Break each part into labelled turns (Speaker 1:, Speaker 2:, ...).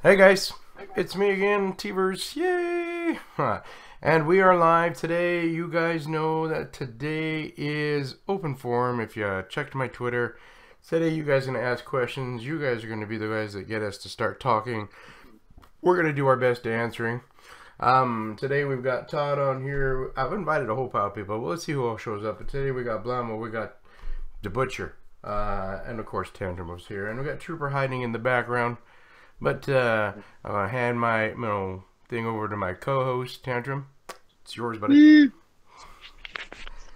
Speaker 1: Hey guys, it's me again, Teverz, yay! And we are live today. You guys know that today is open forum. If you checked my Twitter, today you guys are going to ask questions. You guys are going to be the guys that get us to start talking. We're going to do our best to answering. Today we've got Todd on here. I've invited a whole pile of people. Well, let's see who all shows up. But today we got Blammo, we got the Butcher, and of course TantrumTV here. And we got Trooper hiding in the background. But I'm gonna hand my thing over to my co-host Tantrum. It's yours, buddy.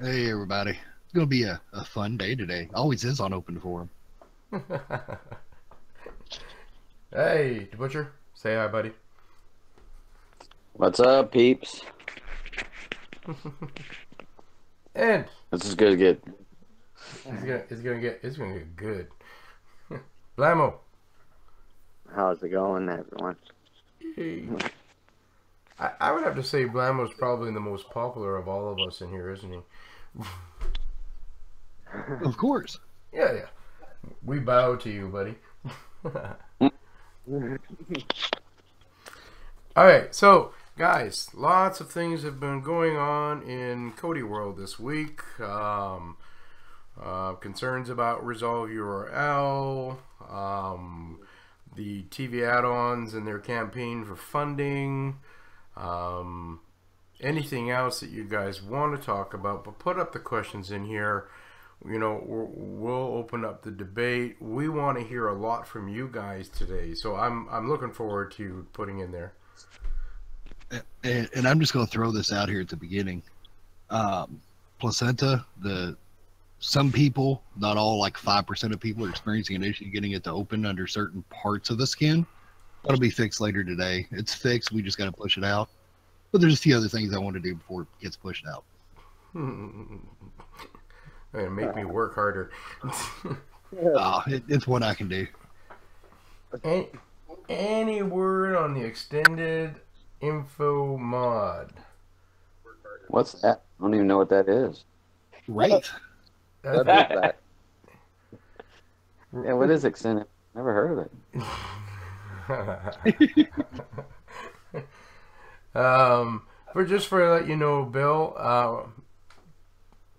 Speaker 2: Hey everybody, it's gonna be a fun day today. Always is on open forum.
Speaker 1: Hey, the Butcher, say hi, buddy.
Speaker 3: What's up, peeps?
Speaker 1: And
Speaker 3: This is gonna get.
Speaker 1: it's gonna get good. Blammo.
Speaker 3: How's it going, everyone?
Speaker 1: Hey. I would have to say Blammo's probably the most popular of all of us in here, isn't he?
Speaker 2: Of course.
Speaker 1: Yeah. We bow to you, buddy. Alright, so guys, lots of things have been going on in Kodi world this week. Concerns about Resolve URL, the TV add-ons and their campaign for funding, anything else that you guys want to talk about, but put up the questions in here. You know, we'll open up the debate. We want to hear a lot from you guys today, so I'm looking forward to putting in there.
Speaker 2: And I'm just going to throw this out here at the beginning. Placenta, some people, not all, like 5% of people are experiencing an issue getting it to open under certain parts of the skin. That'll be fixed later today. It's fixed. We just got to push it out. But there's a few other things I want to do before it gets pushed out.
Speaker 1: It'll make me work harder.
Speaker 2: It's what I can do.
Speaker 1: Any word on the extended info mod?
Speaker 3: What's that? I don't even know what that is.
Speaker 2: Right.
Speaker 3: What is that? Yeah, what is extended? Never heard of it.
Speaker 1: For let you know, Bill,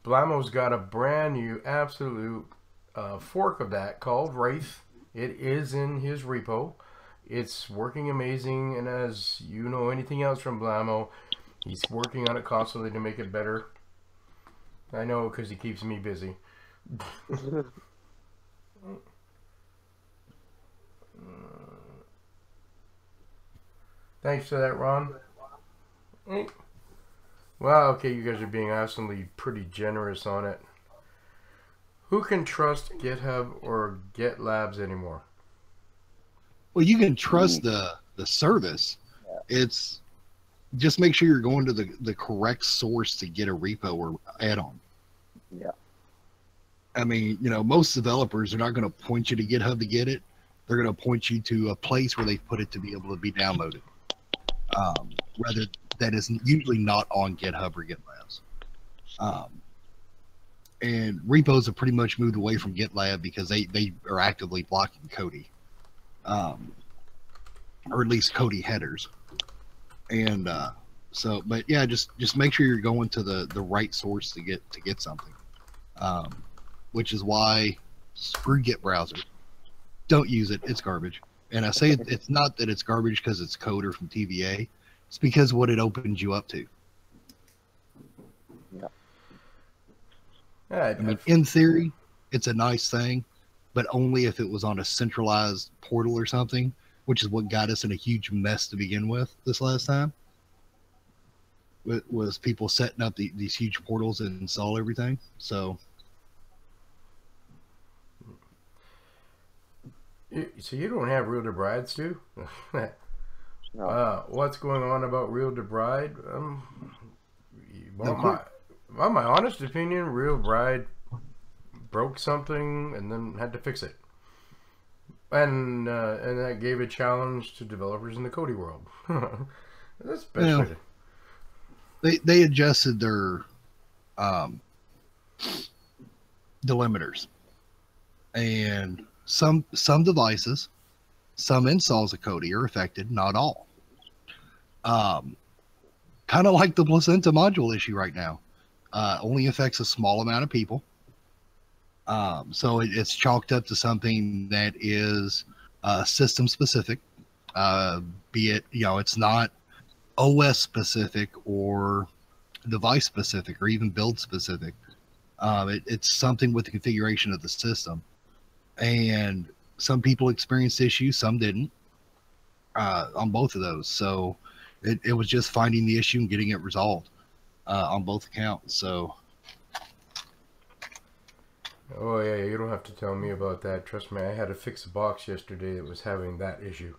Speaker 1: Blammo's got a brand new absolute fork of that called Wraith. It is in his repo. It's working amazing, and as you know anything else from Blammo, he's working on it constantly to make it better. I know, because he keeps me busy. Thanks for that, Ron. Well, okay, you guys are being absolutely pretty generous on it. Who can trust GitHub or GitLabs anymore?
Speaker 2: Well, you can trust the service. It's just make sure you're going to the correct source to get a repo or add-on.
Speaker 3: Yeah.
Speaker 2: I mean, most developers are not going to point you to GitHub to get it. They're going to point you to a place where they've put it to be able to be downloaded. Rather, that is usually not on GitHub or GitLabs. And repos have pretty much moved away from GitLab because they are actively blocking Kodi. Or at least Kodi headers. And but yeah, just make sure you're going to the right source to get something. Which is why screw Git browser. Don't use it. It's garbage. And I say it's not that it's garbage because it's code or from TVA. It's because what it opens you up to.
Speaker 3: Yeah.
Speaker 2: I mean, in theory, it's a nice thing, but only if it was on a centralized portal or something, which is what got us in a huge mess to begin with this last time. Was people setting up these huge portals and install everything. So
Speaker 1: you don't have Real to Brides, too?
Speaker 3: No.
Speaker 1: What's going on about Real to Bride? My honest opinion, Real Bride broke something and then had to fix it. And that gave a challenge to developers in the Kodi world. That's best.
Speaker 2: They adjusted their delimiters, and some devices some installs of Kodi are affected, not all. Kind of like the placenta module issue right now. Only affects a small amount of people. So it's chalked up to something that is system specific, be it, it's not OS specific or device specific or even build specific. It's something with the configuration of the system. And some people experienced issues, some didn't, on both of those. So it was just finding the issue and getting it resolved on both accounts. So.
Speaker 1: Oh yeah, you don't have to tell me about that. Trust me, I had to fix a box yesterday that was having that issue.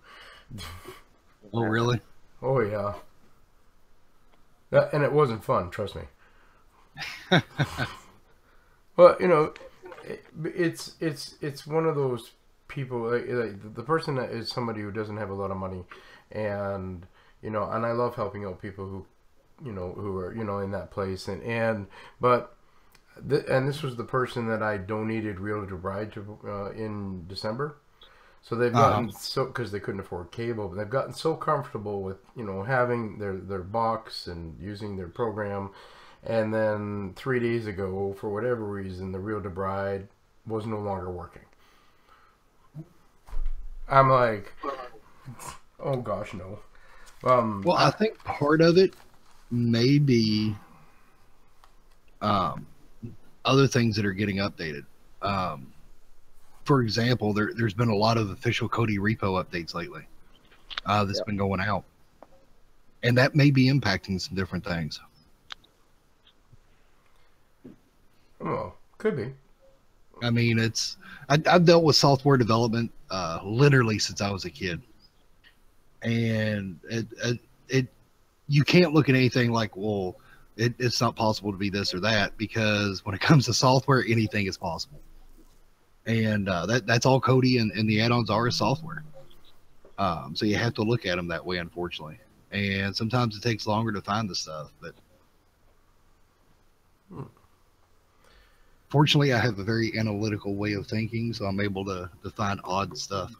Speaker 2: Oh really?
Speaker 1: Oh yeah. And it wasn't fun, trust me. Well, it's one of those people, like the person that is somebody who doesn't have a lot of money, and and I love helping out people who who are in that place, but this was the person that I donated Real to Bride to in December. So they've gotten because they couldn't afford cable, but they've gotten so comfortable with having their box and using their program. And then 3 days ago, for whatever reason, the Real to Bride was no longer working. I'm like, oh gosh, no.
Speaker 2: Well, I think part of it may be other things that are getting updated. For example, there's been a lot of official Kodi repo updates lately that's been going out. And that may be impacting some different things.
Speaker 1: Oh, could be.
Speaker 2: I mean, I've dealt with software development literally since I was a kid. And you can't look at anything like, well, it's not possible to be this or that, because when it comes to software, anything is possible. And that's all Kodi and the add-ons are, is software. So you have to look at them that way, unfortunately. And sometimes it takes longer to find the stuff, but fortunately I have a very analytical way of thinking, so I'm able to find odd stuff.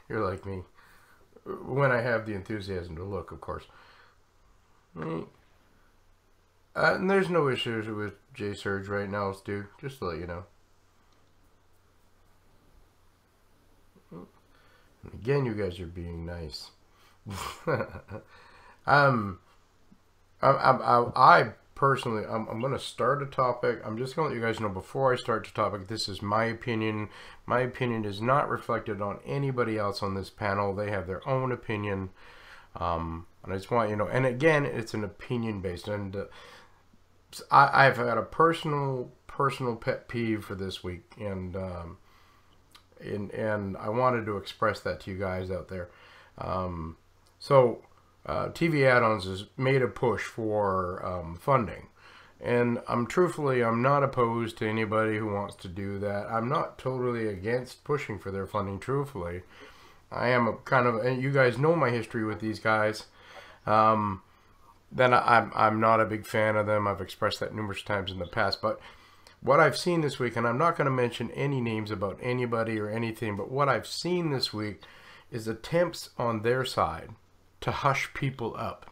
Speaker 1: You're like me. When I have the enthusiasm to look, of course. And there's no issues with J-Surge right now, Stu. Just to let you know. Again, you guys are being nice. I personally, I'm going to start a topic. I'm just going to let you guys know before I start the topic, this is my opinion. My opinion is not reflected on anybody else on this panel. They have their own opinion. And I just want you to know, and again, it's an opinion based. And I've had a personal pet peeve for this week, and I wanted to express that to you guys out there. TV Addons has made a push for funding, and I'm not opposed to anybody who wants to do that. I'm not totally against pushing for their funding. Truthfully, I am and you guys know my history with these guys. Then I'm not a big fan of them. I've expressed that numerous times in the past, but what I've seen this week, and I'm not going to mention any names about anybody or anything, but what I've seen this week is attempts on their side to hush people up.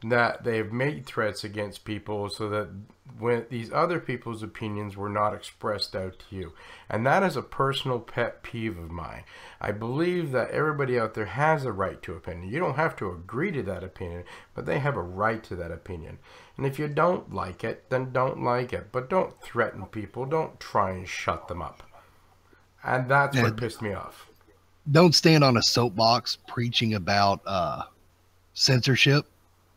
Speaker 1: That they've made threats against people so that when these other people's opinions were not expressed out to you. And that is a personal pet peeve of mine. I believe that everybody out there has a right to opinion. You don't have to agree to that opinion, but they have a right to that opinion. And if you don't like it, then don't like it. But don't threaten people. Don't try and shut them up. And that's what pissed me off.
Speaker 2: Don't stand on a soapbox preaching about censorship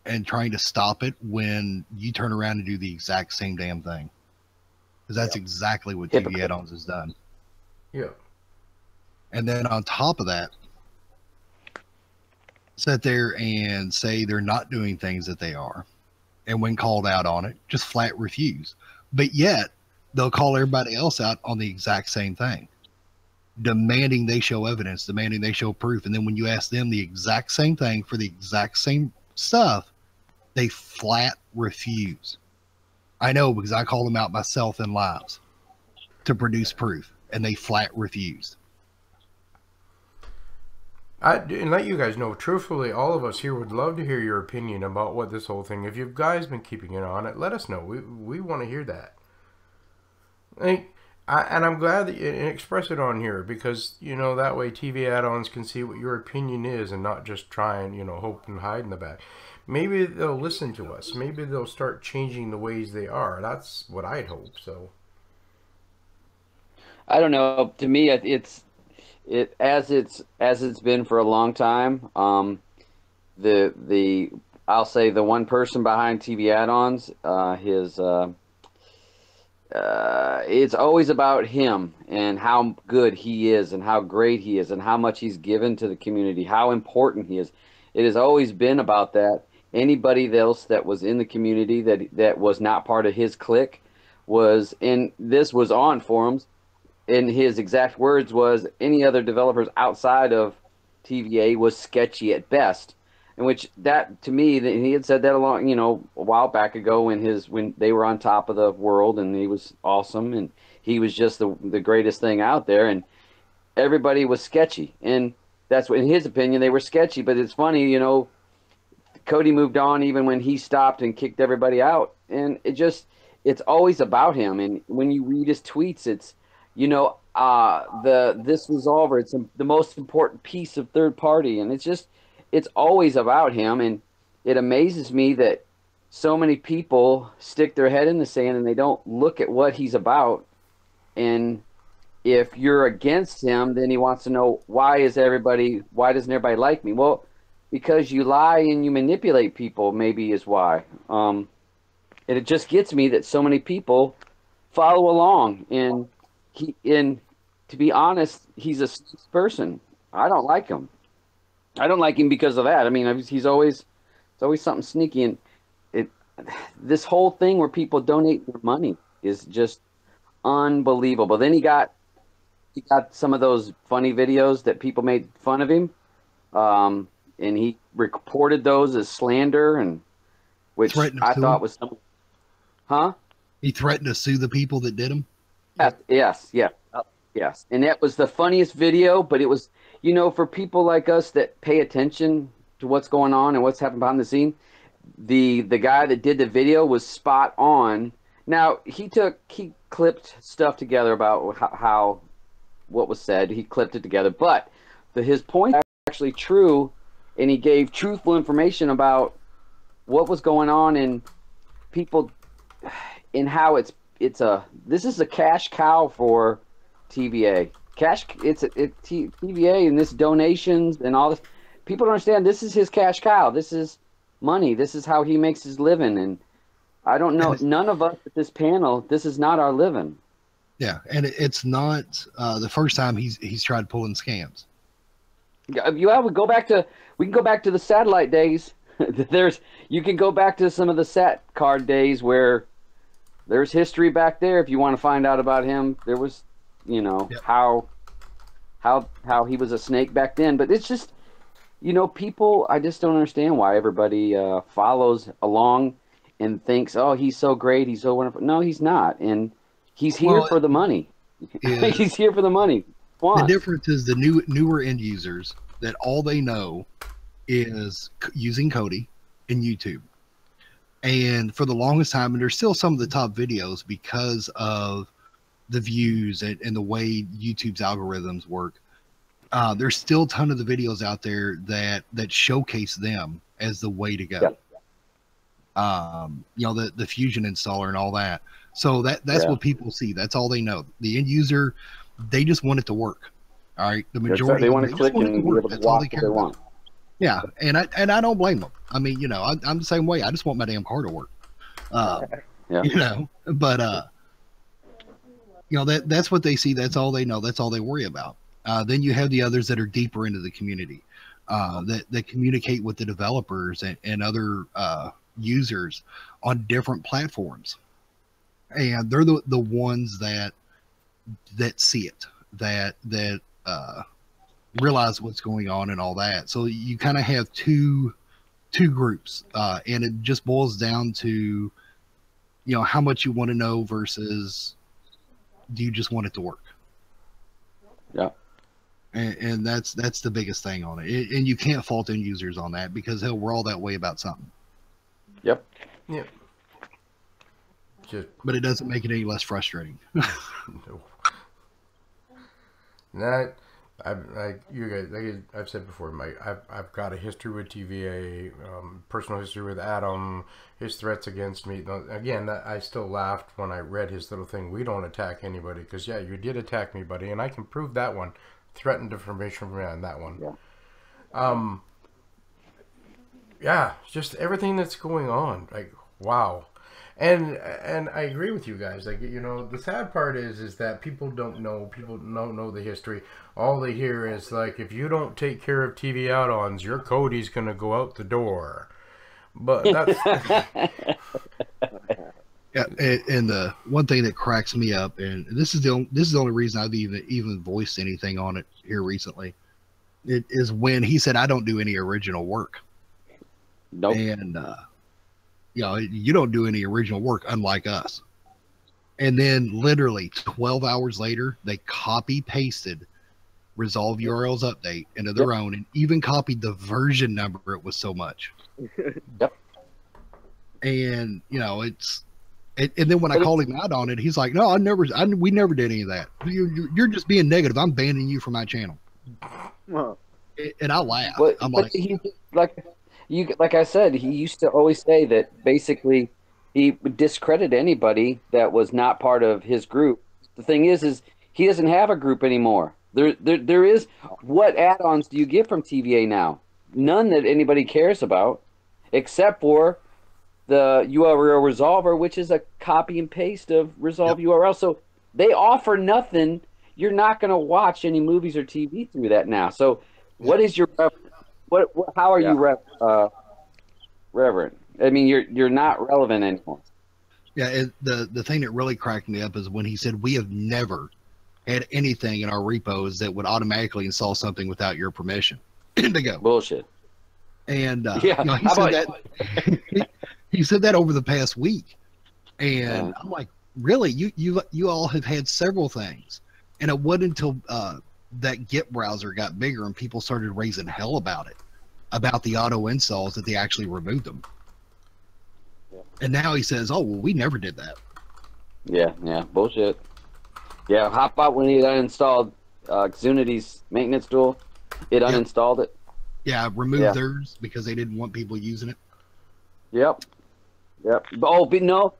Speaker 2: and trying to stop it when you turn around and do the exact same damn thing. Because that's exactly what TV Addons has done.
Speaker 1: Yeah.
Speaker 2: And then on top of that, sit there and say they're not doing things that they are. And when called out on it, just flat refuse. But yet, they'll call everybody else out on the exact same thing. Demanding they show evidence, demanding they show proof. And then when you ask them the exact same thing for the exact same stuff, they flat refuse. I know, because I called them out myself in lives to produce proof, and they flat refused.
Speaker 1: And let you guys know, truthfully, all of us here would love to hear your opinion about what this whole thing. If you guys been keeping it on it, let us know. We want to hear that. And I'm glad that you express it on here, because that way TV add-ons can see what your opinion is and not just try and hope and hide in the back. Maybe they'll listen to us. Maybe they'll start changing the ways they are. That's what I'd hope. So
Speaker 3: I don't know. To me, it's been for a long time. I'll say the one person behind TV add-ons, it's always about him and how good he is and how great he is and how much he's given to the community, how important he is. It has always been about that. Anybody else that was in the community that was not part of his clique was, and this was on forums, and his exact words was, any other developers outside of TVA was sketchy at best. In which, that to me, that he had said that a while back ago when they were on top of the world and he was awesome and he was just the greatest thing out there, and everybody was sketchy, and that's what, in his opinion, they were sketchy. But it's funny, Cody moved on even when he stopped and kicked everybody out, and it's always about him. And when you read his tweets, it's this resolver, it's the most important piece of third party, and it's always about him. And it amazes me that so many people stick their head in the sand and they don't look at what he's about. And if you're against him, then he wants to know, why doesn't everybody like me? Well, because you lie and you manipulate people, maybe, is why. And it just gets me that so many people follow along, and to be honest, he's a person. I don't like him. I don't like him because of that. I mean, it's always something sneaky, and this whole thing where people donate their money is just unbelievable. Then he got some of those funny videos that people made fun of him, and he reported those as slander, and which I thought was some. Huh?
Speaker 2: He threatened to sue the people that did him.
Speaker 3: Yes. And that was the funniest video, but it was, for people like us that pay attention to what's going on and what's happening behind the scene, the guy that did the video was spot on. Now, he clipped stuff together about how what was said. He clipped it together, but his point is actually true, and he gave truthful information about what was going on in people, and how this is a cash cow for TVA. TVA, and this donations and all this. People don't understand, this is his cash cow. This is money. This is how he makes his living. And I don't know, none of us at this panel, this is not our living.
Speaker 2: Yeah, and it's not the first time he's tried pulling scams.
Speaker 3: Yeah, we can go back to the satellite days. You can go back to some of the sat card days where there's history back there if you want to find out about him. There was, yep, how he was a snake back then. But it's just, people, I just don't understand why everybody follows along and thinks, oh, he's so great, he's so wonderful. No, he's not. And he's here for the money. He's here for the money.
Speaker 2: The difference is the newer end users that all they know is using Kodi and YouTube. And for the longest time, and there's still some of the top videos because of the views and the way YouTube's algorithms work. There's still a ton of the videos out there that showcase them as the way to go. Yeah. The Fusion installer and all that. So that's what people see. That's all they know. The end user, they just want it to work. All right. The majority,
Speaker 3: they want to click and be able to watch what they want.
Speaker 2: Yeah, and I don't blame them. I mean, I'm the same way. I just want my damn car to work.
Speaker 3: Yeah.
Speaker 2: But that's what they see. That's all they know. That's all they worry about. Then you have the others that are deeper into the community, that communicate with the developers and other users on different platforms, and they're the ones that see it, that realize what's going on and all that. So you kind of have two groups, and it just boils down to how much you want to know versus do you just want it to work.
Speaker 3: Yeah.
Speaker 2: And and that's the biggest thing on it. And you can't fault end users on that, because hell, we're all that way about something.
Speaker 3: Yep.
Speaker 1: Yep. Just
Speaker 2: But it doesn't make it any less frustrating.
Speaker 1: no. That you guys, like I've said before, I've got a history with TVA, personal history with Adam, his threats against me. Again, I still laughed when I read his little thing. We don't attack anybody, because yeah, you did attack me, buddy, and I can prove that one. Threatened information from me on that one.
Speaker 3: Yeah.
Speaker 1: Yeah, just everything that's going on. Like, wow. And I agree with you guys. Like, you know, the sad part is that people don't know the history. All they hear is like, if you don't take care of TV Addons, your Cody's gonna go out the door. But that's
Speaker 2: Yeah, and the one thing that cracks me up, and this is the only reason I've even voiced anything on it here recently, it is when he said, "I don't do any original work."
Speaker 3: Nope.
Speaker 2: And you know, you don't do any original work, unlike us. And then literally 12 hours later, they copy pasted Resolve URLs update into their own, and even copied the version number. It was so much.
Speaker 3: Yep.
Speaker 2: And you know, and then when I called him out on it, he's like, "No, we never did any of that. You're just being negative. I'm banning you from my channel." And I laugh. I'm
Speaker 3: but like I said, he used to always say that basically he would discredit anybody that was not part of his group. The thing is he doesn't have a group anymore. There is, what add-ons do you get from TVA now? None that anybody cares about, except for the URL resolver, which is a copy and paste of Resolve URL. So they offer nothing. You're not going to watch any movies or TV through that now. So what is your how are you reverent? I mean, you're not relevant anymore.
Speaker 2: Yeah, the thing that really cracked me up is when he said, "We have never had anything in our repos that would automatically install something without your permission." To go
Speaker 3: Bullshit.
Speaker 2: And
Speaker 3: yeah,
Speaker 2: you know, he said that he said that over the past week, and I'm like, really? You all have had several things, and it wasn't until that Git browser got bigger and people started raising hell about it, about the auto installs, that they actually removed them. And now he says, "Oh, well, we never did that."
Speaker 3: Yeah, bullshit. Yeah, how about when he uninstalled Xunity's maintenance tool? It uninstalled it.
Speaker 2: Yeah, removed theirs because they didn't want people using it.
Speaker 3: Yep. Oh, but no,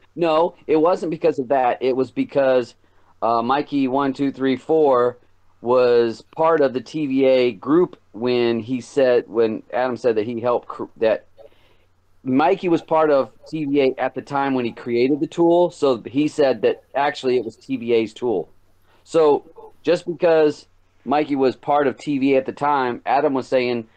Speaker 3: it wasn't because of that. It was because Mikey1234 was part of the TVA group when Adam said that he helped that. Mikey was part of TVA at the time when he created the tool, so he said that actually it was TVA's tool. So just because Mikey was part of TVA at the time, Adam was saying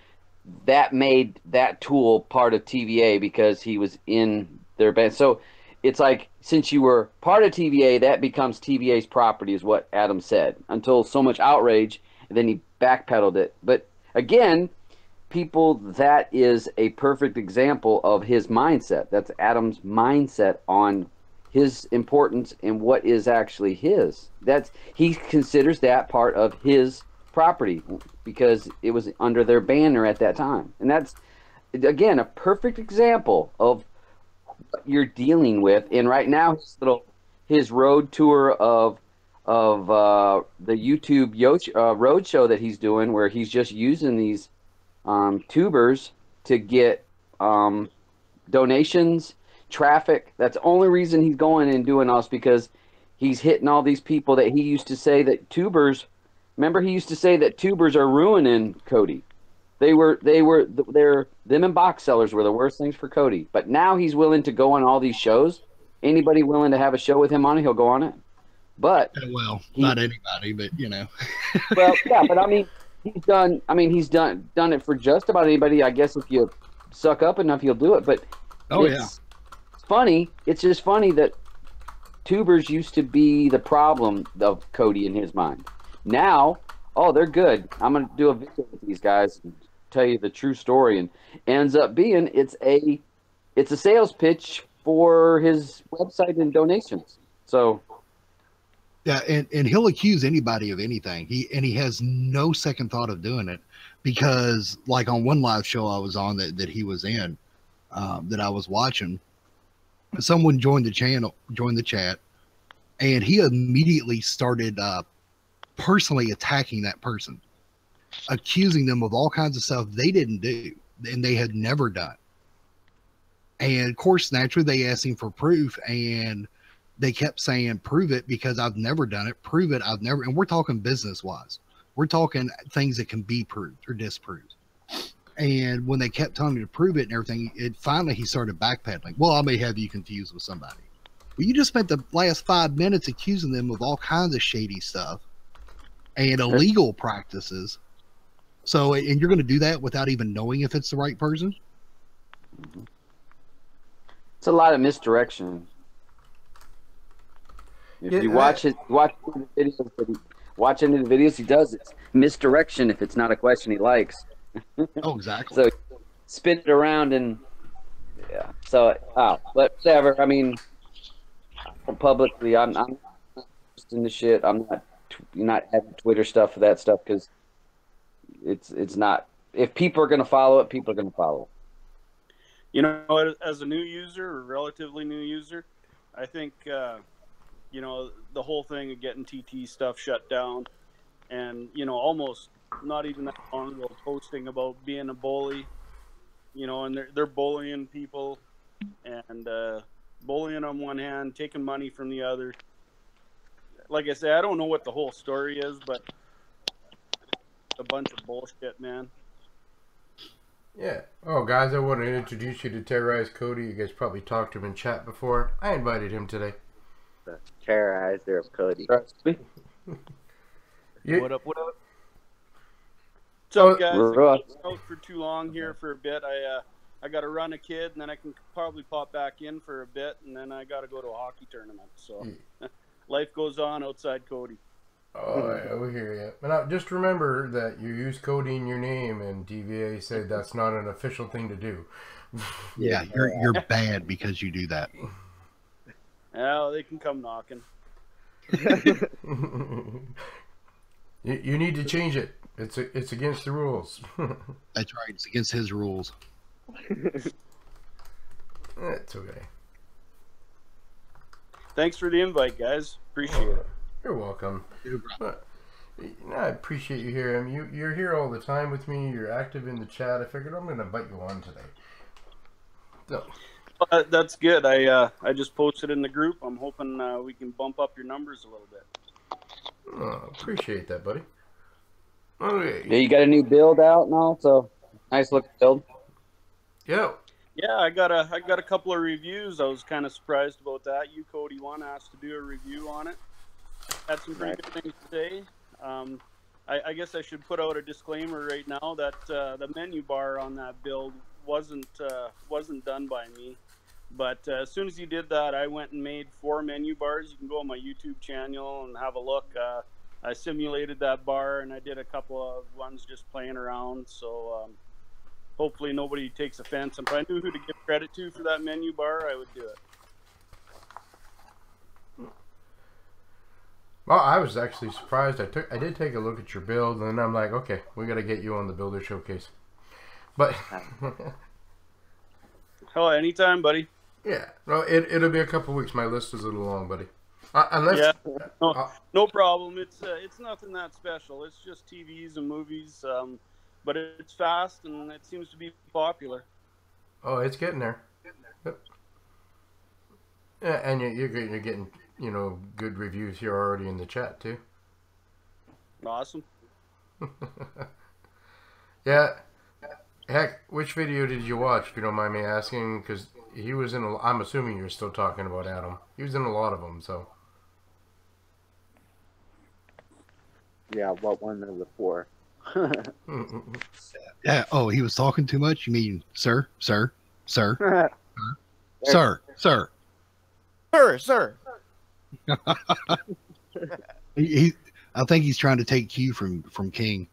Speaker 3: that made that tool part of TVA because he was in their band. So it's like, since you were part of TVA, that becomes TVA's property, is what Adam said, until so much outrage, and then he backpedaled it. But again, people, that is a perfect example of his mindset. That's Adam's mindset on his importance and what is actually his. He considers that part of his property because it was under their banner at that time. And that's, again, a perfect example of what you're dealing with. And right now, his road tour of the YouTube road show that he's doing, where he's just using these tubers to get donations, traffic. That's the only reason he's going and doing all this, because he's hitting all these people that he used to say that tubers. Remember, he used to say that tubers are ruining Cody. Them and box sellers were the worst things for Cody. But now he's willing to go on all these shows. Anybody willing to have a show with him on it, he'll go on it. But
Speaker 2: not anybody, but you know.
Speaker 3: Well, yeah, but I mean, he's done it for just about anybody. I guess if you suck up enough, you'll do it. But it's funny. It's just funny that tubers used to be the problem of Cody in his mind. Now, they're good. I'm going to do a video with these guys and tell you the true story, and ends up being it's a sales pitch for his website and donations. So
Speaker 2: Yeah, and he'll accuse anybody of anything. He has no second thought of doing it, because like on one live show I was on that he was in, that I was watching, someone joined the chat, and he immediately started personally attacking that person, accusing them of all kinds of stuff they didn't do and they had never done. And of course, naturally, they asked him for proof, and they kept saying, "Prove it," because I've never done it. Prove it, I've never. And we're talking business wise. We're talking things that can be proved or disproved. And when they kept telling me to prove it and everything, it finally he started backpedaling. Well, I may have you confused with somebody. Well, you just spent the last 5 minutes accusing them of all kinds of shady stuff and illegal practices. So, and you're going to do that without even knowing if it's the right person?
Speaker 3: It's a lot of misdirection. If you watch any of the videos he does, it's misdirection if it's not a question he likes.
Speaker 2: Oh, exactly.
Speaker 3: So spin it around and yeah. So but whatever. I mean, publicly, I'm not in the shit. I'm not having Twitter stuff for that stuff because it's not. If people are going to follow it, people are going to follow it.
Speaker 4: You know, as a new user or relatively new user, I think, you know, the whole thing of getting TT stuff shut down and, you know, almost not even that long ago posting about being a bully, you know, and they're bullying people and bullying on one hand, taking money from the other. Like I say, I don't know what the whole story is, but a bunch of bullshit, man.
Speaker 1: Yeah. Oh, guys, I want to introduce you to Teverz Cody. You guys probably talked to him in chat before. I invited him today.
Speaker 5: The terrorizer of Cody.
Speaker 1: Yeah.
Speaker 4: What up? So, guys, I've been out for too long here for a bit. I got to run a kid, and then I can probably pop back in for a bit, and then I got to go to a hockey tournament. So, life goes on outside Cody.
Speaker 1: Oh, yeah, we hear you. But now, just remember that you use Cody in your name, and DVA said that's not an official thing to do.
Speaker 2: Yeah, you're bad because you do that.
Speaker 4: Yeah, they can come knocking.
Speaker 1: You need to change it. It's against the rules.
Speaker 2: That's right. It's against his rules.
Speaker 1: That's okay.
Speaker 4: Thanks for the invite, guys. Appreciate it.
Speaker 1: You're welcome. I appreciate you here. I mean, you're here all the time with me. You're active in the chat. I figured I'm going to invite you on today. So.
Speaker 4: That's good. I just posted in the group. I'm hoping we can bump up your numbers a little bit.
Speaker 1: Oh, appreciate that, buddy. Okay.
Speaker 3: Yeah, you got a new build out now, so nice looking build.
Speaker 1: Yeah.
Speaker 4: Yeah, I got a couple of reviews. I was kind of surprised about that. You, Cody, asked to do a review on it. Had some pretty good things to say. I guess I should put out a disclaimer right now that the menu bar on that build wasn't done by me. But as soon as you did that, I went and made 4 menu bars. You can go on my YouTube channel and have a look. I simulated that bar, and I did a couple of ones just playing around. So hopefully nobody takes offense. If I knew who to give credit to for that menu bar, I would do it.
Speaker 1: Well, I was actually surprised. I did take a look at your build, and then I'm like, okay, we got to get you on the Builder Showcase. But
Speaker 4: oh, anytime, buddy.
Speaker 1: Yeah, well, it'll be a couple weeks. My list is a little long, buddy. Unless
Speaker 4: no problem. It's nothing that special. It's just TVs and movies, but it's fast and it seems to be popular.
Speaker 1: Oh, it's getting there. Yep. Yeah, and you're getting good reviews here already in the chat too.
Speaker 4: Awesome.
Speaker 1: Yeah. Heck, which video did you watch, if you don't mind me asking? Because he was in I'm assuming you're still talking about Adam. He was in a lot of them, so.
Speaker 5: Yeah, what one of the 4?
Speaker 2: Yeah. Oh, he was talking too much? You mean, sir? Sir? Sir? I think he's trying to take cue from King.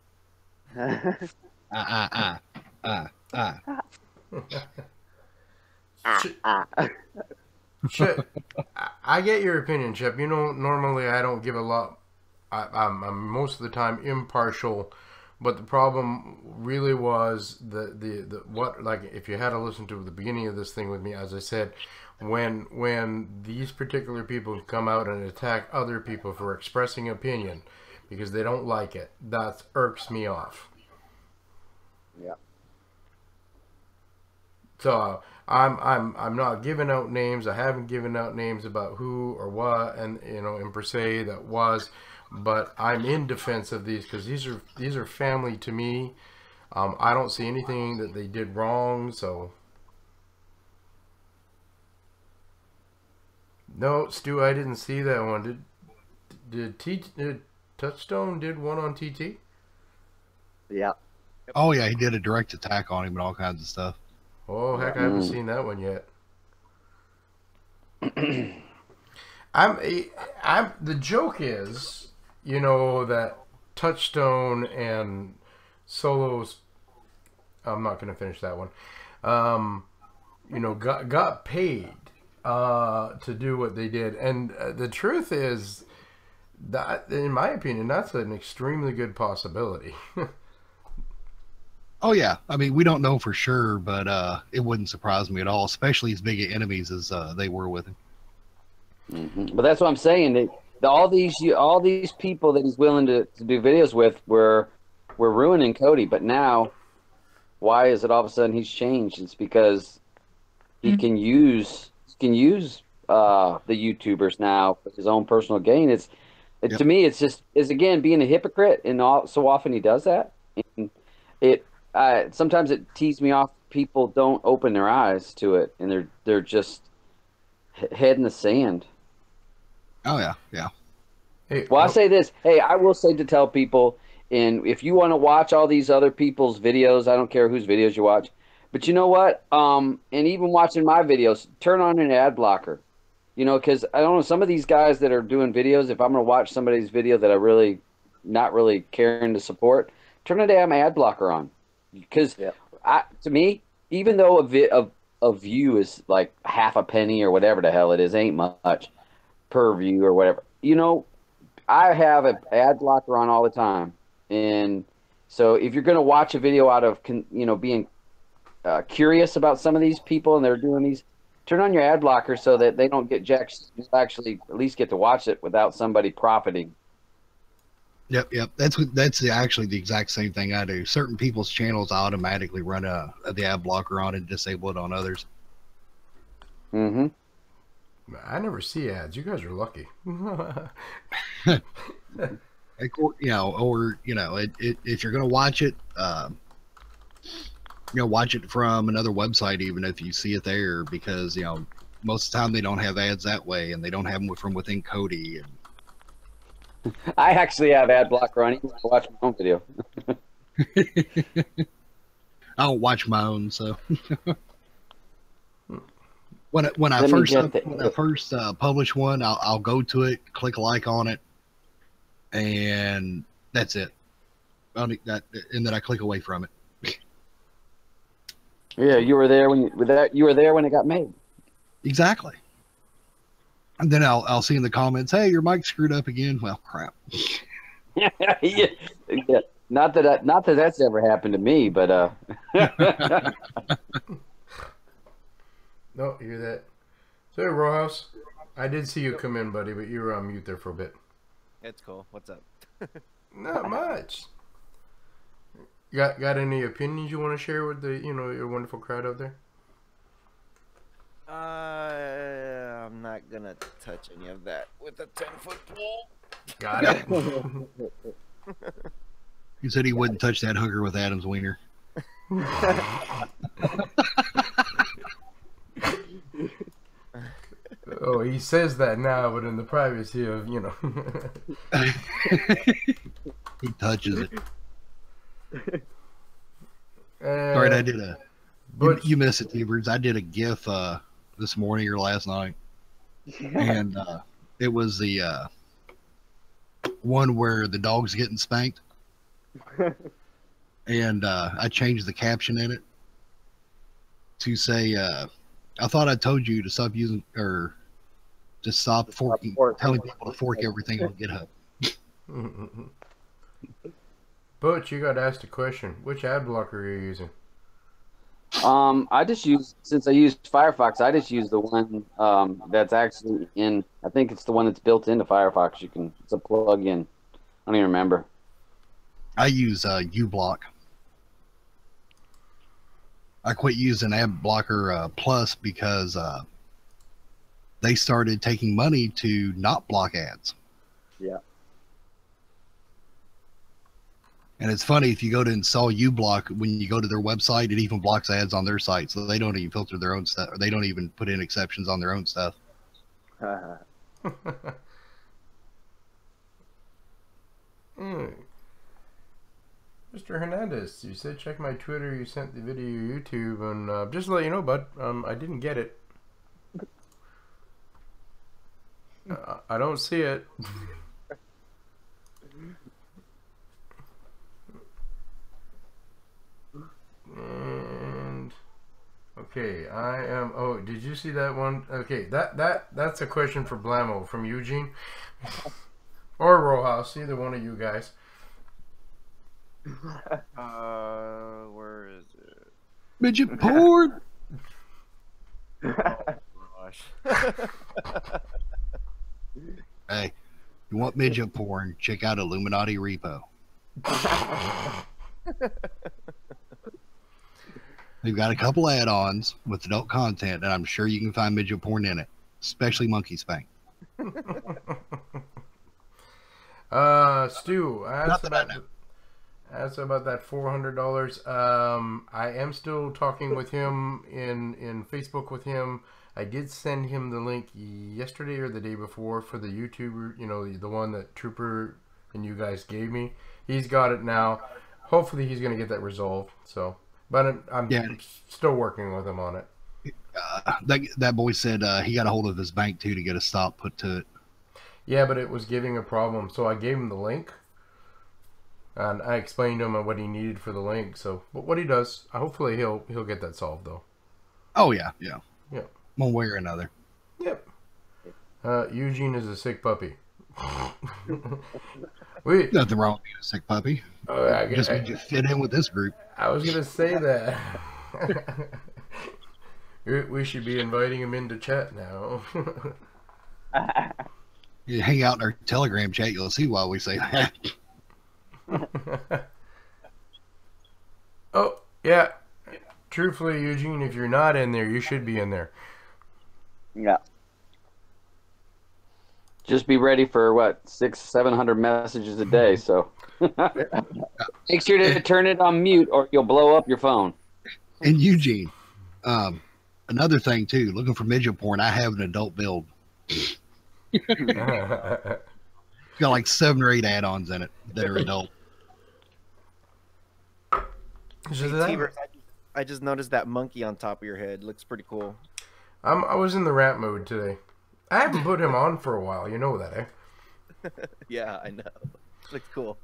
Speaker 1: Chip, I get your opinion, Chip. You know, normally I don't give a lot. I'm most of the time impartial, but the problem really was the what, like, if you had to listen to the beginning of this thing with me, as I said, when these particular people come out and attack other people for expressing opinion because they don't like it, that irks me off.
Speaker 5: Yeah.
Speaker 1: So I'm not giving out names. I haven't given out names about who or what, and in per se that was, but I'm in defense of these because these are family to me. I don't see anything that they did wrong. So no, Stu, I didn't see that one. Did Touchstone did one on TT?
Speaker 5: Yeah.
Speaker 2: Oh yeah, he did a direct attack on him and all kinds of stuff.
Speaker 1: Oh heck, I haven't seen that one yet. The joke is, that Touchstone and Solos, I'm not going to finish that one, got paid to do what they did. And the truth is that, in my opinion, that's an extremely good possibility.
Speaker 2: Oh yeah, I mean we don't know for sure, but it wouldn't surprise me at all, especially as big enemies as they were with him.
Speaker 3: Mm-hmm. But that's what I'm saying. All these people that he's willing to do videos with were ruining Cody. But now, why is it all of a sudden he's changed? It's because he can use the YouTubers now for his own personal gain. To me, it's again being a hypocrite, and so often he does that. And sometimes it tees me off. People don't open their eyes to it, and they're just head in the sand.
Speaker 2: Oh yeah, yeah.
Speaker 1: Hey,
Speaker 3: Well, I say this. Hey, I will say to tell people, and if you want to watch all these other people's videos, I don't care whose videos you watch, but you know what? And even watching my videos, turn on an ad blocker. Because I don't know, some of these guys that are doing videos, if I'm going to watch somebody's video that I really not really caring to support, turn a damn ad blocker on. Because to me, even though a view is like half a penny or whatever the hell it is, ain't much per view or whatever. I have an ad blocker on all the time, and so if you're going to watch a video out of being curious about some of these people and they're doing these, turn on your ad blocker so that they don't get jacked. You actually at least get to watch it without somebody profiting.
Speaker 2: Yep. That's actually the exact same thing I do. Certain people's channels automatically run the ad blocker on and disable it on others.
Speaker 3: Mm-hmm.
Speaker 1: I never see ads. You guys are lucky.
Speaker 2: If you're gonna watch it, watch it from another website, even if you see it there, because most of the time they don't have ads that way, and they don't have them from within Kodi. And
Speaker 3: I actually have ad blocker on even when I watch my own video.
Speaker 2: I don't watch my own, so. When I first publish one, I'll go to it, click like on it, and that's it. And then I click away from it.
Speaker 3: Yeah, you were there when it got made.
Speaker 2: Exactly. And then I'll see in the comments, "Hey, your mic screwed up again." Well, crap.
Speaker 3: yeah. Not that that's ever happened to me, but
Speaker 1: No, you hear that? So, Rojas, I did see you come in, buddy, but you were on mute there for a bit.
Speaker 6: It's cool. What's up?
Speaker 1: Not much. Got any opinions you want to share with your wonderful crowd out there?
Speaker 6: I'm not gonna touch any of that with a 10-foot pole.
Speaker 1: Got it.
Speaker 2: He said he wouldn't touch that hooker with Adam's wiener.
Speaker 1: Oh, he says that now, but in the privacy of,
Speaker 2: He touches it.
Speaker 1: All
Speaker 2: right, I did you missed it, Teverz. I did a GIF this morning or last night, and it was the one where the dog's getting spanked, and I changed the caption in it to say, I thought I told you to stop using or to stop forking, telling people to fork everything on GitHub.
Speaker 1: Butch, you got asked a question. Which ad blocker are you using?
Speaker 3: I just use, since I used Firefox, I just use the one that's actually in, I think it's the one that's built into Firefox. It's a plug-in. I don't even remember.
Speaker 2: I use uBlock. I quit using Adblocker Plus because they started taking money to not block ads.
Speaker 5: Yeah.
Speaker 2: And it's funny, if you go to install uBlock, when you go to their website, it even blocks ads on their site. So they don't even filter their own stuff, or they don't even put in exceptions on their own stuff.
Speaker 1: Mr. Hernandez, you said check my Twitter, you sent the video to YouTube, and just to let you know, bud, I didn't get it. I don't see it. And okay, I am. Oh, did you see that one? Okay, that's a question for Blammo from Eugene or Rojas, either one of you guys.
Speaker 6: Where is it?
Speaker 2: Midget porn.
Speaker 6: Oh gosh.
Speaker 2: Hey, you want midget porn? Check out Illuminati Repo. They've got a couple add-ons with adult content, and I'm sure you can find midget porn in it, especially monkey spank.
Speaker 1: Stu, ask about that $400. I am still talking with him in Facebook with him. I did send him the link yesterday or the day before for the YouTuber, you know, the one that Trooper and you guys gave me. He's got it now. Hopefully he's going to get that resolved. So, but I'm still working with him on it.
Speaker 2: That boy said he got a hold of his bank too to get a stop put to it.
Speaker 1: Yeah, but it was giving a problem. So I gave him the link. And I explained to him what he needed for the link. So, but what he does, hopefully he'll get that solved though.
Speaker 2: Oh yeah.
Speaker 1: Yep.
Speaker 2: One way or another.
Speaker 1: Yep. Eugene is a sick puppy.
Speaker 2: Nothing wrong with being a sick puppy. Just means you fit in with this group.
Speaker 1: I was gonna say that. We should be inviting him into chat now.
Speaker 2: You hang out in our Telegram chat, you'll see why we say that.
Speaker 1: Oh, yeah. Truthfully, Eugene, if you're not in there, you should be in there.
Speaker 5: Yeah.
Speaker 3: Just be ready for what, 600-700 messages a day. So make sure to turn it on mute, or you'll blow up your phone.
Speaker 2: And Eugene, another thing too, looking for midget porn, I have an adult build. Got like 7 or 8 add-ons in it that are adult.
Speaker 6: Teverz, I just noticed that monkey on top of your head. Looks pretty cool.
Speaker 1: I was in the rant mode today. I haven't put him on for a while. You know that, eh?
Speaker 6: Yeah, I know. Looks cool.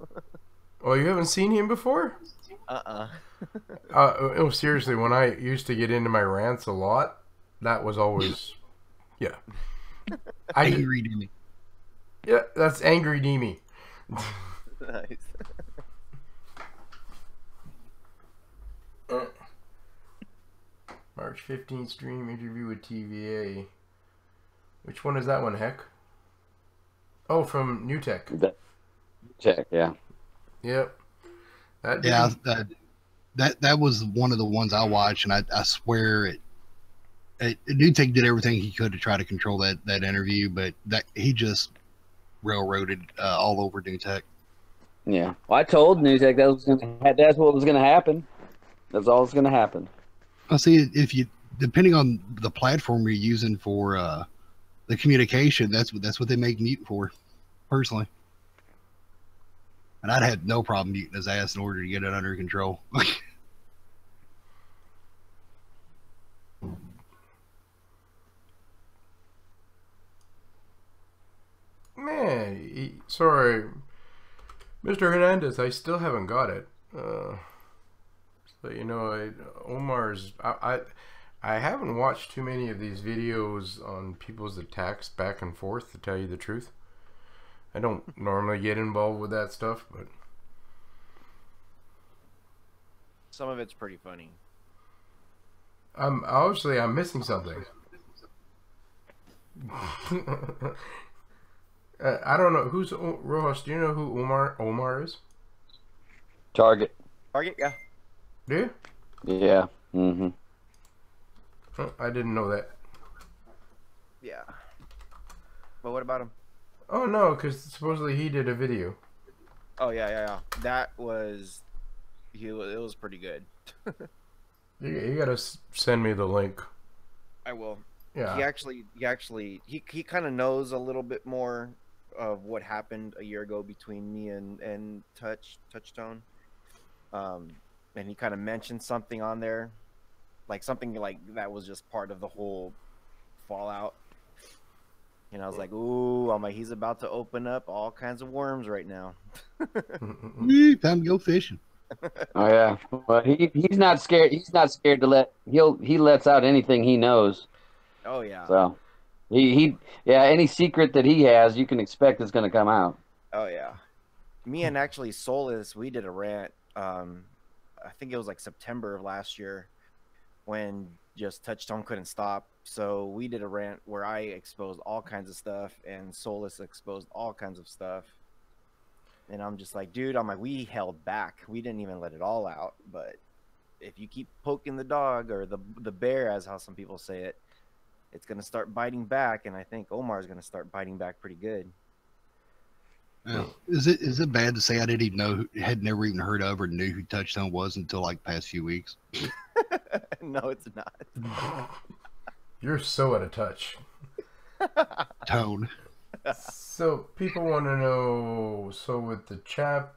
Speaker 1: Oh, you haven't seen him before? Oh, seriously, when I used to get into my rants a lot, that was always, yeah.
Speaker 2: Angry Demi.
Speaker 1: Yeah, that's Angry Demi.
Speaker 6: Nice.
Speaker 1: March 15th stream interview with TVA. Which one is that one, Heck? Oh, from New Tech.
Speaker 3: Check, yeah.
Speaker 1: Yep.
Speaker 2: That was one of the ones I watched, and I swear New Tech did everything he could to try to control that interview, but he just railroaded all over New Tech.
Speaker 3: Yeah. Well, I told New Tech that's what was going to happen. That's all that's going to happen.
Speaker 2: I see. If you, depending on the platform you're using for the communication, that's what they make mute for, personally. And I'd have no problem muting his ass in order to get it under control.
Speaker 1: Man, sorry, Mr. Hernandez, I still haven't got it. So you know, Omar's. I I haven't watched too many of these videos on people's attacks back and forth, to tell you the truth. I don't normally get involved with that stuff, but
Speaker 6: Some of it's pretty funny.
Speaker 1: obviously I'm missing something. I don't know who's Rojas. Do you know who Omar is?
Speaker 3: Target.
Speaker 6: Target, yeah.
Speaker 1: Do you?
Speaker 3: Yeah. Mm-hmm.
Speaker 1: Oh, I didn't know that.
Speaker 6: Yeah. But what about him?
Speaker 1: Oh no, because supposedly he did a video.
Speaker 6: Oh yeah. That was, it was pretty good.
Speaker 1: You gotta send me the link.
Speaker 6: I will.
Speaker 1: Yeah.
Speaker 6: He kind of knows a little bit more of what happened a year ago between me and Touchstone. And he kind of mentioned something on there, like something like that was just part of the whole fallout. And I was like, ooh, I'm like, he's about to open up all kinds of worms right now.
Speaker 2: Time to go fishing.
Speaker 3: Oh yeah. Well, he's not scared. He's not scared to he lets out anything he knows.
Speaker 6: Oh yeah.
Speaker 3: So yeah, any secret that he has, you can expect it's going to come out.
Speaker 6: Oh yeah. Me and actually Solus, we did a rant. I think it was like September of last year when just Touchstone couldn't stop. So we did a rant where I exposed all kinds of stuff and Solus exposed all kinds of stuff. And I'm just like, dude, I'm like, we held back. We didn't even let it all out. But if you keep poking the dog or the bear, as how some people say it, it's going to start biting back. And I think Omar's going to start biting back pretty good.
Speaker 2: Is it bad to say I didn't even know, had never even heard of or knew who Touchstone was until like past few weeks?
Speaker 6: No, it's not.
Speaker 1: You're so out of touch.
Speaker 2: Tone.
Speaker 1: So people want to know. So with the chap,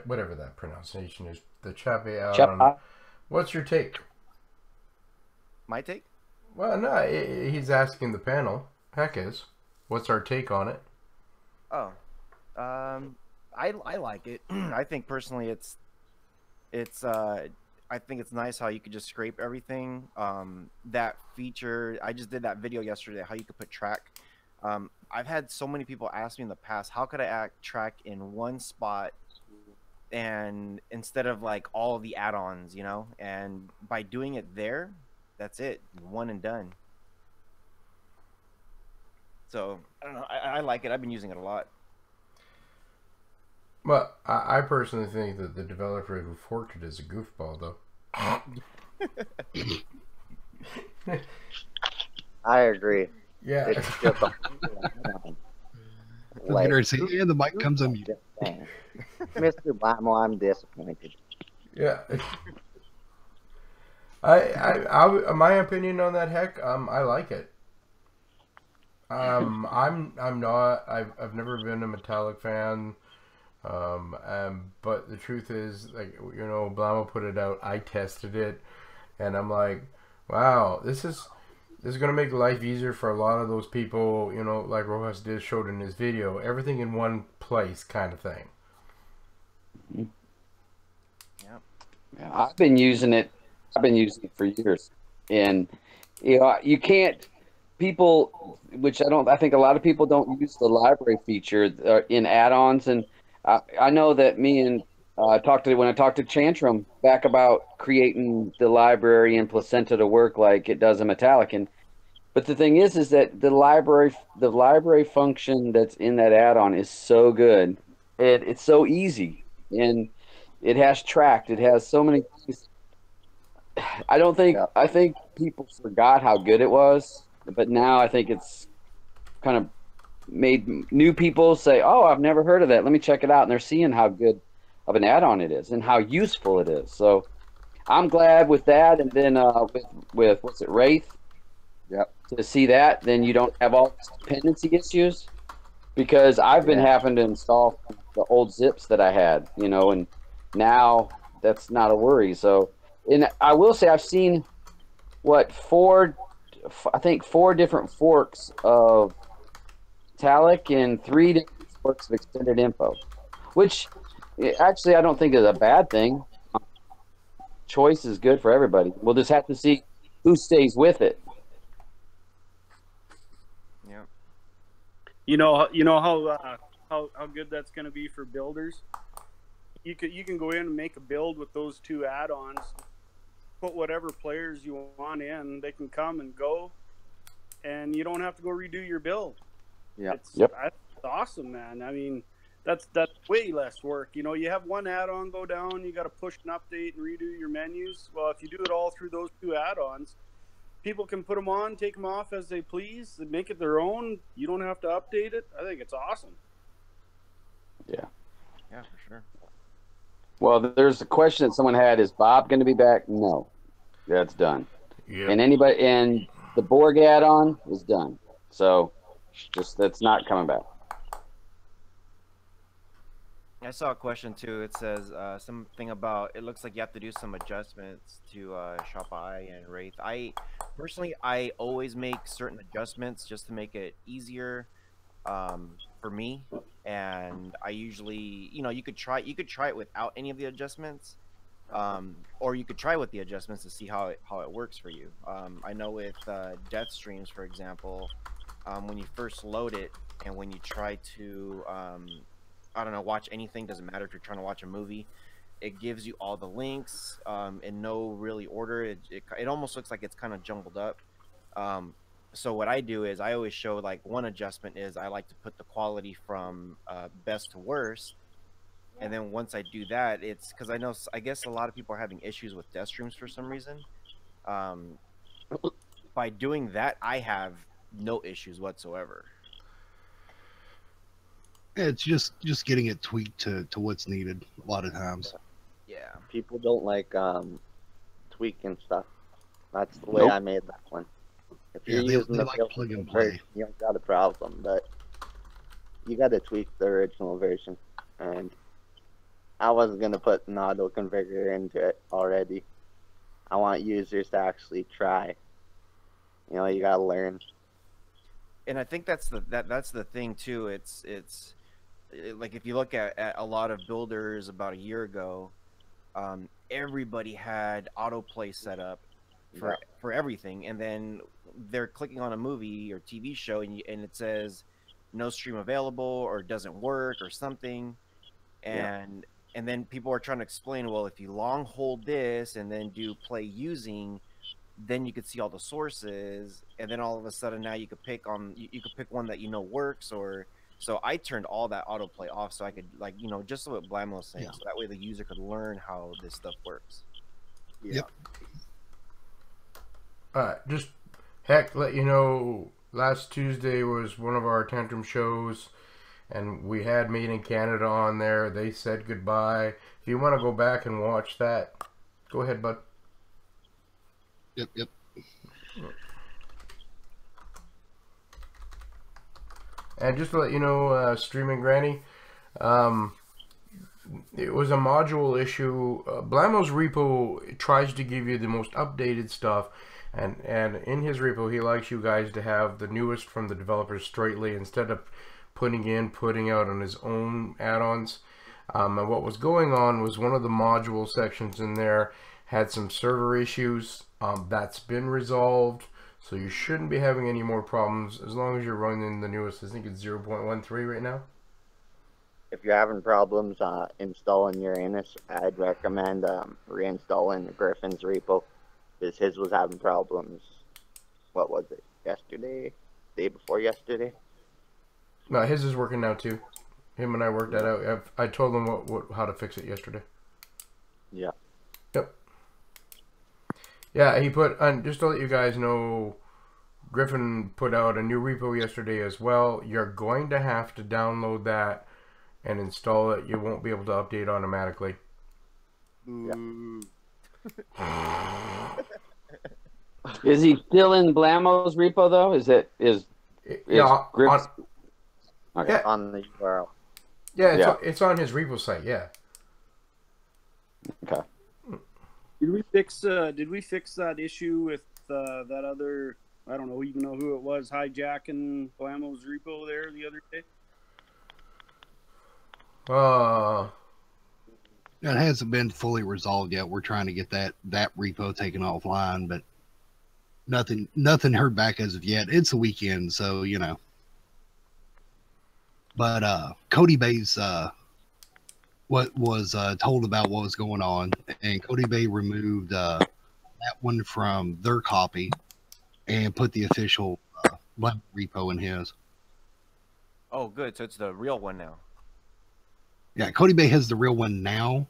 Speaker 1: whatever that pronunciation is, the chape. What's your take?
Speaker 6: My take?
Speaker 1: Well, no, he's asking the panel. Heck is. What's our take on it?
Speaker 6: Oh, I like it. I think personally, I think it's nice how you could just scrape everything. That feature, I just did that video yesterday, how you could put track. I've had so many people ask me in the past, how could I track in one spot and instead of like all of the add-ons, you know? And by doing it there, that's it, one and done. So I don't know. I like it. I've been using it a lot.
Speaker 1: Well, I personally think that the developer who forked it is a goofball, though.
Speaker 5: I agree.
Speaker 1: Yeah.
Speaker 5: It's just a
Speaker 2: Like, yeah, the mic comes on mute.
Speaker 5: Mr. Blammo, I'm disappointed.
Speaker 1: Yeah. I my opinion on that, heck, I like it. I'm not. I've never been a Metallic fan. But the truth is, like, you know, Blammo put it out. I tested it, and I'm like, wow, this is gonna make life easier for a lot of those people. You know, like Rojas showed in his video, everything in one place, kind of thing.
Speaker 3: Yeah, I've been using it for years, and you know, you can't. People, which I think a lot of people don't use the library feature in add-ons, and I know that me and when I talked to Tantrum back about creating the library and placenta to work like it does in Metallic, but the thing is that the library function that's in that add-on is so good, it's so easy, and it has tracked. It has so many things. I think people forgot how good it was. But now I think it's kind of made new people say, oh, I've never heard of that. Let me check it out. And they're seeing how good of an add-on it is and how useful it is. So I'm glad with that. And then with what's it, Wraith?
Speaker 5: Yep.
Speaker 3: To see that, then you don't have all these dependency issues. Because I've been having to install the old zips that I had, you know, and now that's not a worry. So, and I will say I've seen, four different forks of Metallic and 3 different forks of extended info, which actually I don't think is a bad thing. Choice is good for everybody. We'll just have to see who stays with it?
Speaker 6: Yeah.
Speaker 4: You know how good that's going to be for builders. You can go in and make a build with those two add-ons. Put whatever players you want in. They can come and go, and you don't have to go redo your build.
Speaker 5: Yeah.
Speaker 4: That's awesome, man. I mean, that's way less work. You know, you have one add-on go down, you got to push an update and redo your menus. Well, if you do it all through those two add-ons, people can put them on, take them off as they please, and make it their own. You don't have to update it. I think it's awesome.
Speaker 3: Yeah.
Speaker 6: Yeah, for sure.
Speaker 3: Well, there's a question that someone had: is Bob going to be back? No, that's done.
Speaker 1: Yeah.
Speaker 3: And the Borg add-on is done. So, that's not coming back.
Speaker 6: I saw a question too. It says something about it looks like you have to do some adjustments to Shopify and Wraith. I personally always make certain adjustments just to make it easier for me. And I usually, you could try it without any of the adjustments, or you could try with the adjustments to see how it works for you. I know with death streams, for example, when you first load it and when you try to I don't know, watch anything, doesn't matter if you're trying to watch a movie, it gives you all the links in no really order. It almost looks like it's kind of jumbled up. So what I do is I always show, like, one adjustment is I like to put the quality from best to worst, and then once I do that, it's because I guess a lot of people are having issues with death streams for some reason. By doing that, I have no issues whatsoever.
Speaker 2: It's just getting it tweaked to what's needed a lot of times.
Speaker 6: Yeah.
Speaker 5: People don't like tweaking stuff. That's the way I made that one. If you're using
Speaker 2: they
Speaker 5: the
Speaker 2: like
Speaker 5: filter
Speaker 2: plug and
Speaker 5: version,
Speaker 2: play.
Speaker 5: you don't got a problem, but you got to tweak the original version. And I wasn't gonna put an auto configurator into it already. I want users to actually try. You gotta learn.
Speaker 6: And I think that's the thing too. It's like if you look at a lot of builders about a year ago, everybody had autoplay set up for everything, and then they're clicking on a movie or TV show and it says no stream available or doesn't work or something, and then people are trying to explain, well, if you long hold this and then do play using, then you could see all the sources, and then all of a sudden now you could pick one that works. Or so I turned all that autoplay off so I could, like, just what Blammo was saying, so that way the user could learn how this stuff works.
Speaker 2: Yep.
Speaker 1: Just heck, let you know, last Tuesday was one of our Tantrum shows, and we had Made in Canada on there. They said goodbye. If you want to go back and watch that, go ahead, bud.
Speaker 2: Yep.
Speaker 1: And just to let you know, Streaming Granny, it was a module issue. Blammo's repo tries to give you the most updated stuff, and in his repo he likes you guys to have the newest from the developers straightly instead of putting out on his own add-ons. And what was going on was one of the module sections in there had some server issues. That's been resolved, so you shouldn't be having any more problems as long as you're running the newest. I think it's 0.13 right now.
Speaker 5: If you're having problems installing Uranus, I'd recommend reinstalling Griffin's repo, because his was having problems. What was it? Yesterday? Day before yesterday?
Speaker 1: No, his is working now too. Him and I worked that out. I told him how to fix it yesterday.
Speaker 5: Yeah.
Speaker 1: Yep. Yeah, he put, and just to let you guys know, Griffin put out a new repo yesterday as well. You're going to have to download that and install it. You won't be able to update automatically.
Speaker 3: Is he still in Blammo's repo though?
Speaker 5: On the URL.
Speaker 1: Yeah, it's on his repo site. Yeah.
Speaker 3: Okay.
Speaker 4: Did we fix that issue with that other, I don't know even know who it was, hijacking Blammo's repo there the other day?
Speaker 2: It hasn't been fully resolved yet. We're trying to get that repo taken offline, but nothing heard back as of yet. It's a weekend, so you know. But Cody Bay's what was told about what was going on, and Cody Bay removed that one from their copy and put the official Blammo repo in his.
Speaker 6: Oh, good. So it's the real one now.
Speaker 2: Yeah, Cody Bay has the real one now.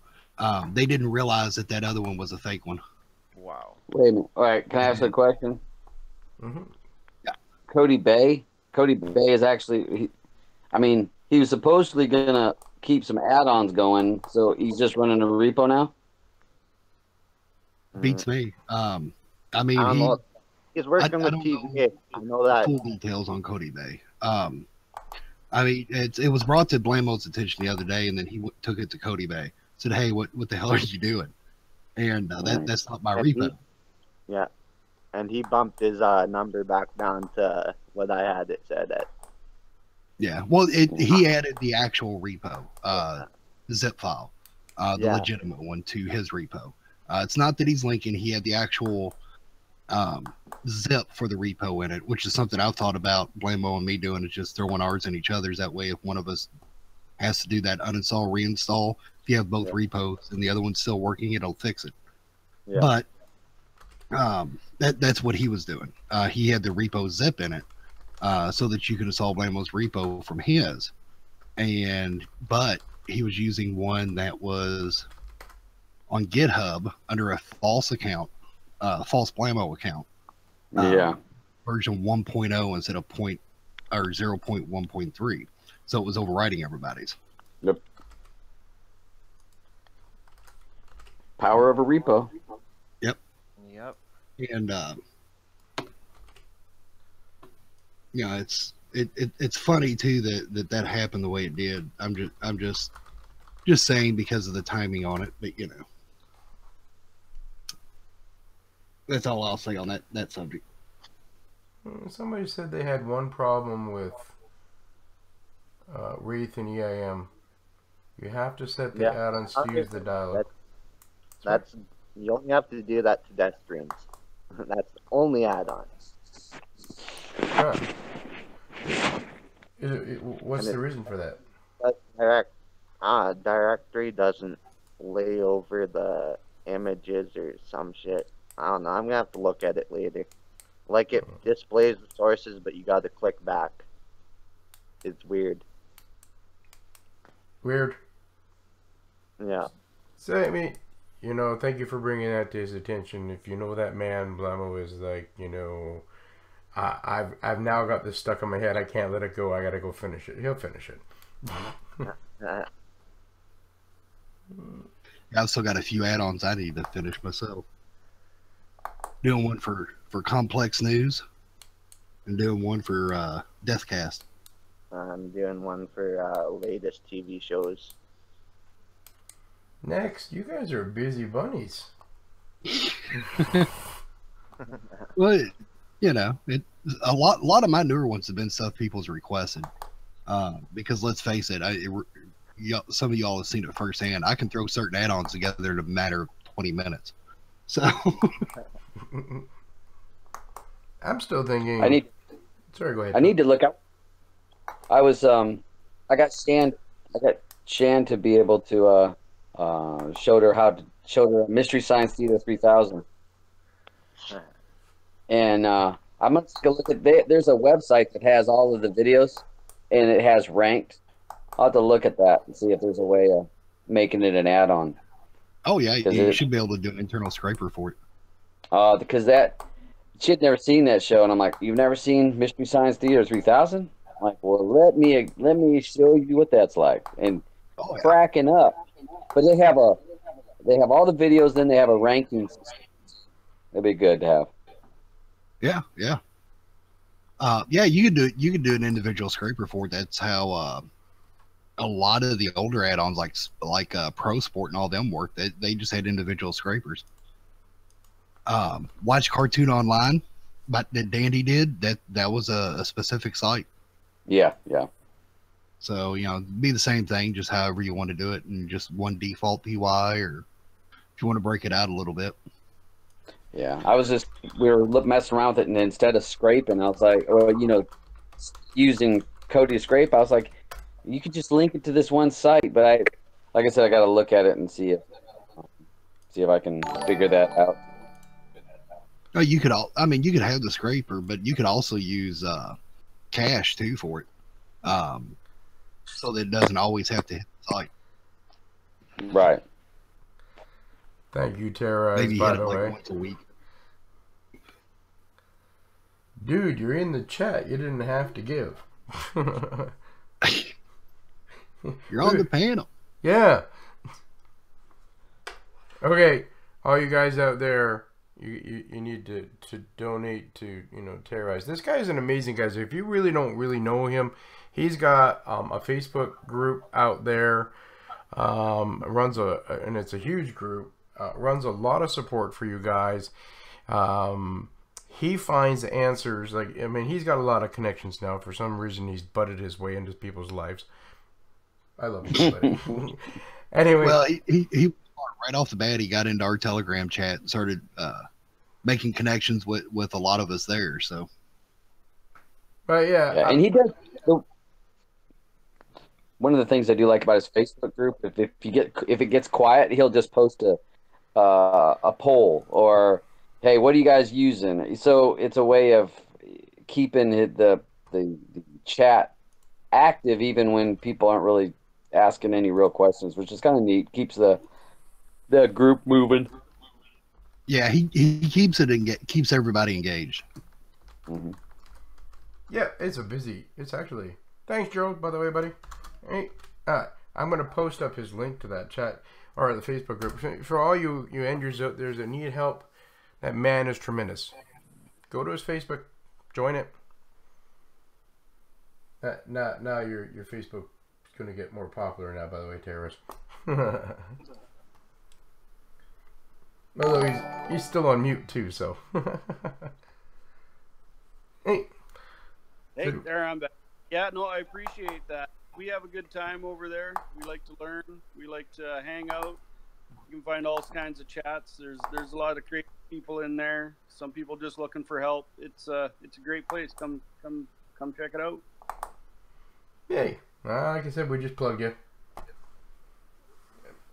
Speaker 2: They didn't realize that that other one was a fake one.
Speaker 6: Wow.
Speaker 3: Wait a minute. All right, can I ask a question?
Speaker 1: Mm-hmm.
Speaker 2: Yeah.
Speaker 3: Cody Bay is actually, he was supposedly gonna keep some add-ons going, so he's just running a repo now.
Speaker 2: Beats me. I mean,
Speaker 5: I don't know. He's working with
Speaker 2: don't
Speaker 5: TVA. I know that.
Speaker 2: full details on Cody Bay. I mean, it was brought to Blammo's attention the other day, and then he took it to Cody Bay. Said, "Hey, what the hell are you doing?" And that's not my repo.
Speaker 5: Yeah, and he bumped his number back down to what I had it set at.
Speaker 2: Yeah, well, he added the actual repo, the zip file, the legitimate one, to his repo. It's not that he's linking; he had the actual zip for the repo in it, which is something I've thought about Blammo and me doing, is just throwing ours in each other's. That way, if one of us has to do that uninstall, reinstall, if you have both repos and the other one's still working, it'll fix it. Yeah. But that's what he was doing. He had the repo zip in it, so that you could install Blammo's repo from his. But he was using one that was on GitHub under a false account, false Blammo account. Version 1.0 instead of 0.1.3. So it was overriding everybody's.
Speaker 3: Yep. Power of a repo.
Speaker 2: Yep. And it's funny too that happened the way it did. I'm just saying because of the timing on it, but you know. That's all I'll say on that subject.
Speaker 1: Somebody said they had one problem with Wreath and EIM. You have to set the add-ons to use the dialogue.
Speaker 5: That's you only have to do that to death streams. That's only add-ons.
Speaker 1: What's the reason for that?
Speaker 5: Directory doesn't lay over the images or some shit. I don't know. I'm gonna have to look at it later. Like, it displays the sources, but you gotta click back. It's weird.
Speaker 1: Weird.
Speaker 5: Yeah.
Speaker 1: So, I mean, you know, thank you for bringing that to his attention. If you know that man, Blammo is like, you know, I've now got this stuck in my head. I can't let it go. I gotta go finish it. He'll finish it.
Speaker 2: I've still got a few add-ons I need to finish myself. Doing one for complex news, and doing one for Deathcast.
Speaker 5: I'm doing one for latest TV shows.
Speaker 1: Next, you guys are busy bunnies.
Speaker 2: Well, you know, a lot of my newer ones have been stuff people's requested. Because let's face it, some of y'all have seen it firsthand. I can throw certain add-ons together in a matter of 20 minutes. So
Speaker 1: I'm still thinking. Sorry, go ahead.
Speaker 3: I need to look up. I got Shan to be able to showed her Mystery Science Theater 3000. And I'm gonna take a look at there's a website that has all of the videos and it has ranked. I'll have to look at that and see if there's a way of making it an add-on.
Speaker 2: Oh yeah, you should be able to do an internal scraper for it.
Speaker 3: Because she had never seen that show, and I'm like, you've never seen Mystery Science Theater 3000? I'm like, well, let me show you what that's like, and cracking up. But they have all the videos, then they have a ranking system. It'd be good to have.
Speaker 2: Yeah. You can do an individual scraper for it. That's how a lot of the older add-ons like Pro Sport and all them work. They just had individual scrapers. Watch Cartoon Online, but that Dandy did that was a specific site.
Speaker 3: Yeah.
Speaker 2: So you know, be the same thing, just however you want to do it, and just one default PY, or if you want to break it out a little bit.
Speaker 3: Yeah, we were messing around with it, and instead of scraping, I was like, using Kodi Scraper, I was like, you could just link it to this one site. But like I said, I got to look at it and see if I can figure that out.
Speaker 2: Oh, you could you could have the scraper, but you could also use cache too for it, so that it doesn't always have to hit the site.
Speaker 3: Right.
Speaker 1: Thank you, Tara.
Speaker 2: Maybe
Speaker 1: By
Speaker 2: hit it
Speaker 1: the
Speaker 2: like
Speaker 1: way,
Speaker 2: once a week.
Speaker 1: dude, you're in the chat. You didn't have to give.
Speaker 2: You're on the panel.
Speaker 1: Yeah. Okay, all you guys out there, you need to donate to Terrorize. This guy is an amazing guy. So if you really don't know him, he's got a Facebook group out there. And it's a huge group. Runs a lot of support for you guys. He finds answers. He's got a lot of connections now. For some reason, he's butted his way into people's lives. I love him, buddy. Anyway,
Speaker 2: well, he right off the bat, he got into our Telegram chat and started making connections with a lot of us there. So,
Speaker 1: but yeah,
Speaker 3: and he does. One of the things I do like about his Facebook group, if it gets quiet, he'll just post a poll or, hey, what are you guys using? So it's a way of keeping the chat active even when people aren't really asking any real questions, which is kind of neat. Keeps the group moving.
Speaker 2: Yeah, he keeps keeps everybody engaged.
Speaker 3: Mm-hmm.
Speaker 1: Yeah, it's actually. Thanks, Joe, by the way, buddy. Hey, I'm going to post up his link to that chat or the Facebook group. For all you enders out there that need help, that man is tremendous. Go to his Facebook, join it. Now your Facebook is going to get more popular now, by the way, Teverz. Although he's still on mute too, so. Hey,
Speaker 4: there I'm back. Yeah, no, I appreciate that. We have a good time over there. We like to learn. We like to hang out. You can find all kinds of chats. There's a lot of great people in there. Some people just looking for help. It's a great place. Come check it out.
Speaker 1: Yay. Like I said, we just plugged you.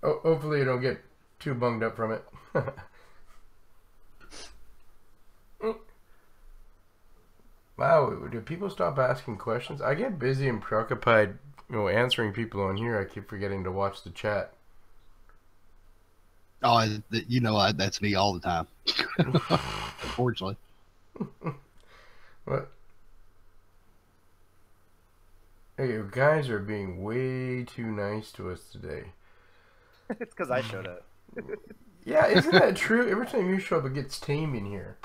Speaker 1: Hopefully you don't get too bunged up from it. Wow, do people stop asking questions? I get busy and preoccupied, answering people on here. I keep forgetting to watch the chat.
Speaker 2: Oh, that's me all the time. Unfortunately.
Speaker 1: What? Hey, you guys are being way too nice to us today.
Speaker 6: It's because I showed up.
Speaker 1: Yeah, isn't that true? Every time you show up, it gets tame in here.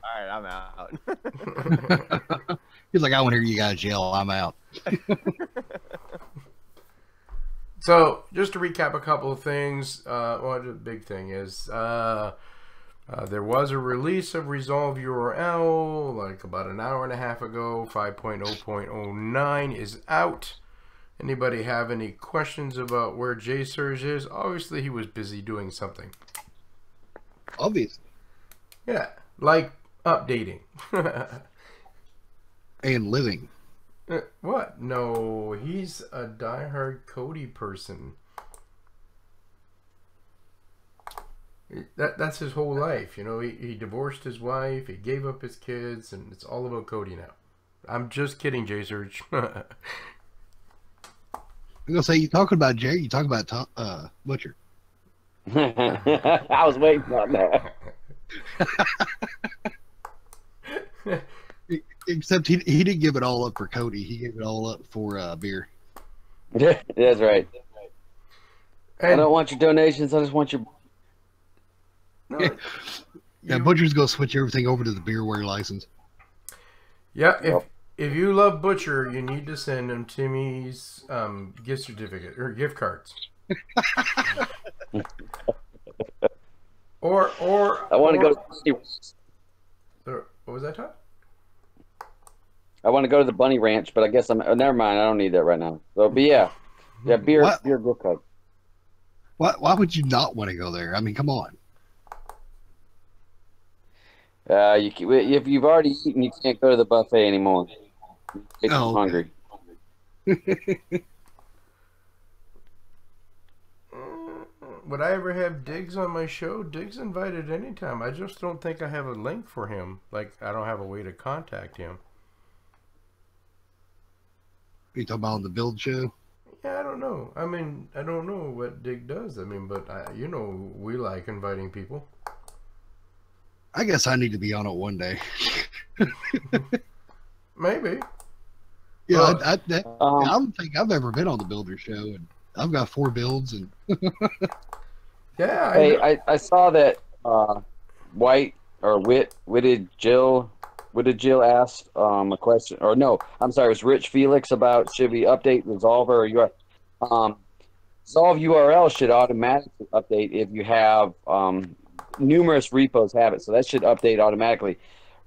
Speaker 6: All right, I'm out.
Speaker 2: He's like, I want to hear you guys yell. I'm out.
Speaker 1: So, just to recap a couple of things. The big thing is there was a release of Resolve URL like about an hour and a half ago. 5.0.09 is out. Anybody have any questions about where JSurge is? Obviously, he was busy doing something.
Speaker 2: Obviously.
Speaker 1: Yeah, like updating.
Speaker 2: And living.
Speaker 1: What? No, he's a diehard Kodi person. That's his whole life. He divorced his wife, he gave up his kids, and it's all about Kodi now. I'm just kidding, JSurge.
Speaker 2: I'm gonna say, you talking about Jay, you talking about Butcher.
Speaker 3: I was waiting on that.
Speaker 2: Except he didn't give it all up for Kodi. He gave it all up for beer.
Speaker 3: That's right.
Speaker 1: And
Speaker 3: I don't want your donations. I just want your.
Speaker 1: no,
Speaker 2: Yeah, Butcher's gonna switch everything over to the beerware license.
Speaker 1: Yeah, if you love Butcher, you need to send him Timmy's gift certificate or gift cards. or
Speaker 3: I want to go.
Speaker 1: What was that, Todd?
Speaker 3: I want to go to the Bunny Ranch, but I guess I'm. Oh, never mind. I don't need that right now. So, but yeah, beer gift card.
Speaker 2: Why would you not want to go there? I mean, come on.
Speaker 3: If you've already eaten, you can't go to the buffet anymore. You're
Speaker 2: Oh, okay.
Speaker 3: hungry.
Speaker 1: Would I ever have Diggs on my show? Diggs invited anytime. I just don't think I have a link for him. Like, I don't have a way to contact him.
Speaker 2: You talking about on the build show?
Speaker 1: Yeah, I don't know. I mean, I don't know what Dig does. I mean, but you know, we like inviting people.
Speaker 2: I guess I need to be on it one day.
Speaker 1: Maybe.
Speaker 2: Yeah,
Speaker 1: Well,
Speaker 2: I don't think I've ever been on the builder show, and I've got 4 builds, and
Speaker 1: yeah.
Speaker 3: Hey, I saw that Witted Jill asked a question, or no, I'm sorry, it was Rich Felix about should we update Resolver or Resolve URL should automatically update if you have numerous repos have it, so that should update automatically.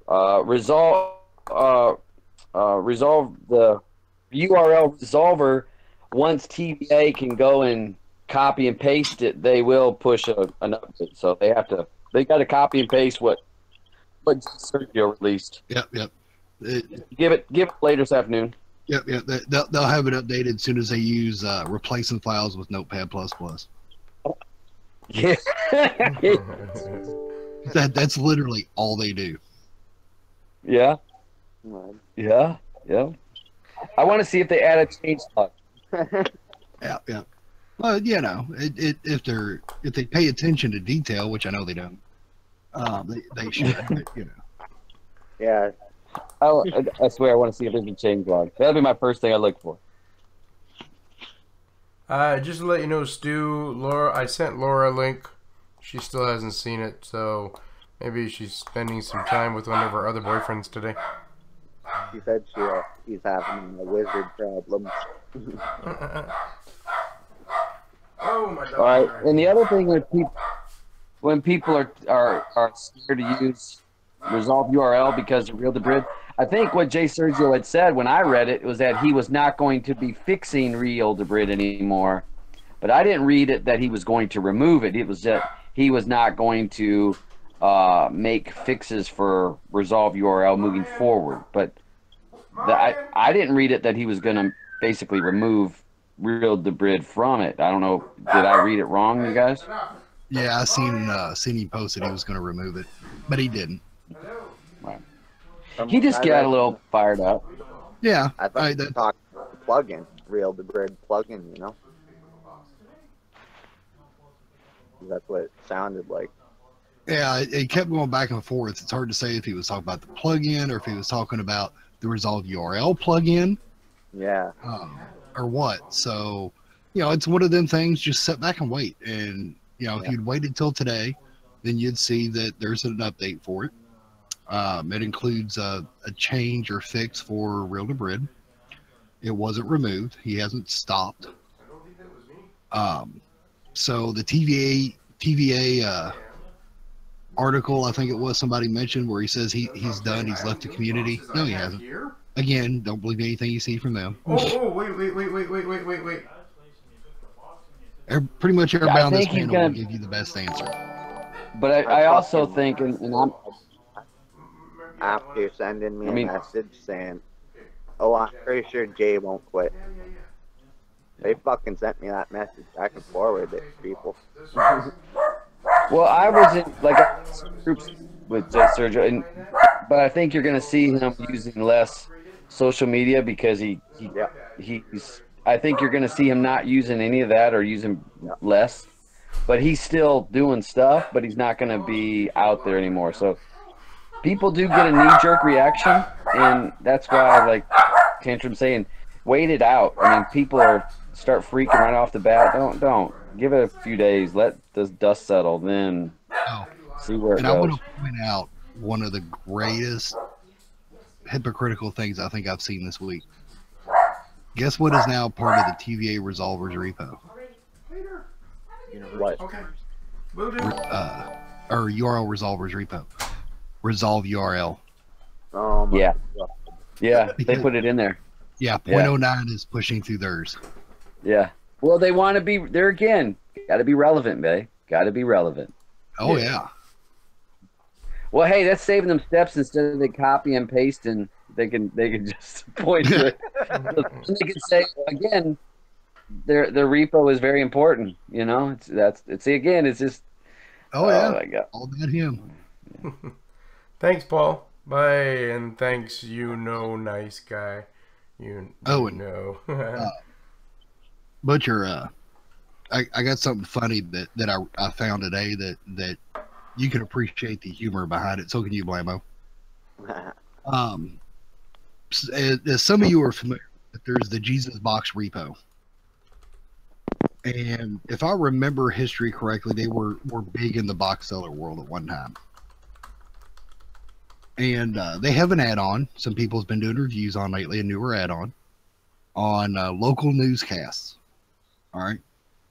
Speaker 3: Resolve the URL resolver, once TVA can go and copy and paste it, they will push an update. So they got to copy and paste what Sergio released.
Speaker 2: yep.
Speaker 3: Give it later this afternoon.
Speaker 2: Yep. They'll have it updated as soon as they use replacing files with Notepad++.
Speaker 3: Yeah.
Speaker 2: That's literally all they do.
Speaker 3: Yeah.
Speaker 5: Right.
Speaker 3: Yeah. I want to see if they add a change log.
Speaker 2: Yeah. Well, you know, if they pay attention to detail, which I know they don't, they should. But, you know.
Speaker 5: Yeah.
Speaker 3: I swear I want to see if there's a change log. That'll be my first thing I look for.
Speaker 1: Just to let you know, Stu, Laura, I sent Laura a link. She still hasn't seen it, so maybe she's spending some time with one of her other boyfriends today.
Speaker 5: She said he's having a wizard problem.
Speaker 1: Oh my God!
Speaker 3: All right, and the other thing when people are scared to use Resolve URL because of Real to Brid, I think what Jay Sergio had said when I read it was that he was not going to be fixing Real to Brid anymore, but I didn't read it that he was going to remove it. It was that he was not going to make fixes for Resolve URL moving forward. But I didn't read it that he was going to basically remove Real to Brid from it. I don't know. Did I read it wrong, you guys?
Speaker 2: Yeah, I seen he posted he was going to remove it, but he didn't.
Speaker 3: Right. He just got a little fired up.
Speaker 2: Yeah,
Speaker 5: I thought you talked about the plugin, Real to Brid plugin, you know? That's what it sounded like.
Speaker 2: Yeah, it kept going back and forth. It's hard to say if he was talking about the plugin or if he was talking about the Resolve URL plugin.
Speaker 5: Yeah.
Speaker 2: Or what. So, you know, it's one of them things, just sit back and wait. And, you know, if you'd waited till today, then you'd see that there's an update for it. It includes a change or fix for Real to Brid. It wasn't removed. He hasn't stopped. So the TVA article, I think it was, somebody mentioned where he says he's done, he's left the community. No, he hasn't. Again, don't believe anything you see from them.
Speaker 1: Oh, wait.
Speaker 2: Pretty much everybody on this
Speaker 3: think he's
Speaker 2: panel will
Speaker 3: gonna-
Speaker 2: give you the best answer.
Speaker 3: But I also think, and I'm
Speaker 5: After sending me
Speaker 3: I mean-
Speaker 5: a message saying, "Oh, I'm pretty sure Jay won't quit." They fucking sent me that message. I can forward it to people.
Speaker 3: well, I was in groups with Sergio, but I think you're going to see him using less social media because he's. I think you're going to see him not using any of that or using less, but he's still doing stuff, but he's not going to be out there anymore. So people do get a knee-jerk reaction, and that's why, like Tantrum saying, wait it out. I mean, people start freaking right off the bat. Don't give it a few days. Let the dust settle, then see where it
Speaker 2: And
Speaker 3: goes.
Speaker 2: I want to point out one of the greatest hypocritical things I think I've seen this week. Guess what is now part of the TVA Resolvers repo?
Speaker 5: What?
Speaker 1: Okay. Will do.
Speaker 2: Or URL Resolvers repo. Resolve URL.
Speaker 5: Oh my
Speaker 3: Yeah.
Speaker 5: God.
Speaker 3: Yeah, they put it in there.
Speaker 2: Yeah,
Speaker 3: Yeah.
Speaker 2: 0.09 is pushing through theirs.
Speaker 3: Yeah. Well, they want to be there again. Got to be relevant, Bay. Got to be relevant.
Speaker 2: Oh, yeah.
Speaker 3: Well, hey, that's saving them steps instead of they copy and paste, and they can just point to it. They can say again, their repo is very important. You know, it's again, it's just
Speaker 2: Oh yeah,
Speaker 3: my God.
Speaker 2: all about him.
Speaker 1: Thanks, Paul. Bye, and thanks, nice guy.
Speaker 2: Butcher, I got something funny that I found today that you can appreciate the humor behind it. So can you, Blammo. As some of you are familiar with, there's the Jesus Box repo. And if I remember history correctly, they were big in the box seller world at one time. And they have an add-on. Some people's been doing reviews on lately, a newer add-on on local newscasts. All right,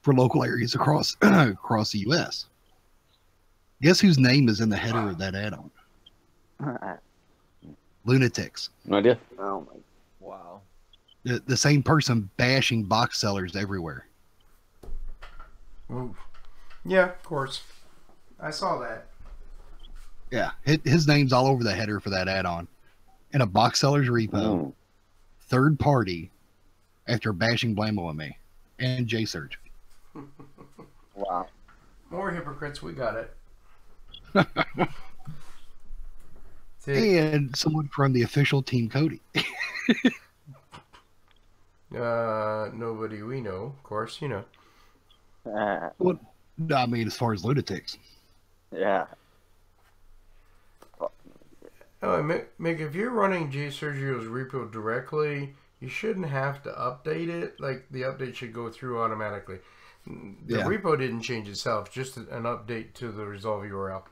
Speaker 2: for local areas across across the U.S. Guess whose name is in the header of that add-on? Lunatics.
Speaker 3: No idea.
Speaker 5: Oh my.
Speaker 6: Wow.
Speaker 2: The same person bashing box sellers everywhere.
Speaker 1: Ooh. Yeah, of course. I saw that.
Speaker 2: Yeah, his name's all over the header for that add-on. In a box seller's repo, third party, after bashing Blammo and me, and J-Surge.
Speaker 5: Wow.
Speaker 1: More hypocrites, we got it.
Speaker 2: And someone from the official Team Cody.
Speaker 1: Nobody we know, of course,
Speaker 2: Well, I mean, as far as lunatics.
Speaker 5: Yeah.
Speaker 1: Oh, Mick, if you're running J Sergio's repo directly, you shouldn't have to update it. Like, the update should go through automatically. The repo didn't change itself, just an update to the resolve URL.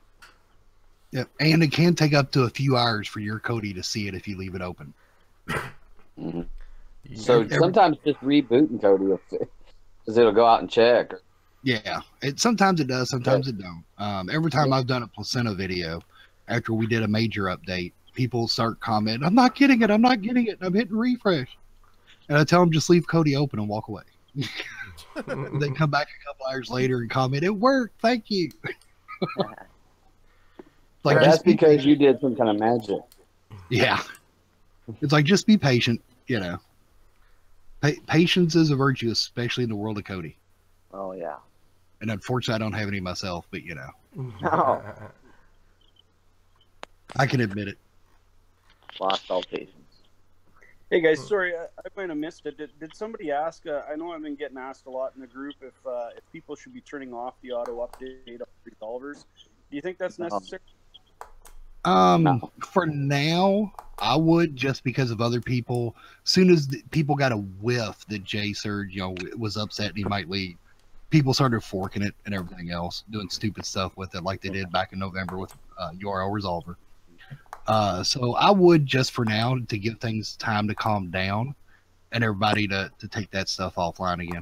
Speaker 2: Yep, and it can take up to a few hours for your Cody to see it if you leave it open.
Speaker 3: So sometimes just rebooting Cody because it'll go out and check.
Speaker 2: Yeah, sometimes it does, sometimes it don't. Every time I've done a placenta video, after we did a major update, people start commenting, I'm not getting it, I'm hitting refresh. And I tell them, just leave Cody open and walk away. They come back a couple hours later and comment, it worked, thank you. Like,
Speaker 3: that's because you did some kind of magic.
Speaker 2: Yeah. It's like, just be patient, Patience is a virtue, especially in the world of Cody.
Speaker 5: Oh yeah.
Speaker 2: And unfortunately, I don't have any myself, but
Speaker 5: No.
Speaker 2: I can admit it.
Speaker 5: Lost all patience.
Speaker 4: Hey guys, sorry, I might have missed it. Did somebody ask? I know I've been getting asked a lot in the group if people should be turning off the auto update of resolvers. Do you think that's necessary?
Speaker 2: No. For now, I would, just because of other people. As soon as people got a whiff that J Surge, was upset and he might leave, people started forking it and everything else, doing stupid stuff with it, like they did back in November with URL Resolver. So I would, just for now, to give things time to calm down and everybody to take that stuff offline again.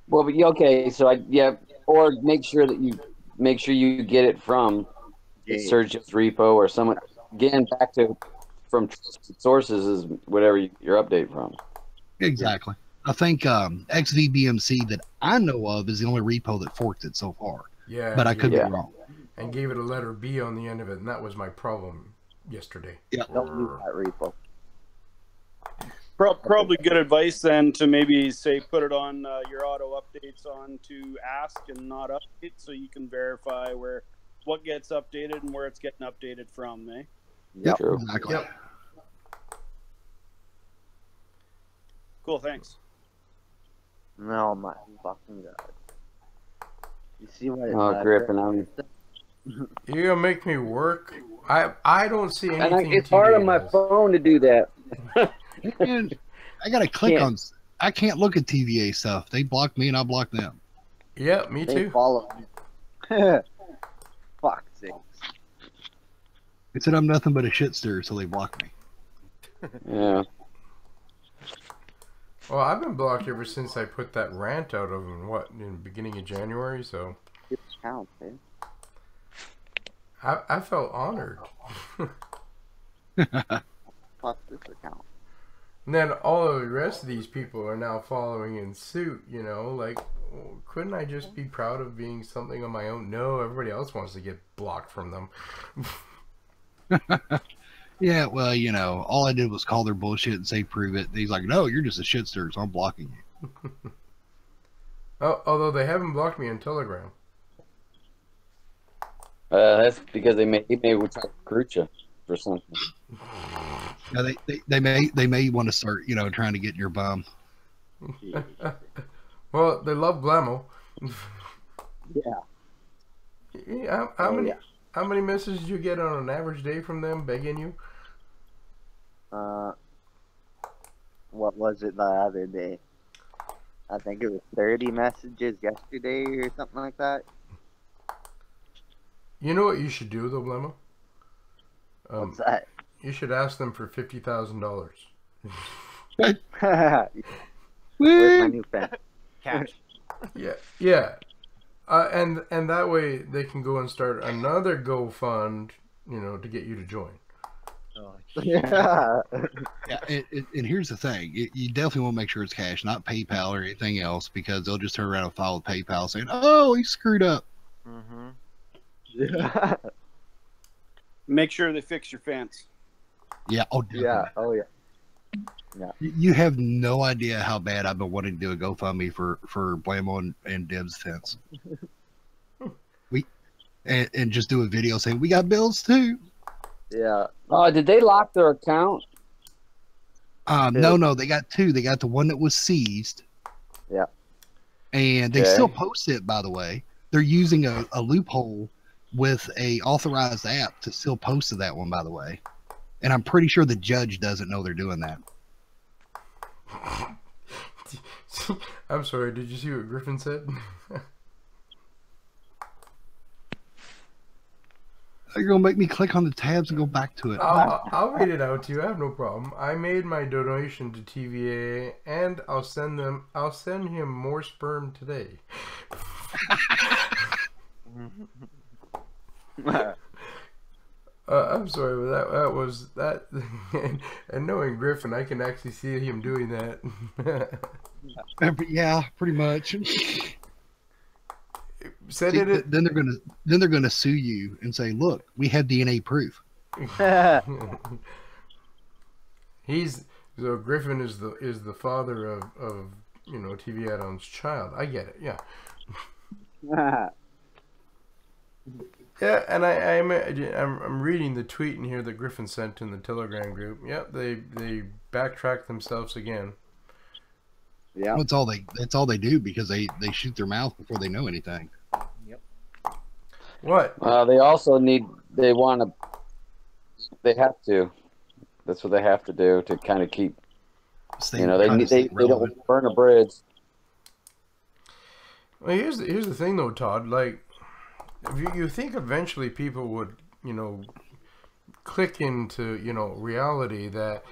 Speaker 3: Well, but okay, so or make sure you get it from Surge's repo or someone. Again, back to from trusted sources is whatever your update from.
Speaker 2: Exactly. I think XVBMC that I know of is the only repo that forked it so far.
Speaker 1: Yeah,
Speaker 2: but I could be wrong.
Speaker 1: And gave it a letter B on the end of it, and that was my problem yesterday.
Speaker 2: Yeah.
Speaker 5: Don't use that repo.
Speaker 4: Probably good advice then to maybe say put it on your auto updates on to ask and not update, so you can verify what gets updated and where it's getting updated from, eh?
Speaker 2: Yep,
Speaker 3: True.
Speaker 2: exactly.
Speaker 1: Yep.
Speaker 4: Cool, thanks.
Speaker 5: No, my fucking God. You see what it's
Speaker 3: Griffin,
Speaker 1: You're gonna make me work. I don't see anything.
Speaker 3: And it's hard on my phone to do that.
Speaker 2: And I gotta click on. I can't look at TVA stuff. They block me and I block them.
Speaker 1: Yeah, me
Speaker 5: They
Speaker 1: too.
Speaker 5: follow me. Fuck sakes.
Speaker 2: They said I'm nothing but a shit stirrer, so they block me.
Speaker 3: Yeah.
Speaker 1: Well, I've been blocked ever since I put that rant out of in the beginning of January. So
Speaker 5: It counts, man.
Speaker 1: I felt honored.
Speaker 5: Fuck this account.
Speaker 1: And then all of the rest of these people are now following in suit, like, couldn't I just be proud of being something on my own? No, everybody else wants to get blocked from them.
Speaker 2: Yeah, well, all I did was call their bullshit and say prove it. He's like, no, you're just a shitster, so I'm blocking you.
Speaker 1: Oh, although they haven't blocked me on Telegram.
Speaker 3: That's because he may try to recruit you for something.
Speaker 2: Now they may want to start, trying to get your bum.
Speaker 1: Well, they love Blammo.
Speaker 5: Yeah.
Speaker 1: Yeah, how many messages do you get on an average day from them begging you?
Speaker 5: What was it the other day? I think it was 30 messages yesterday or something like that.
Speaker 1: You know what you should do though, Blammo?
Speaker 5: What's that?
Speaker 1: You should ask them for $50,000.
Speaker 5: Where's my new pen?
Speaker 6: Cash.
Speaker 1: Yeah. And that way they can go and start another GoFund, to get you to join.
Speaker 5: Yeah.
Speaker 2: Yeah, and here's the thing: you definitely want to make sure it's cash, not PayPal or anything else, because they'll just turn around and file with PayPal saying, "Oh, he screwed up."
Speaker 6: Mm-hmm.
Speaker 5: Yeah.
Speaker 4: Make sure they fix your fence.
Speaker 2: Yeah. Oh, definitely.
Speaker 5: Yeah. Oh yeah.
Speaker 2: You have no idea how bad I've been wanting to do a GoFundMe for Blammo and Deb's fence. And just do a video saying we got bills too.
Speaker 5: Yeah.
Speaker 3: Oh, did they lock their account?
Speaker 2: No, they got two. They got the one that was seized.
Speaker 5: Yeah.
Speaker 2: And they still post it, by the way. They're using a loophole with a authorized app to still post to that one, by the way. And I'm pretty sure the judge doesn't know they're doing that.
Speaker 1: I'm sorry, did you see what Griffin said?
Speaker 2: You're going to make me click on the tabs and go back to it.
Speaker 1: I'll read it out to you. I have no problem. I made my donation to TVA, and I'll send him more sperm today. I'm sorry, but that was that. And knowing Griffin, I can actually see him doing that.
Speaker 2: Yeah, pretty much. Then they're gonna sue you and say, "Look, we have DNA proof."
Speaker 1: So Griffin is the father of TV Addons' child. I get it, yeah. Yeah, and I'm reading the tweet in here that Griffin sent in the Telegram group. Yep, they backtrack themselves again.
Speaker 5: Yeah.
Speaker 2: That's all they do, because they shoot their mouth before they know anything.
Speaker 6: Yep.
Speaker 1: What?
Speaker 3: They also they have to. That's what they have to do to kind of keep. They don't burn a bridge.
Speaker 1: Well, here's the thing though, Todd. Like, if you think eventually people would click into reality that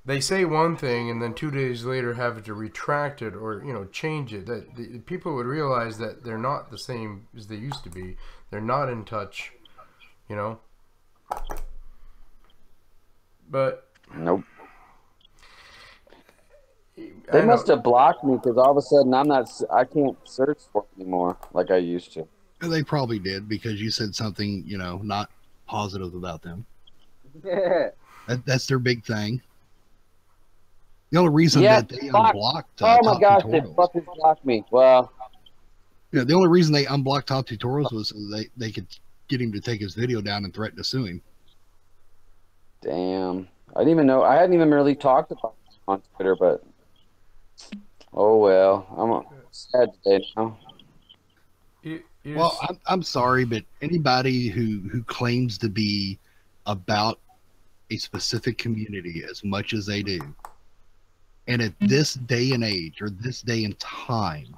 Speaker 1: they say one thing and then 2 days later have to retract it or change it, that the people would realize that they're not the same as they used to be. They're not in touch, But
Speaker 3: nope. They must have blocked me because all of a sudden I can't search for it anymore like I used to.
Speaker 2: They probably did, because you said something not positive about them.
Speaker 5: Yeah.
Speaker 2: That's their big thing. The only reason that they unblocked
Speaker 3: oh my gosh,
Speaker 2: tutorials,
Speaker 3: they fucking blocked me. Well,
Speaker 2: the only reason they unblocked Top Tutorials was so they could get him to take his video down and threaten to sue him.
Speaker 3: damn. I didn't even know. I hadn't even really talked about it on Twitter, but oh well. I'm sad today now.
Speaker 2: Well, I'm sorry, but anybody who claims to be about a specific community as much as they do, and at this day and age or this day and time,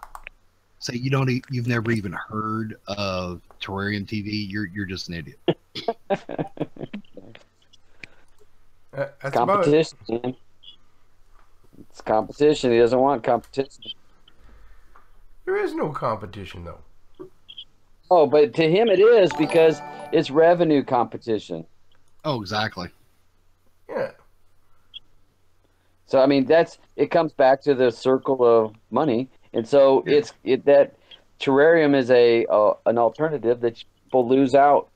Speaker 2: say you've never even heard of TantrumTV, you're just an idiot.
Speaker 1: that's
Speaker 3: Competition, man. It's competition. He doesn't want competition.
Speaker 1: There is no competition though.
Speaker 3: Oh, but to him it is because it's revenue competition.
Speaker 2: Oh, exactly.
Speaker 1: Yeah.
Speaker 3: So I mean it comes back to the circle of money, and so that terrarium is an alternative that people lose out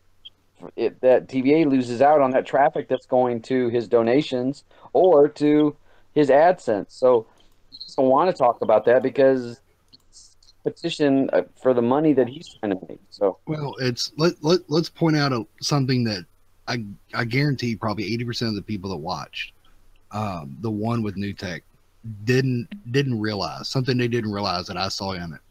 Speaker 3: that TVA loses out on that traffic that's going to his donations or to his AdSense. So I don't want to talk about that because it's petition for the money that he's trying to make. So
Speaker 2: Well, let's point out something that I guarantee probably 80% of the people that watched the one with New Tech didn't realize something they didn't realize that I saw in it.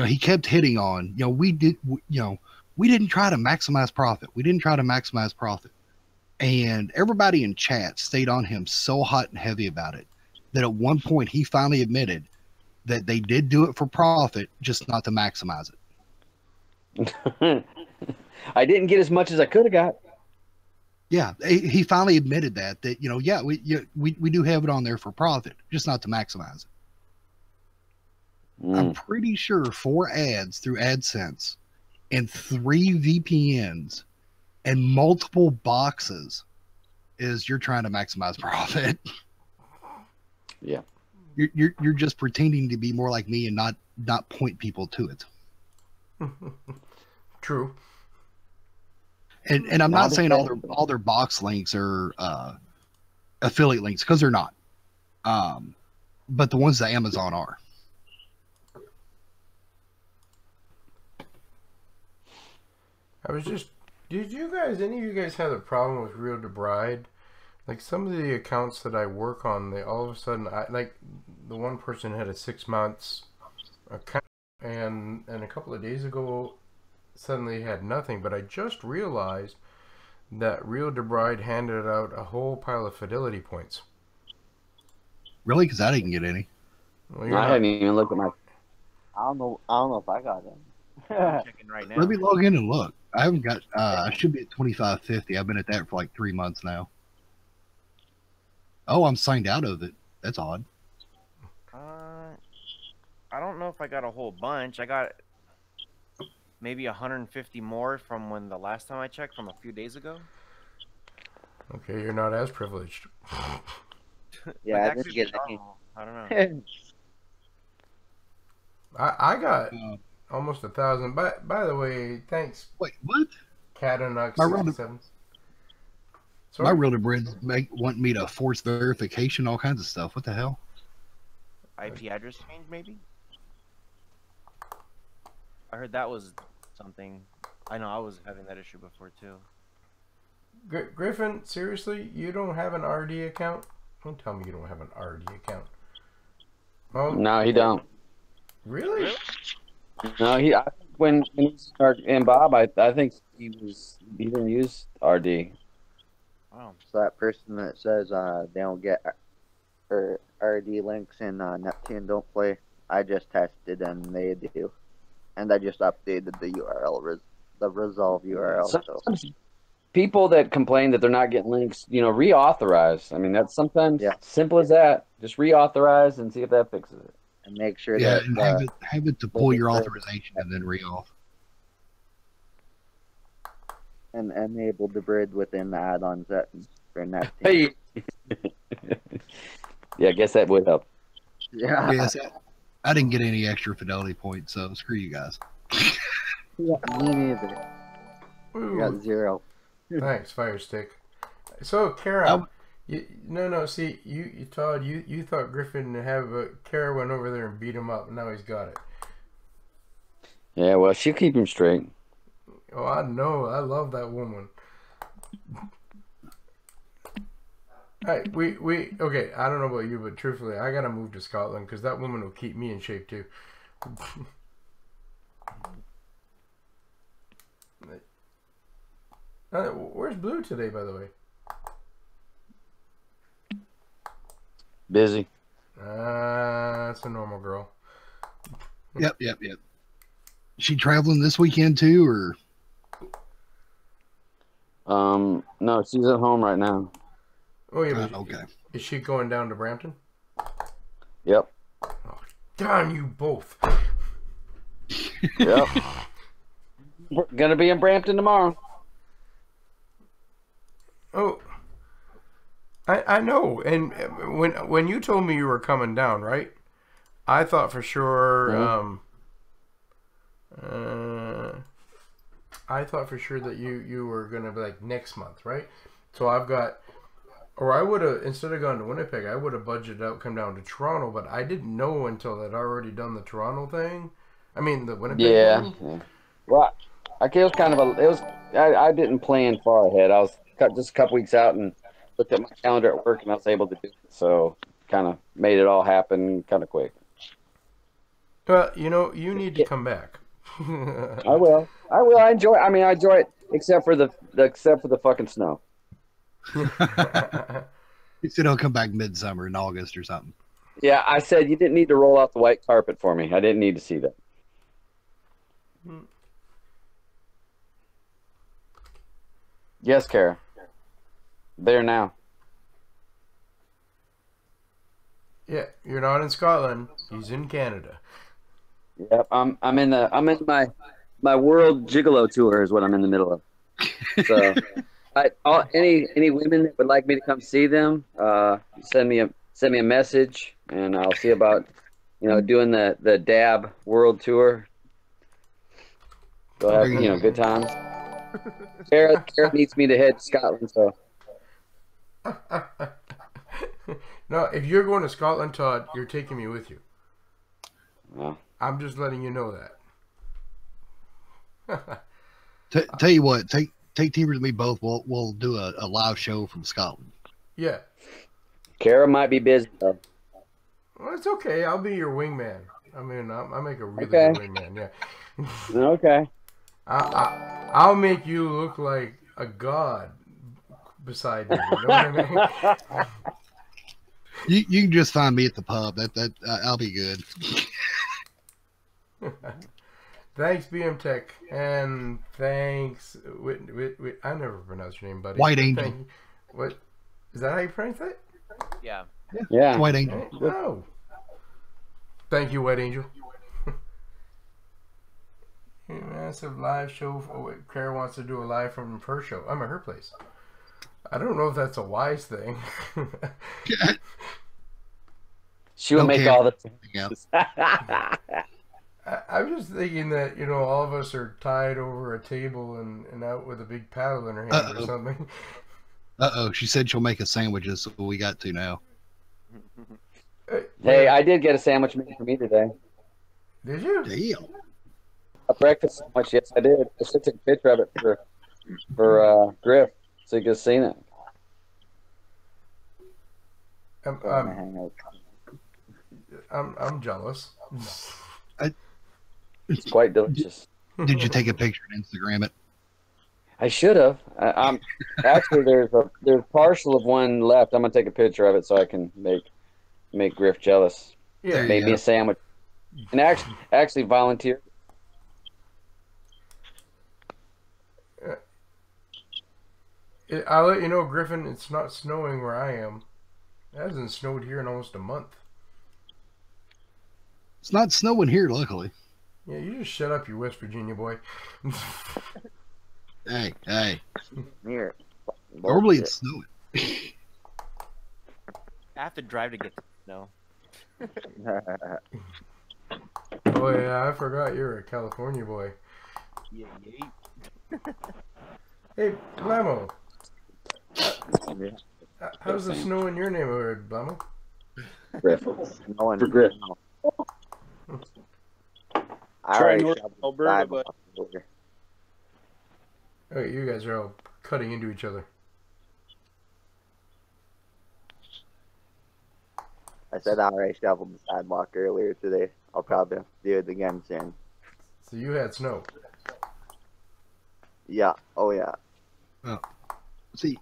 Speaker 2: He kept hitting on, we didn't try to maximize profit. We didn't try to maximize profit. And everybody in chat stayed on him so hot and heavy about it that at one point he finally admitted that they did do it for profit, just not to maximize it.
Speaker 3: I didn't get as much as I could have got.
Speaker 2: Yeah, he finally admitted that we do have it on there for profit, just not to maximize it. I'm pretty sure 4 ads through AdSense and 3 VPNs and multiple boxes is you're trying to maximize profit.
Speaker 3: Yeah.
Speaker 2: You're just pretending to be more like me and not point people to it.
Speaker 1: True.
Speaker 2: And I'm not saying all their box links are affiliate links, because they're not. But the ones that Amazon are.
Speaker 1: Did any of you guys have a problem with Real to Bride? Like some of the accounts that I work on, they all of a sudden, like the one person had a 6 months account, and a couple of days ago, suddenly had nothing. But I just realized that Real to Bride handed out a whole pile of fidelity points.
Speaker 2: Really? Because I didn't get any.
Speaker 3: Well, I hadn't even looked at my.
Speaker 5: I don't know if I got them.
Speaker 6: I'm checking right now.
Speaker 2: Let me log in and look. I haven't got. I should be at 2550. I've been at that for like 3 months now. Oh, I'm signed out of it. That's odd.
Speaker 6: I don't know if I got a whole bunch. I got maybe 150 more from when the last time I checked, from a few days ago.
Speaker 1: Okay, you're not as privileged.
Speaker 5: Yeah, I
Speaker 6: But that
Speaker 5: didn't
Speaker 6: could
Speaker 5: get
Speaker 6: be
Speaker 5: any.
Speaker 6: normal. I don't know.
Speaker 1: I got almost 1,000. By the way, thanks,
Speaker 2: Wait, what?
Speaker 1: Catanux
Speaker 2: My real-
Speaker 1: 67.
Speaker 2: My realtor Brits want me to force verification, all kinds of stuff. What the hell?
Speaker 6: IP address change, maybe? I heard that was something. I know I was having that issue before, too.
Speaker 1: Griffin, seriously, you don't have an RD account? Don't tell me you don't have an RD account. Oh,
Speaker 3: No, he don't.
Speaker 1: really?
Speaker 3: No, when he started, and Bob, I think he didn't use RD.
Speaker 6: Wow.
Speaker 5: So that person that says they don't get or RD links in Neptune don't play, I just tested and they do, and I just updated the URL, the resolve URL.
Speaker 3: Sometimes people that complain that they're not getting links, reauthorize. I mean, that's sometimes simple as that. Just reauthorize and see if that fixes it.
Speaker 5: And make sure
Speaker 2: Yeah,
Speaker 5: that
Speaker 2: and have it to pull your authorization and then re-off.
Speaker 5: and enable the bridge within the add-on settings for Neptune.
Speaker 3: Hey. Yeah, I guess that would help.
Speaker 5: Yeah.
Speaker 2: Yes, I didn't get any extra fidelity points, so screw you guys.
Speaker 5: Me neither. I
Speaker 1: Ooh,
Speaker 5: got 0.
Speaker 1: thanks, Firestick. So, Kara, see, Todd, you thought Griffin would have Kara went over there and beat him up, and now he's got it.
Speaker 3: Yeah, well, she'll keep him straight.
Speaker 1: Oh, I know. I love that woman. Hey, okay, I don't know about you, but truthfully, I gotta move to Scotland because that woman will keep me in shape too. Where's Blue today, by the way?
Speaker 3: Busy.
Speaker 2: Ah,
Speaker 1: That's a normal girl.
Speaker 2: Yep. She traveling this weekend too, or?
Speaker 3: No, she's at home right now.
Speaker 1: Oh yeah, but
Speaker 2: Okay.
Speaker 1: Is she going down to Brampton?
Speaker 3: Yep.
Speaker 1: Oh, darn you both!
Speaker 3: Yep. We're gonna be in Brampton tomorrow.
Speaker 1: Oh, I know. And when you told me you were coming down, right? I thought for sure. I thought for sure that you were gonna be like next month, right? So I've got, or I would have, instead of going to Winnipeg, I would have budgeted out, come down to Toronto, but I didn't know until I'd already done the Toronto thing. I mean the Winnipeg
Speaker 3: Yeah.
Speaker 1: thing.
Speaker 3: Well, it was kind of a. It was. I didn't plan far ahead. I was just a couple weeks out and looked at my calendar at work, and I was able to do it. So kind of made it all happen kind of quick.
Speaker 1: Well, you need to come back.
Speaker 3: I will. I enjoy. I mean, I enjoy it, except for the fucking snow.
Speaker 2: You said he'll come back midsummer in August or something.
Speaker 3: Yeah, I said you didn't need to roll out the white carpet for me. I didn't need to see that. Yes, Kara. There now.
Speaker 1: Yeah, you're not in Scotland. He's in Canada.
Speaker 3: Yep, I'm in my world gigolo tour is what I'm in the middle of. So, any women that would like me to come see them, send me a message, and I'll see about doing the DAB world tour. We'll have good times. Kara needs me to head to Scotland, so.
Speaker 1: No, if you're going to Scotland, Todd, you're taking me with you.
Speaker 3: Yeah.
Speaker 1: I'm just letting you know that.
Speaker 2: Tell you what, take Teverz and me both. We'll do a live show from Scotland.
Speaker 1: Yeah.
Speaker 3: Kara might be busy though.
Speaker 1: Well, it's okay. I'll be your wingman. I mean, I make a really good wingman. Yeah.
Speaker 3: Okay.
Speaker 1: I'll make you look like a god beside me. You know what I mean?
Speaker 2: You can just find me at the pub. I'll be good.
Speaker 1: Thanks, BM Tech, and thanks. I never pronounce your name, buddy.
Speaker 2: White Angel.
Speaker 1: What is that? How you pronounce that?
Speaker 6: Yeah.
Speaker 3: Yeah.
Speaker 2: White Angel.
Speaker 1: Oh. Thank you, White Angel. Massive live show. Oh, Kara wants to do a live from her show. I'm at her place. I don't know if that's a wise thing.
Speaker 3: She will make all the.
Speaker 2: Yeah.
Speaker 1: I'm just thinking that all of us are tied over a table and out with a big paddle in her hand or something.
Speaker 2: She said she'll make us sandwiches, so we got to now.
Speaker 3: Hey, I did get a sandwich made for me today.
Speaker 1: Did you?
Speaker 2: Damn.
Speaker 3: A breakfast sandwich, yes, I did. I should take a picture of it for Griff, so you can see it.
Speaker 1: I'm jealous.
Speaker 3: It's quite delicious.
Speaker 2: Did you take a picture and Instagram it?
Speaker 3: I should have. Actually, there's partial of one left. I'm gonna take a picture of it so I can make Griff jealous.
Speaker 1: Yeah,
Speaker 3: Made me a sandwich, and actually volunteered.
Speaker 1: I'll let you know, Griffin. It's not snowing where I am. It hasn't snowed here in almost a month.
Speaker 2: It's not snowing here, luckily.
Speaker 1: Yeah, you just shut up, you West Virginia boy.
Speaker 2: Hey.
Speaker 5: Here.
Speaker 2: Normally it's snowing.
Speaker 6: I have to drive to get the snow.
Speaker 1: Oh yeah, I forgot you're a California boy.
Speaker 6: Yeah.
Speaker 1: Hey, Blammo. How's the snow in your neighborhood, Blammo?
Speaker 3: Griff.
Speaker 5: No
Speaker 3: For Griff.
Speaker 5: I
Speaker 4: Try
Speaker 5: already
Speaker 4: North
Speaker 5: shoveled
Speaker 4: Alberta,
Speaker 5: sidewalk
Speaker 4: but
Speaker 5: over.
Speaker 1: Oh, you guys are all cutting into each other.
Speaker 5: I said I already shoveled the sidewalk earlier today. I'll probably do it again soon.
Speaker 1: So you had snow.
Speaker 5: Yeah. Oh yeah.
Speaker 2: See,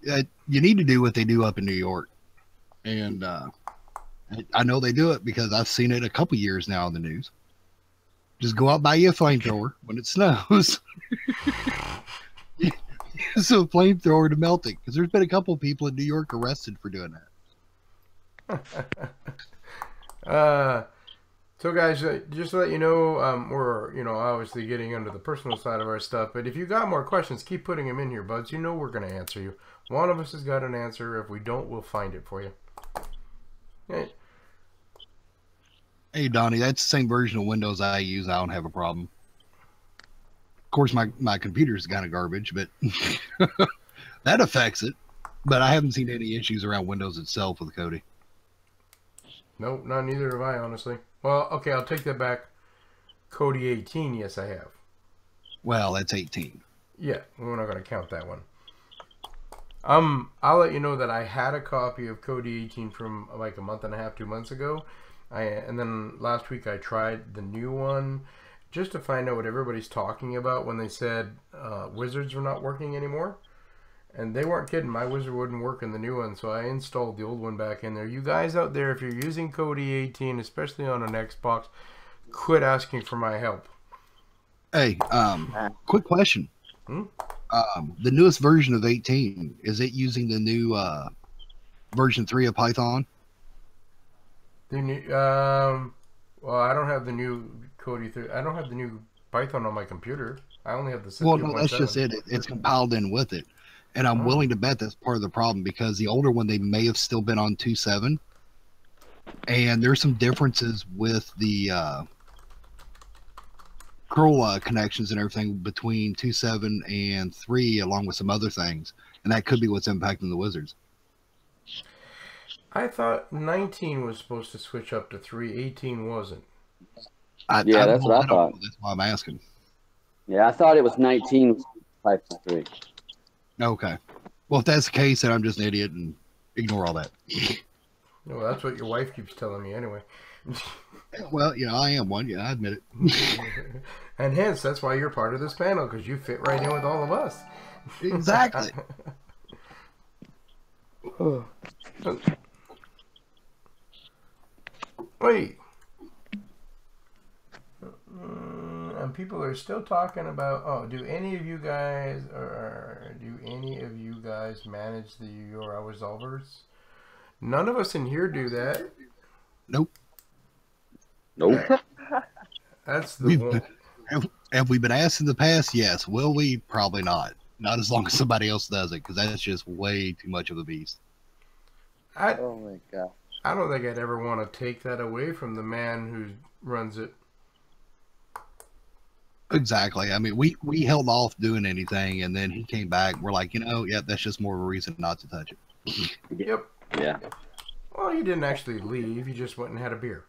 Speaker 2: you need to do what they do up in New York. And I know they do it because I've seen it a couple years now in the news. Just go out, buy you a flamethrower when it snows. Use a flamethrower to melt it. Because there's been a couple of people in New York arrested for doing
Speaker 1: that. So guys, just to let you know, we're obviously getting into the personal side of our stuff. But if you got more questions, keep putting them in here, buds. You know we're going to answer you. One of us has got an answer. If we don't, we'll find it for you. Hey.
Speaker 2: Hey, Donnie, that's the same version of Windows I use. I don't have a problem. Of course, my computer's kind of garbage, but that affects it. But I haven't seen any issues around Windows itself with Kodi.
Speaker 1: Nope, not neither have I, honestly. Well, okay, I'll take that back. Kodi 18, yes, I have.
Speaker 2: Well, that's 18.
Speaker 1: Yeah, we're not going to count that one. I'll let you know that I had a copy of Kodi 18 from like a month and a half, 2 months ago. And then last week I tried the new one just to find out what everybody's talking about when they said wizards were not working anymore. And they weren't kidding. My wizard wouldn't work in the new one, so I installed the old one back in there. You guys out there, if you're using Kodi 18, especially on an Xbox, quit asking for my help.
Speaker 2: Hey, quick question. The newest version of 18, is it using the new version 3 of Python?
Speaker 1: The new, well, I don't have the new Kodi 3. I don't have the new Python on my computer. I only have the 16.7.
Speaker 2: Well, no, that's just it. It's compiled in with it. And I'm willing to bet that's part of the problem, because the older one, they may have still been on 2.7. And there's some differences with the curl connections and everything between 2.7 and 3, along with some other things. And that could be what's impacting the wizards.
Speaker 1: I thought 19 was supposed to switch up to 3. 18 wasn't.
Speaker 3: That's what I thought.
Speaker 2: That's why I'm asking.
Speaker 3: Yeah, I thought it was 19 Python 3.
Speaker 2: Okay. Well, if that's the case, then I'm just an idiot and ignore all that.
Speaker 1: Well, that's what your wife keeps telling me anyway.
Speaker 2: Well, yeah, I am one. Yeah, I admit it.
Speaker 1: And hence, that's why you're part of this panel, because you fit right in with all of us.
Speaker 2: Exactly.
Speaker 1: Wait. And people are still talking about, do any of you guys manage the URL resolvers? None of us in here do that.
Speaker 2: Nope.
Speaker 1: That's the one.
Speaker 2: Have we been asked in the past? Yes. Will we? Probably not. Not as long as somebody else does it, because that's just way too much of a beast.
Speaker 5: Oh my god.
Speaker 1: I don't think I'd ever want to take that away from the man who runs it.
Speaker 2: Exactly. I mean, we held off doing anything, and then he came back. We're like, yeah, that's just more of a reason not to touch it.
Speaker 1: Yep.
Speaker 3: Yeah.
Speaker 1: Well, he didn't actually leave. He just went and had a beer.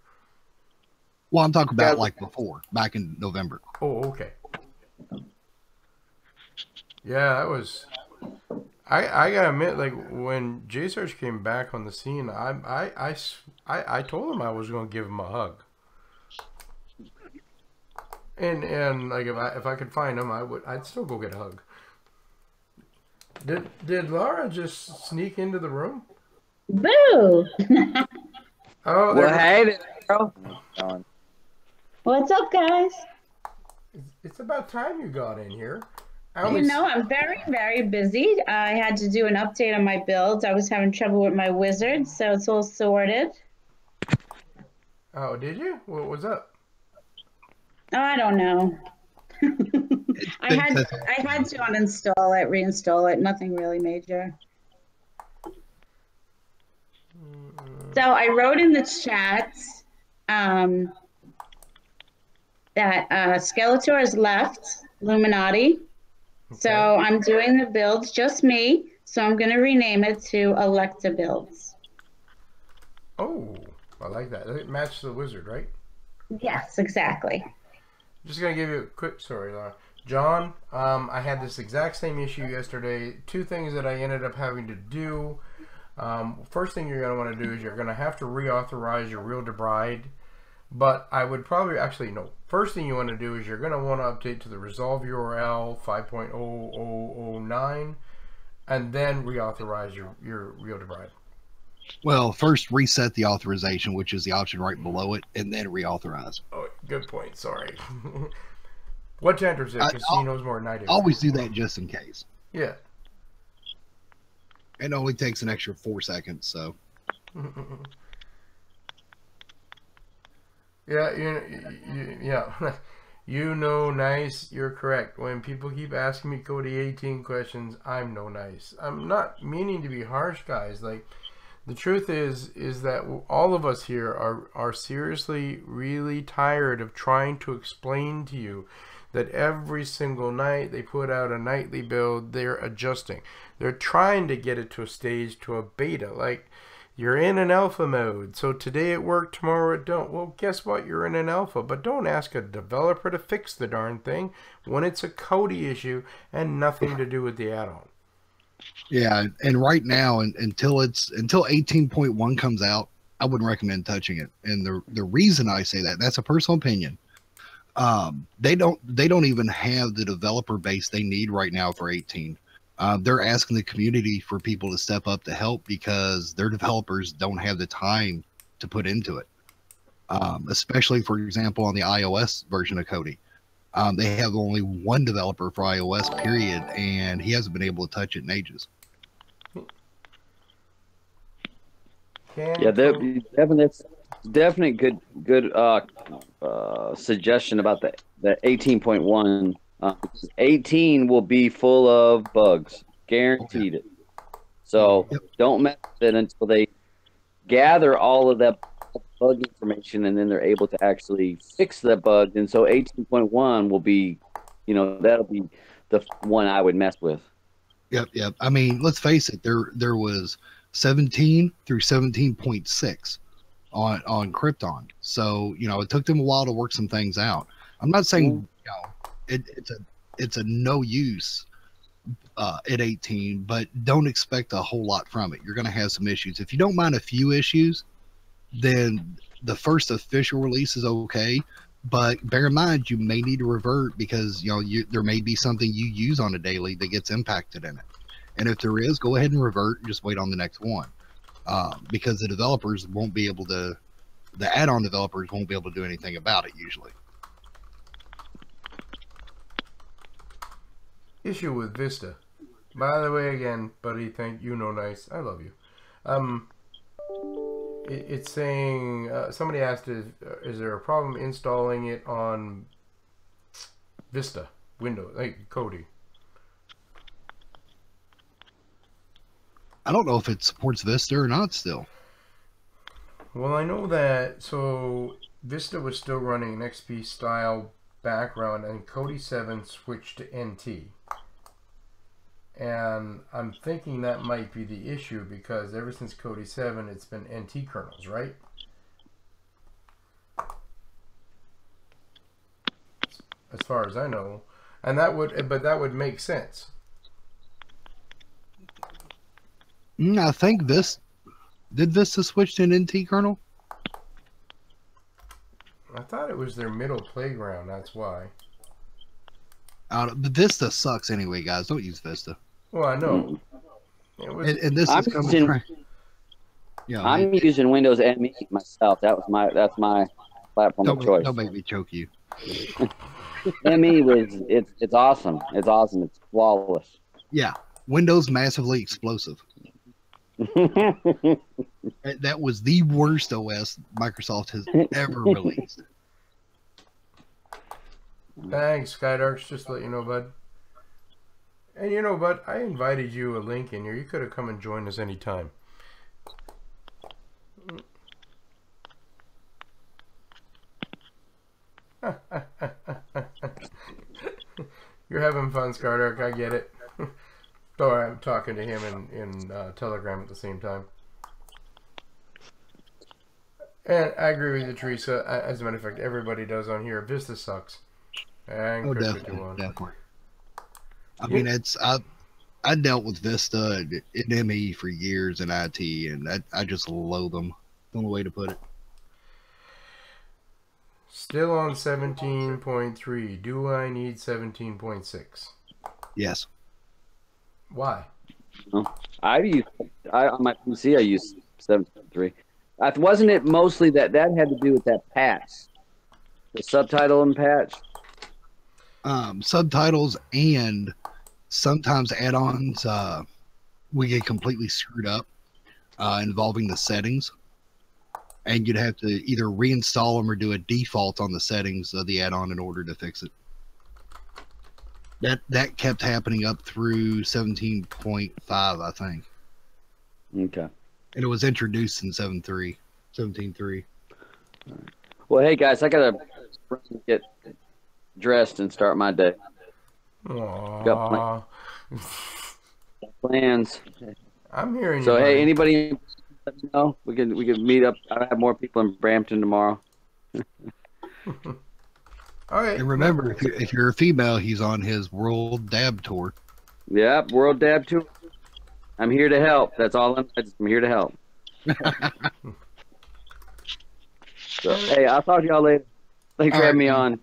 Speaker 2: Well, I'm talking about like before, back in November.
Speaker 1: Oh, okay. Yeah, that was. I gotta admit, like when J-Search came back on the scene, I told him I was gonna give him a hug. And like if I could find him, I'd still go get a hug. Did Laura just sneak into the room?
Speaker 7: Boo!
Speaker 1: Oh,
Speaker 3: Well, hey, girl.
Speaker 7: What's up, guys?
Speaker 1: It's about time you got in here.
Speaker 7: You know, I'm very, very busy. I had to do an update on my builds. I was having trouble with my wizard, so it's all sorted.
Speaker 1: Oh, did you? What was up?
Speaker 7: Oh, I don't know. I had to uninstall it, reinstall it. Nothing really major. So I wrote in the chat that Skeletor has left Illuminati. Okay. So I'm doing the builds, just me. So I'm going to rename it to Electa Builds.
Speaker 1: Oh, I like that. It matches the wizard, right?
Speaker 7: Yes, exactly.
Speaker 1: Just going to give you a quick story, Laura. John, I had this exact same issue yesterday. 2 things that I ended up having to do. First thing you're going to want to do is you're going to have to reauthorize your Real to Bride. But I would probably, actually, no. First thing you want to do is you're going to want to update to the Resolve URL 5.0009 and then reauthorize your Real to Bride.
Speaker 2: Well, first reset the authorization, which is the option right below it, and then reauthorize.
Speaker 1: Oh, good point. Sorry. What Tantrum's it? Because he knows more than I do.
Speaker 2: Always do that just in case.
Speaker 1: Yeah.
Speaker 2: It only takes an extra 4 seconds, so.
Speaker 1: Yeah, yeah. You know nice, you're correct. When people keep asking me Kodi 18 questions, I'm no nice. I'm not meaning to be harsh, guys. Like, the truth is that all of us here are seriously really tired of trying to explain to you that every single night they put out a nightly build, they're adjusting. They're trying to get it to a stage, to a beta. Like, you're in an alpha mode, so today it worked, tomorrow it don't. Well, guess what? You're in an alpha, but don't ask a developer to fix the darn thing when it's a Kodi issue and nothing to do with the add-on.
Speaker 2: Yeah, and right now, until 18.1 comes out, I wouldn't recommend touching it. And the reason I say that, that's a personal opinion. They don't even have the developer base they need right now for 18. They're asking the community for people to step up to help because their developers don't have the time to put into it. Especially, for example, on the iOS version of Kodi. They have only one developer for iOS, period, and he hasn't been able to touch it in ages.
Speaker 3: Yeah, definitely good suggestion about the 18.1. 18 will be full of bugs, guaranteed it. So don't mess with it until they gather all of that bug information, and then they're able to actually fix the bugs. And so 18.1 will be, that'll be the one I would mess with.
Speaker 2: Yep. I mean, let's face it. There was 17 through 17.6 on Krypton. So, it took them a while to work some things out. I'm not saying, it's a no use at 18, but don't expect a whole lot from it. You're going to have some issues. If you don't mind a few issues, then the first official release is okay. But bear in mind, you may need to revert because there may be something you use on a daily that gets impacted in it. And if there is, go ahead and revert and just wait on the next one, because the developers won't be able to. The add-on developers won't be able to do anything about it usually.
Speaker 1: Issue with Vista. By the way, again, buddy, thank you. Nice. I love you. It's saying somebody asked, is there a problem installing it on Vista Windows, like Kodi?
Speaker 2: I don't know if it supports Vista or not still.
Speaker 1: Well, I know that, so Vista was still running an XP style background, and Kodi 7 switched to NT. And I'm thinking that might be the issue because ever since Kodi 7, it's been NT kernels, right? As far as I know. And that would make sense.
Speaker 2: I think did Vista switch to an NT kernel?
Speaker 1: I thought it was their middle playground, that's why.
Speaker 2: But Vista sucks anyway, guys. Don't use Vista.
Speaker 1: Well, I know.
Speaker 2: And this is coming.
Speaker 3: I'm using Windows ME myself. That's my platform of choice.
Speaker 2: Don't make me choke you.
Speaker 3: ME it's awesome. It's awesome. It's flawless.
Speaker 2: Yeah, Windows massively explosive. That was the worst OS Microsoft has ever released.
Speaker 1: Thanks, Skydarks. Just to let you know, bud. And bud, I invited you a link in here. You could have come and joined us anytime. You're having fun, Skydark. I get it. So I'm talking to him in Telegram at the same time. And I agree with you, Teresa. As a matter of fact, everybody does on here. Vista sucks. And
Speaker 2: definitely. I mean, I dealt with Vista and ME for years in IT, and I just loathe them. The only way to put it.
Speaker 1: Still on 17.3. Do I need 17.6?
Speaker 2: Yes.
Speaker 1: Why?
Speaker 3: On my PC I use 7.3. Wasn't it mostly that had to do with that patch, the subtitle and patch?
Speaker 2: Subtitles and sometimes add-ons we get completely screwed up involving the settings, and you'd have to either reinstall them or do a default on the settings of the add-on in order to fix it. That kept happening up through 17.5, I think.
Speaker 3: Okay.
Speaker 2: And it was introduced in 17.3.
Speaker 3: Well, hey guys, I gotta dressed and start my day.
Speaker 1: Aww.
Speaker 3: Plans.
Speaker 1: I'm hearing you.
Speaker 3: So hey,
Speaker 1: buddy.
Speaker 3: anybody let me know? We can meet up. I have more people in Brampton tomorrow.
Speaker 1: All right.
Speaker 2: And remember, if you're a female, he's on his World Dab Tour.
Speaker 3: Yep, World Dab Tour. I'm here to help. That's all I'm here to help. So, hey, I'll talk to y'all later. Thanks for having me on.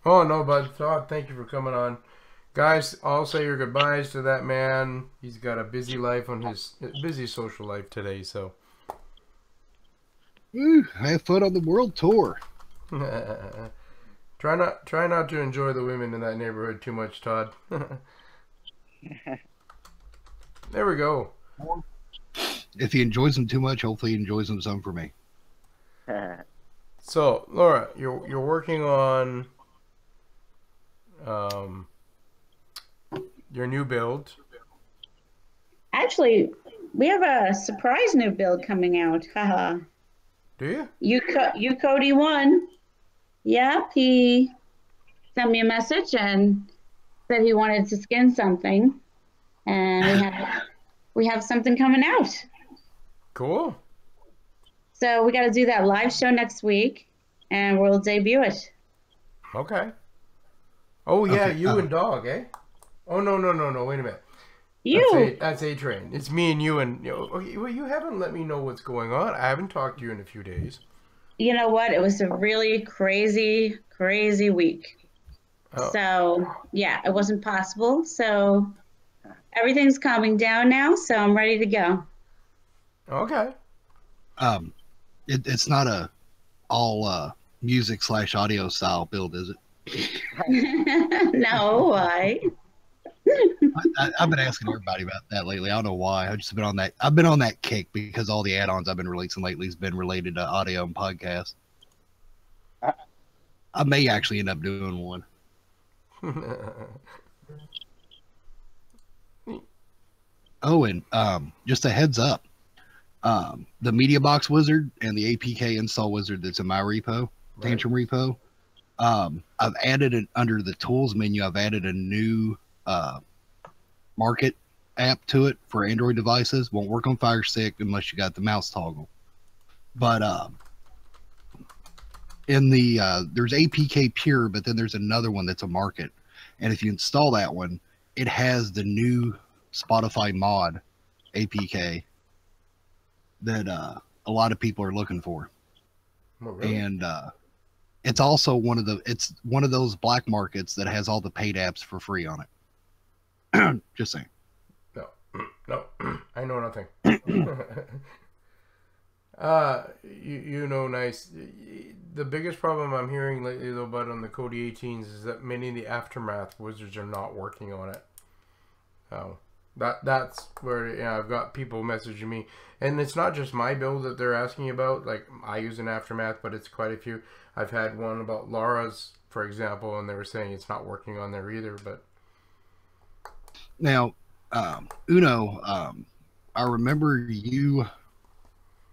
Speaker 1: Oh, no, bud. Todd, thank you for coming on. Guys, I'll say your goodbyes to that man. He's got a busy life on his busy social life today, so.
Speaker 2: Woo, have fun on the world tour.
Speaker 1: Try not to enjoy the women in that neighborhood too much, Todd. There we go.
Speaker 2: If he enjoys them too much, hopefully he enjoys them some for me.
Speaker 1: So, Laura, you're working on your new build.
Speaker 7: Actually, we have a surprise new build coming out. Haha.
Speaker 1: Do you?
Speaker 7: You Cody won. Yep, he sent me a message and said he wanted to skin something, and we have something coming out.
Speaker 1: Cool.
Speaker 7: So we got to do that live show next week, and we'll debut it.
Speaker 1: Okay. Oh yeah,
Speaker 2: Okay,
Speaker 1: you and Dog, eh? Oh no, wait a minute. That's A-Train. It's me and you and well, you haven't let me know what's going on. I haven't talked to you in a few days.
Speaker 7: You know what? It was a really crazy week.
Speaker 1: Oh.
Speaker 7: So yeah, it wasn't possible. So everything's calming down now, so I'm ready to go.
Speaker 1: Okay.
Speaker 2: It's not a all music / audio style build, is it?
Speaker 7: No, why?
Speaker 2: I've been asking everybody about that lately. I don't know why. I've just been on that. I've been on that kick because all the add-ons I've been releasing lately has been related to audio and podcasts. I may actually end up doing one. Oh, and just a heads up. The Media Box Wizard and the APK install wizard that's in my repo, Tantrum repo. I've added it under the tools menu. I've added a new market app to it for Android devices. Won't work on Fire Stick unless you got the mouse toggle. But in the there's APK Pure, but then there's another one that's a market. And if you install that one, it has the new Spotify mod APK that a lot of people are looking for.
Speaker 1: Oh, really?
Speaker 2: And it's also one of those black markets that has all the paid apps for free on it. Just saying.
Speaker 1: No, I know nothing. Nice. The biggest problem I'm hearing lately, though, bud, on the Kodi 18s is that many of the aftermath wizards are not working on it. Oh, that's where I've got people messaging me, and it's not just my build that they're asking about. Like, I use an aftermath, but it's quite a few. I've had one about Laura's, for example, and they were saying it's not working on there either. But
Speaker 2: now, Uno, I remember you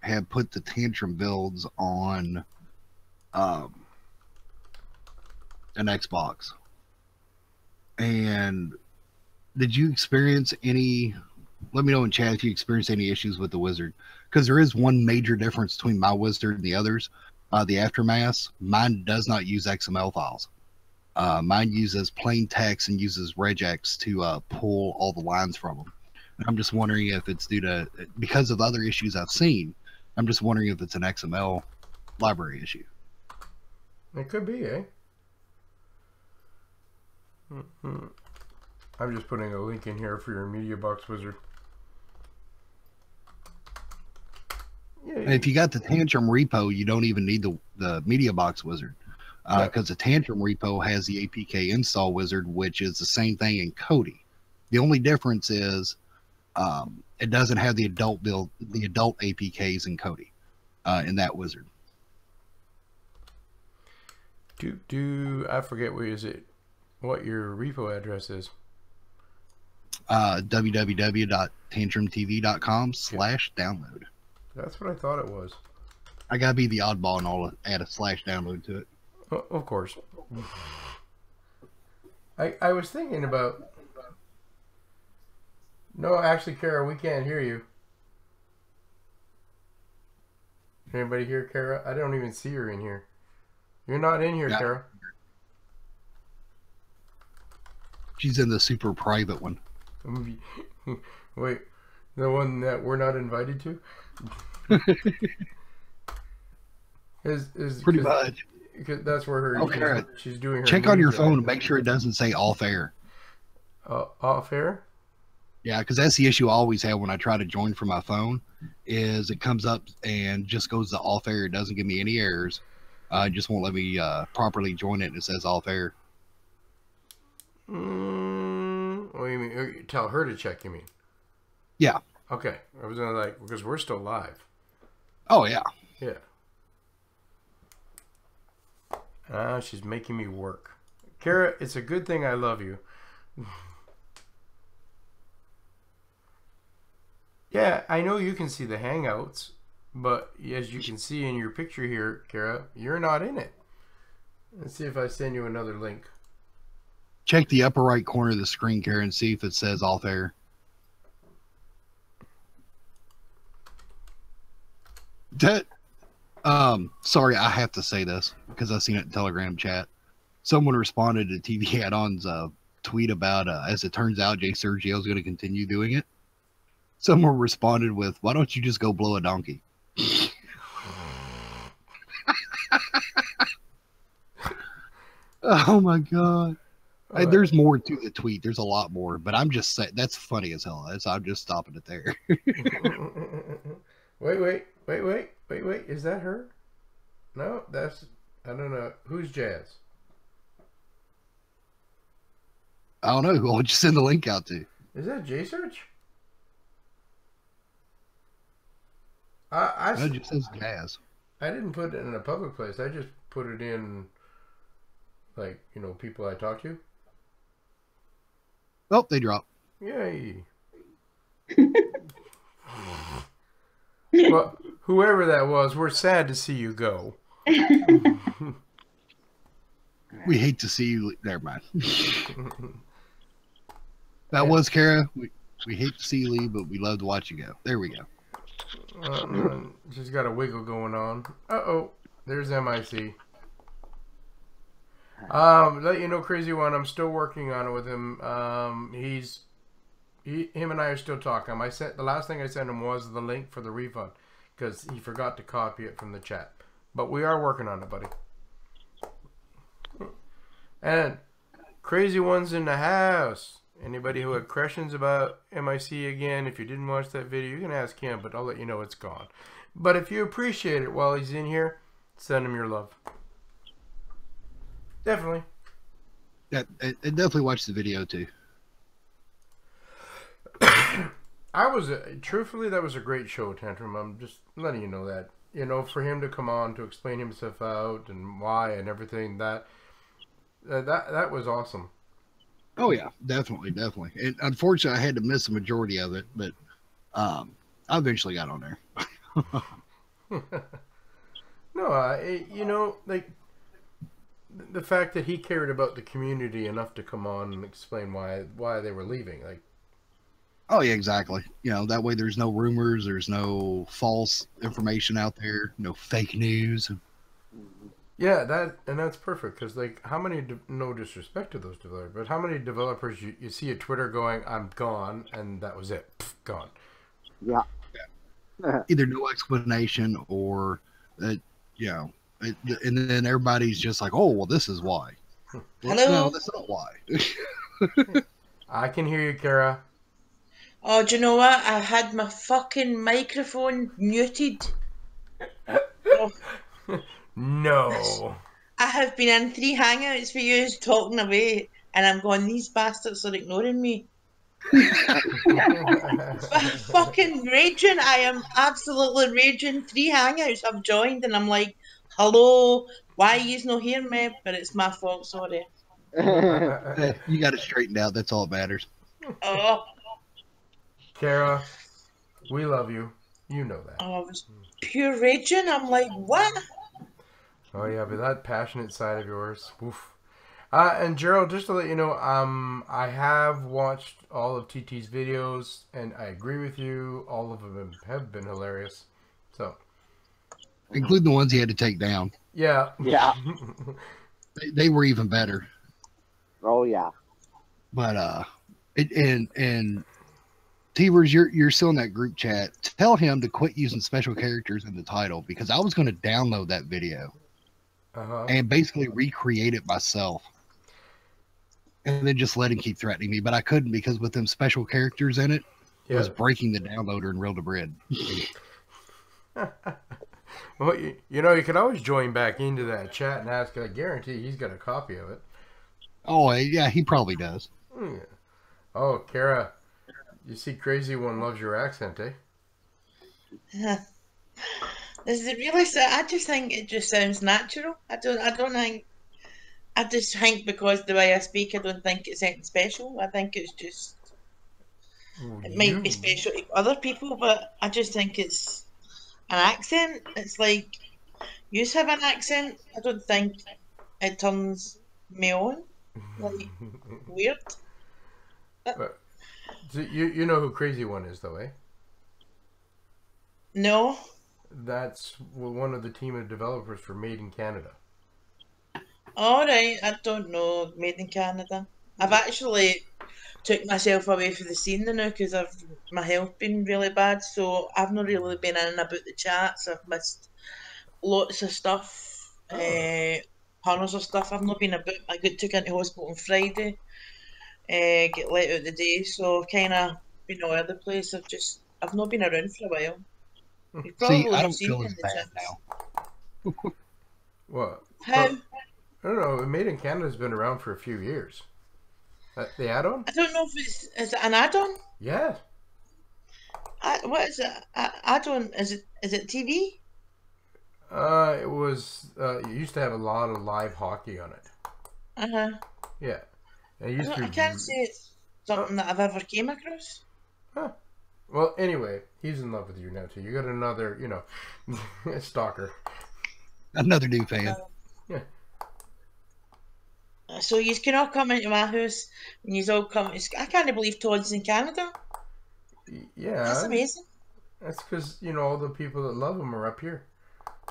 Speaker 2: had put the Tantrum builds on an Xbox. And did you experience any, let me know in chat if you experienced any issues with the wizard, because there is one major difference between my wizard and the others. The Aftermath, mine does not use XML files. Mine uses plain text and uses regex to pull all the lines from them. And I'm just wondering if it's due to, because of other issues I've seen, I'm just wondering if it's an XML library issue.
Speaker 1: it could be, eh? I'm just putting a link in here for your Media Box Wizard. Yeah,
Speaker 2: And if you got the Tantrum repo, you don't even need the Media Box Wizard, because the Tantrum repo has the APK install wizard, which is the same thing in Kodi. The only difference is it doesn't have the adult APKs in Kodi in that wizard.
Speaker 1: I forget what your repo address is.
Speaker 2: www.tantrumtv.com/download.
Speaker 1: That's what I thought it was.
Speaker 2: I gotta be the oddball and all add a /download to it.
Speaker 1: Of course. I was thinking about. No, actually, Kara, we can't hear you. Anybody hear Kara? I don't even see her in here. You're not in here,
Speaker 2: Yeah.
Speaker 1: Kara.
Speaker 2: She's in the super private one.
Speaker 1: Wait, the one that we're not invited to? is
Speaker 2: Pretty much.
Speaker 1: Because that's where her.
Speaker 2: Okay.
Speaker 1: She's doing her.
Speaker 2: Check on your
Speaker 1: news
Speaker 2: phone
Speaker 1: at.
Speaker 2: and make sure it doesn't say off air.
Speaker 1: Off air.
Speaker 2: Yeah, because that's the issue I always have when I try to join from my phone, is it comes up and just goes to off air. It doesn't give me any errors. It just won't let me properly join it, and it says off air.
Speaker 1: What do you mean? Tell her to check. You mean?
Speaker 2: Yeah.
Speaker 1: Okay. I was gonna because we're still live.
Speaker 2: Oh yeah.
Speaker 1: Yeah. She's making me work. Kara, it's a good thing I love you. Yeah, I know you can see the Hangouts, but as you can see in your picture here, Kara, you're not in it. Let's see if I send you another link.
Speaker 2: Check the upper right corner of the screen, Karen, and see if it says off air. That, sorry, I have to say this because I seen it in Telegram chat. Someone responded to TV Addons tweet about, as it turns out, Jay Sergio's going to continue doing it. Someone responded with, "Why don't you just go blow a donkey?" Oh my god. There's more to the tweet. There's a lot more, but I'm just saying that's funny as hell. I'm just stopping it there.
Speaker 1: Wait. Is that her? No, that's, I don't know. Who's Jazz?
Speaker 2: I don't know. Who I'll just send the link out to.
Speaker 1: Is that J-Search?
Speaker 2: It just says Jazz.
Speaker 1: I didn't put it in a public place. I just put it in, people I talk to.
Speaker 2: Oh, they dropped.
Speaker 1: Yay. Well, whoever that was, we're sad to see you go.
Speaker 2: We hate to see you. Never mind. That was Kara. We hate to see you leave, but we love to watch you go. There we go.
Speaker 1: She's got a wiggle going on. Uh-oh. There's MIC. Let you know, Crazy One, I'm still working on it with him. Him and I are still talking. The last thing I sent him was the link for the refund because he forgot to copy it from the chat. But we are working on it, buddy. And Crazy One's in the house. Anybody who had questions about MIC again, if you didn't watch that video, you can ask him, but I'll let you know it's gone. But if you appreciate it while he's in here, send him your love. Definitely.
Speaker 2: Yeah, and definitely watch the video too.
Speaker 1: Truthfully, that was a great show, Tantrum. I'm just letting you know that. For him to come on to explain himself out and why and everything, that was awesome.
Speaker 2: Oh yeah, definitely. And unfortunately, I had to miss the majority of it, but I eventually got on there.
Speaker 1: No, the fact that he cared about the community enough to come on and explain why they were leaving,
Speaker 2: Oh yeah, exactly. That way there's no rumors, there's no false information out there, no fake news.
Speaker 1: Yeah, that's perfect because how many no disrespect to those developers, but how many developers you see at Twitter going, "I'm gone," and that was it, gone.
Speaker 5: Yeah.
Speaker 2: Either no explanation or and then everybody's just like, "Oh, well, this is why."
Speaker 8: Hello.
Speaker 2: No, that's not why.
Speaker 1: I can hear you, Kara.
Speaker 8: Oh, do you know what? I had my fucking microphone muted. Oh.
Speaker 1: No.
Speaker 8: I have been in 3 hangouts for you talking away, and I'm going, these bastards are ignoring me. Fucking raging. I am absolutely raging. 3 hangouts I've joined, and I'm like, hello, why you not hearing me? But it's my fault, sorry.
Speaker 2: You got it straightened out. That's all that matters.
Speaker 8: Oh.
Speaker 1: Kara, we love you. You know that.
Speaker 8: Oh, I was pure raging. I'm like, what?
Speaker 1: Oh yeah, but that passionate side of yours, oof. And Gerald, just to let you know, I have watched all of TT's videos, and I agree with you. All of them have been hilarious. So,
Speaker 2: including the ones he had to take down.
Speaker 1: yeah,
Speaker 3: Yeah.
Speaker 2: They were even better.
Speaker 5: Oh yeah.
Speaker 2: But and Teverz, you're still in that group chat. Tell him to quit using special characters in the title, because I was going to download that video and basically recreate it myself, and then just let him keep threatening me. But I couldn't, because with them special characters in it, it was breaking the downloader and reel to bread.
Speaker 1: Well, you could always join back into that chat and ask. I guarantee he's got a copy of it.
Speaker 2: Oh yeah, he probably does.
Speaker 1: Yeah. Oh, Kara, you see, Crazy One loves your accent, eh?
Speaker 8: Is it really so? I just think it just sounds natural. I don't think. I just think because the way I speak, I don't think it's anything special. I think it's just. It might be special to other people, but I just think it's an accent. It's like you have an accent. I don't think it turns me on. Like weird.
Speaker 1: But, so you know who Crazy One is, though, eh?
Speaker 8: No.
Speaker 1: That's one of the team of developers for Made in Canada.
Speaker 8: All right, I don't know. Made in Canada. I've actually took myself away from the scene now because my health been really bad, so I've not really been in and about the chats. I've missed lots of stuff, hundreds of stuff. I've not been about. I got took into hospital on Friday, get let out the day, so I've kind of been all over the place. I've not been around for a while. You've
Speaker 2: See,
Speaker 8: probably
Speaker 2: I don't
Speaker 8: seen
Speaker 2: feel
Speaker 8: me
Speaker 2: as
Speaker 8: in the
Speaker 2: bad
Speaker 8: chats.
Speaker 1: now. What?
Speaker 8: How?
Speaker 1: I don't know. Made in Canada's been around for a few years. The add-on?
Speaker 8: I don't know if is it an add-on?
Speaker 1: Yeah.
Speaker 8: What is it? Add-on? Is it TV?
Speaker 1: It was. It used to have a lot of live hockey on it. Yeah.
Speaker 8: I can't say it's something that I've ever came across.
Speaker 1: Huh. Well, anyway, he's in love with you now too. You got another, stalker.
Speaker 2: Another new fan.
Speaker 1: Yeah.
Speaker 8: So you can all come into my house and you all come. I can't believe Todd's in Canada.
Speaker 1: Yeah.
Speaker 8: That's amazing.
Speaker 1: That's because all the people that love him are up here.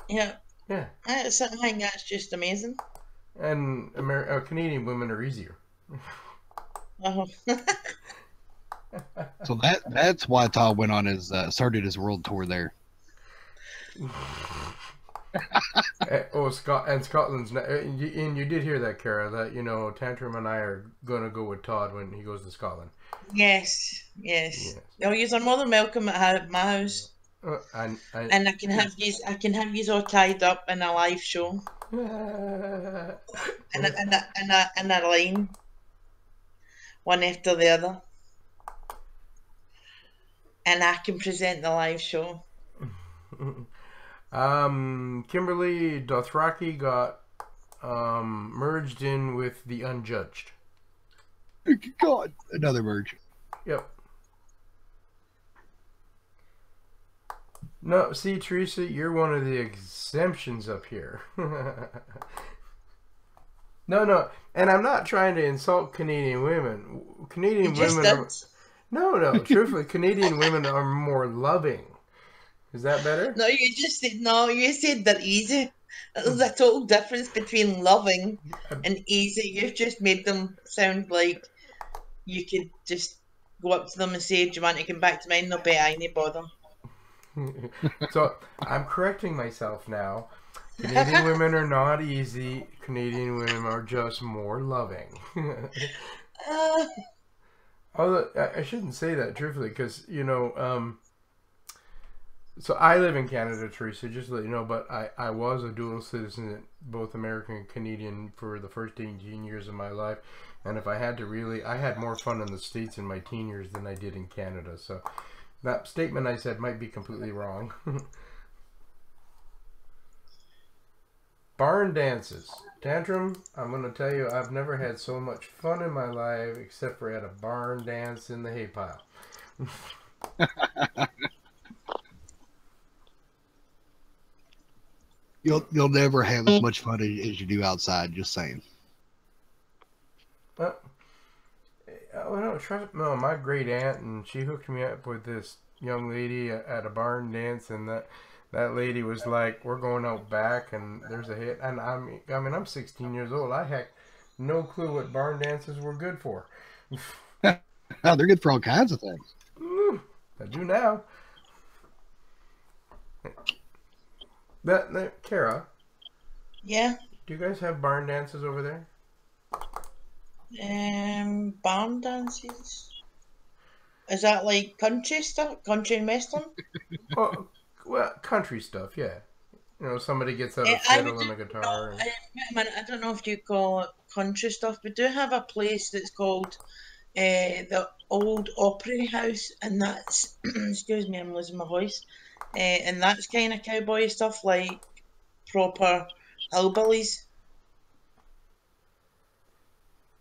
Speaker 8: Yeah.
Speaker 1: Yeah.
Speaker 8: I think that's just amazing.
Speaker 1: And Canadian women are easier.
Speaker 8: Oh.
Speaker 2: So that's why Todd went on started his world tour there.
Speaker 1: Scotland's and you did hear that, Kara, that Tantrum and I are gonna go with Todd when he goes to Scotland.
Speaker 8: Yes. No, you're more than welcome at my house. And I can have these all tied up in a live show. in a line, one after the other, and I can present the live show.
Speaker 1: Kimberly Dothraki got merged in with the Unjudged.
Speaker 2: God, another merge.
Speaker 1: Yep. No, see, Teresa, you're one of the exemptions up here. No, and I'm not trying to insult Canadian women. Canadian women are... No, truthfully, Canadian women are more loving. Is that better?
Speaker 8: No, you said they're easy. There's a total difference between loving and easy. You've just made them sound like you could just go up to them and say, do you want to come back to mine? They'll be any bother.
Speaker 1: So I'm correcting myself now. Canadian women are not easy. Canadian women are just more loving. Although I shouldn't say that truthfully, because so I live in Canada, Teresa, just to let you know, but I was a dual citizen, both American and Canadian, for the first 18 years of my life. And if I had to I had more fun in the States in my teen years than I did in Canada. So that statement I said might be completely wrong. Barn dances. Tantrum, I'm going to tell you, I've never had so much fun in my life except for at a barn dance in the hay pile.
Speaker 2: You'll never have as much fun as you do outside, just saying.
Speaker 1: Oh no, no, my great aunt, and she hooked me up with this young lady at a barn dance, and that lady was like, "We're going out back, and there's a hit." And I'm 16 years old. I had no clue what barn dances were good for.
Speaker 2: Oh, they're good for all kinds of things.
Speaker 1: I do now. Kara.
Speaker 8: Yeah.
Speaker 1: Do you guys have barn dances over there?
Speaker 8: Barn dances. Is that like country stuff? Country and western?
Speaker 1: Oh, well, country stuff, yeah. You know, somebody gets out a
Speaker 8: I
Speaker 1: fiddle
Speaker 8: would
Speaker 1: and a guitar.
Speaker 8: I don't know if you call it country stuff, but do have a place that's called the Old Opry House, and that's excuse me, I'm losing my voice. And that's kind of cowboy stuff, like proper hillbillies.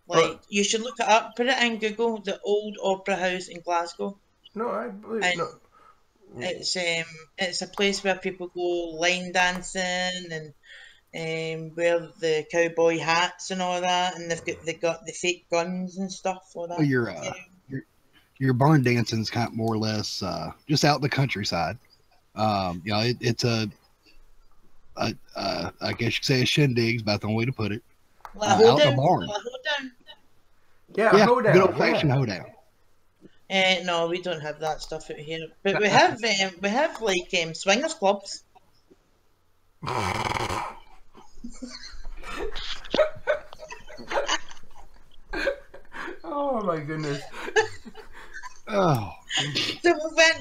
Speaker 8: Like, you should look it up, put it in Google, the Old Opera House in Glasgow.
Speaker 1: No, I believe
Speaker 8: And
Speaker 1: no.
Speaker 8: it's a place where people go line dancing and wear the cowboy hats and all that, and they got the fake guns and stuff for that.
Speaker 2: Well, your barn dancing's kind of more or less just out in the countryside. You know, it's I guess you could say a shindig's about the only way to put it. Out in the barn.
Speaker 1: Yeah, hoedown.
Speaker 2: Good old fashioned hoedown.
Speaker 8: No, we don't have that stuff out here, but we have like swingers clubs.
Speaker 1: Oh my goodness.
Speaker 2: Oh.
Speaker 8: So we went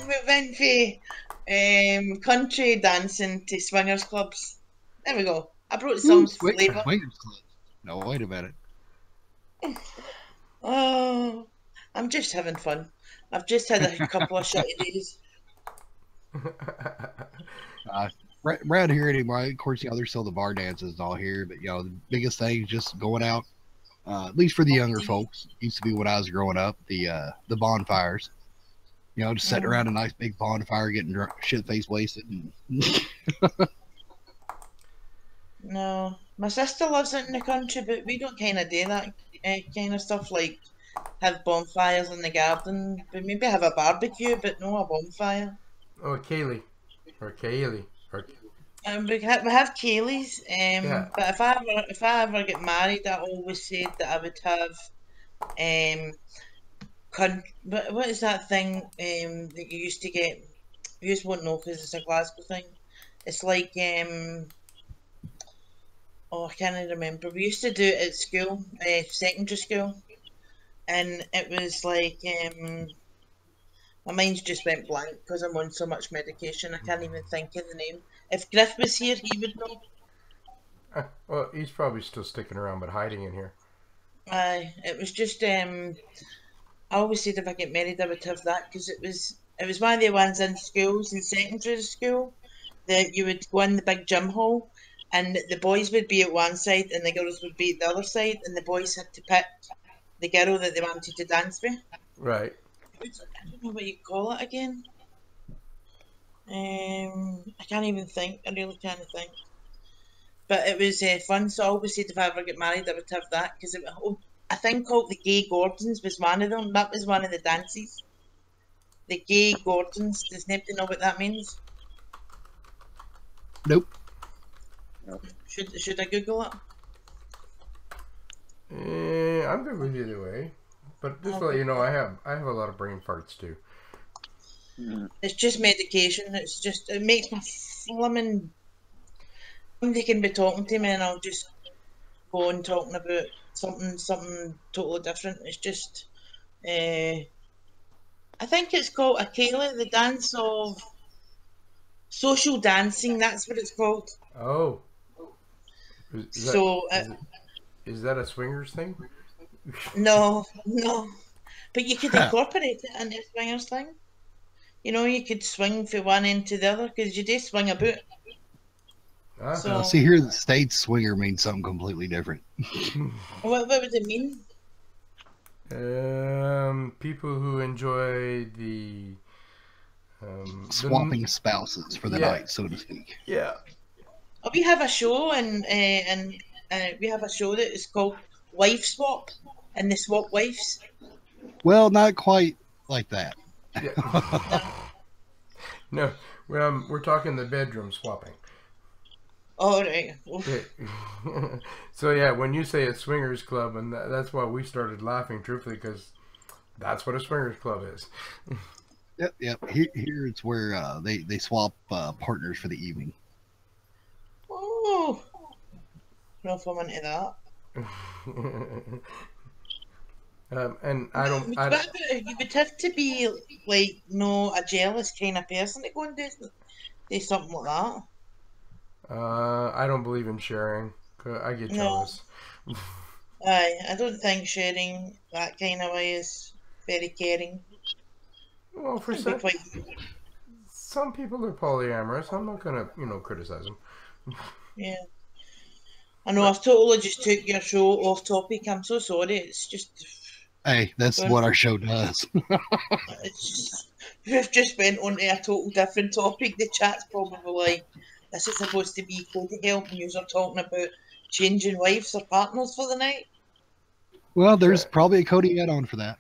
Speaker 8: from country dancing to swingers clubs. There we go. I brought some flavour.
Speaker 2: Swingers clubs. No, wait a minute.
Speaker 8: Oh, I'm just having fun. I've just had a couple of shitty days.
Speaker 2: Around here anyway, of course, you know, there's still the bar dances and all here, but you know, the biggest thing is just going out. At least for the younger folks, used to be when I was growing up, the bonfires. You know, just sitting around a nice big bonfire, getting drunk, shit-faced wasted. And
Speaker 8: No, my sister lives out in the country, but we don't kind of do that kind of stuff, like have bonfires in the garden. But maybe have a barbecue, but no a bonfire.
Speaker 1: Oh, Kaylee.
Speaker 8: We have Kayleys, but if I ever get married, I always said that I would have what is that thing that you used to get? You just won't know because it's a Glasgow thing. It's like oh, I can't remember. We used to do it at school, secondary school, and it was like my mind's just went blank because I'm on so much medication. I can't even think of the name. If Griff was here, he would know.
Speaker 1: Well, he's probably still sticking around, but hiding in here.
Speaker 8: It was just I always said if I get married, I would have that because it was one of the ones in schools, in secondary school, that you would go in the big gym hall, and the boys would be at one side and the girls would be at the other side, and the boys had to pick the girl that they wanted to dance with.
Speaker 1: Right.
Speaker 8: I don't know what you call it again. I can't even think. I really can't think. But it was fun. So I always said if I ever get married, I would have that because I think called the Gay Gordons was one of them. That was one of the dances. The Gay Gordons. Does nobody know what that means?
Speaker 2: Nope.
Speaker 8: Should I Google it?
Speaker 1: I'm good with either way, but just to let you know, I have a lot of brain farts too.
Speaker 8: It's just medication. It makes my flimming. Somebody can be talking to me and I'll just go on talking about something totally different. It's just, I think it's called Akela, the dance of social dancing. That's what it's called.
Speaker 1: Oh. Is that a swingers thing?
Speaker 8: No. But you could incorporate it in the swingers thing. You know, you could swing from one end to the other because you do swing about.
Speaker 2: So, see here, the States swinger means something completely different.
Speaker 8: What would it mean?
Speaker 1: People who enjoy the
Speaker 2: swapping spouses for the night, so to speak.
Speaker 1: Yeah.
Speaker 8: Oh, we have a show, and we have a show that is called Wife Swap, and they swap wives.
Speaker 2: Well, not quite like that.
Speaker 1: Yeah. No, we're talking the bedroom swapping.
Speaker 8: All right.
Speaker 1: Yeah. So yeah, when you say a swingers club, and that's why we started laughing, truthfully, because that's what a swingers club is.
Speaker 2: Yep. Here it's where they swap partners for the evening.
Speaker 8: Oh, no, if I'm into that.
Speaker 1: And I don't.
Speaker 8: You would have to be like a jealous kind of person to go and do something like that.
Speaker 1: I don't believe in sharing. I get jealous.
Speaker 8: I don't think sharing that kind of way is very caring.
Speaker 1: Well, for some people are polyamorous. I'm not gonna, criticize them.
Speaker 8: Yeah. I know I've totally just took your show off topic. I'm so sorry. It's just.
Speaker 2: Hey, that's what our show does.
Speaker 8: We've just went on to a total different topic. The chat's probably like, this is supposed to be Cody helping you are talking about changing wives or partners for the night.
Speaker 2: Well, there's probably a Cody add-on for that.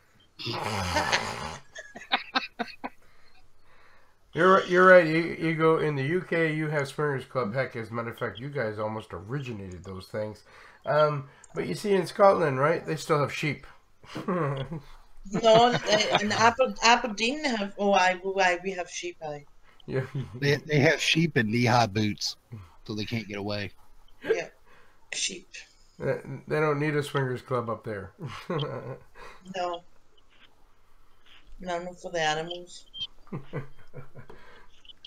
Speaker 1: You're right. You go in the UK, you have swingers club. Heck, as a matter of fact, you guys almost originated those things. But you see, in Scotland, right, they still have sheep.
Speaker 8: No, in Aberdeen they have. We have sheep.
Speaker 1: Yeah.
Speaker 2: They have sheep in knee-high boots, so they can't get away.
Speaker 8: Yeah, sheep.
Speaker 1: They don't need a swingers club up there.
Speaker 8: No, not for the animals.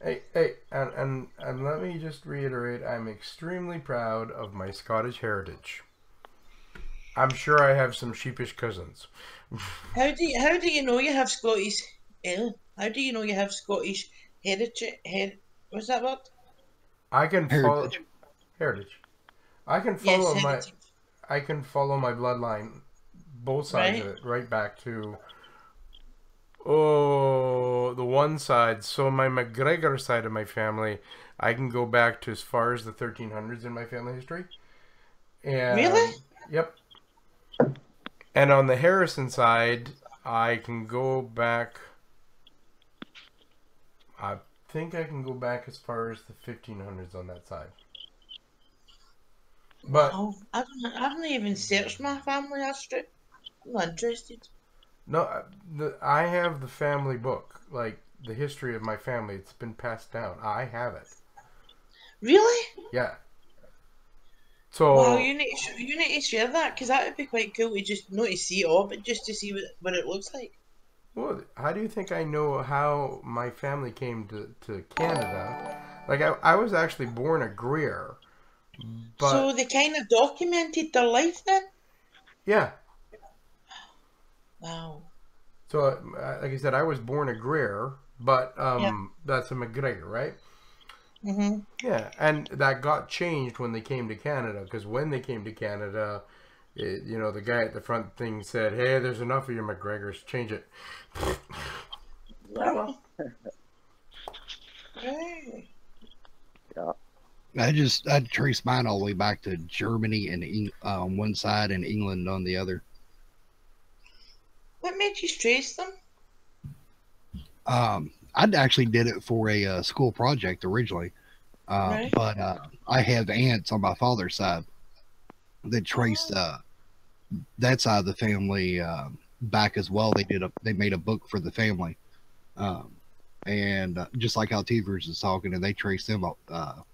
Speaker 1: Hey, and let me just reiterate, I'm extremely proud of my Scottish heritage. I'm sure I have some sheepish cousins.
Speaker 8: How do you know you have Scottish? How do you know you have Scottish heritage? What's that word?
Speaker 1: I can follow heritage. I can follow I can follow my bloodline, both sides of it, right back to the one side. So my McGregor side of my family, I can go back to as far as the 1300s in my family history. And,
Speaker 8: really?
Speaker 1: Yep. And on the Harrison side, I can go back. I think I can go back as far as the 1500s on that side. But
Speaker 8: I haven't even searched my family history. I'm not interested.
Speaker 1: No, I have the family book, like the history of my family. It's been passed down. I have it.
Speaker 8: Really?
Speaker 1: Yeah. So
Speaker 8: wow, you need to share that, because that would be quite cool to just not to see it all, but just to see what it looks like.
Speaker 1: Well, how do you think I know how my family came to Canada? Like I was actually born a Greer. But,
Speaker 8: so they kind of documented their life then?
Speaker 1: Yeah.
Speaker 8: Wow.
Speaker 1: So, like I said, I was born a Greer, but that's a McGregor, right?
Speaker 8: Mm-hmm.
Speaker 1: Yeah, and that got changed when they came to Canada, because when they came to Canada, the guy at the front thing said, "Hey, there's enough of your McGregors, change it."
Speaker 5: Yeah.
Speaker 8: Right.
Speaker 5: Yeah.
Speaker 2: I trace mine all the way back to Germany and on one side and England on the other.
Speaker 8: What made you trace them?
Speaker 2: I actually did it for a school project originally,
Speaker 8: Right.
Speaker 2: but I have aunts on my father's side that traced that side of the family back as well. They made a book for the family, and just like how Teverz is talking, and they traced them up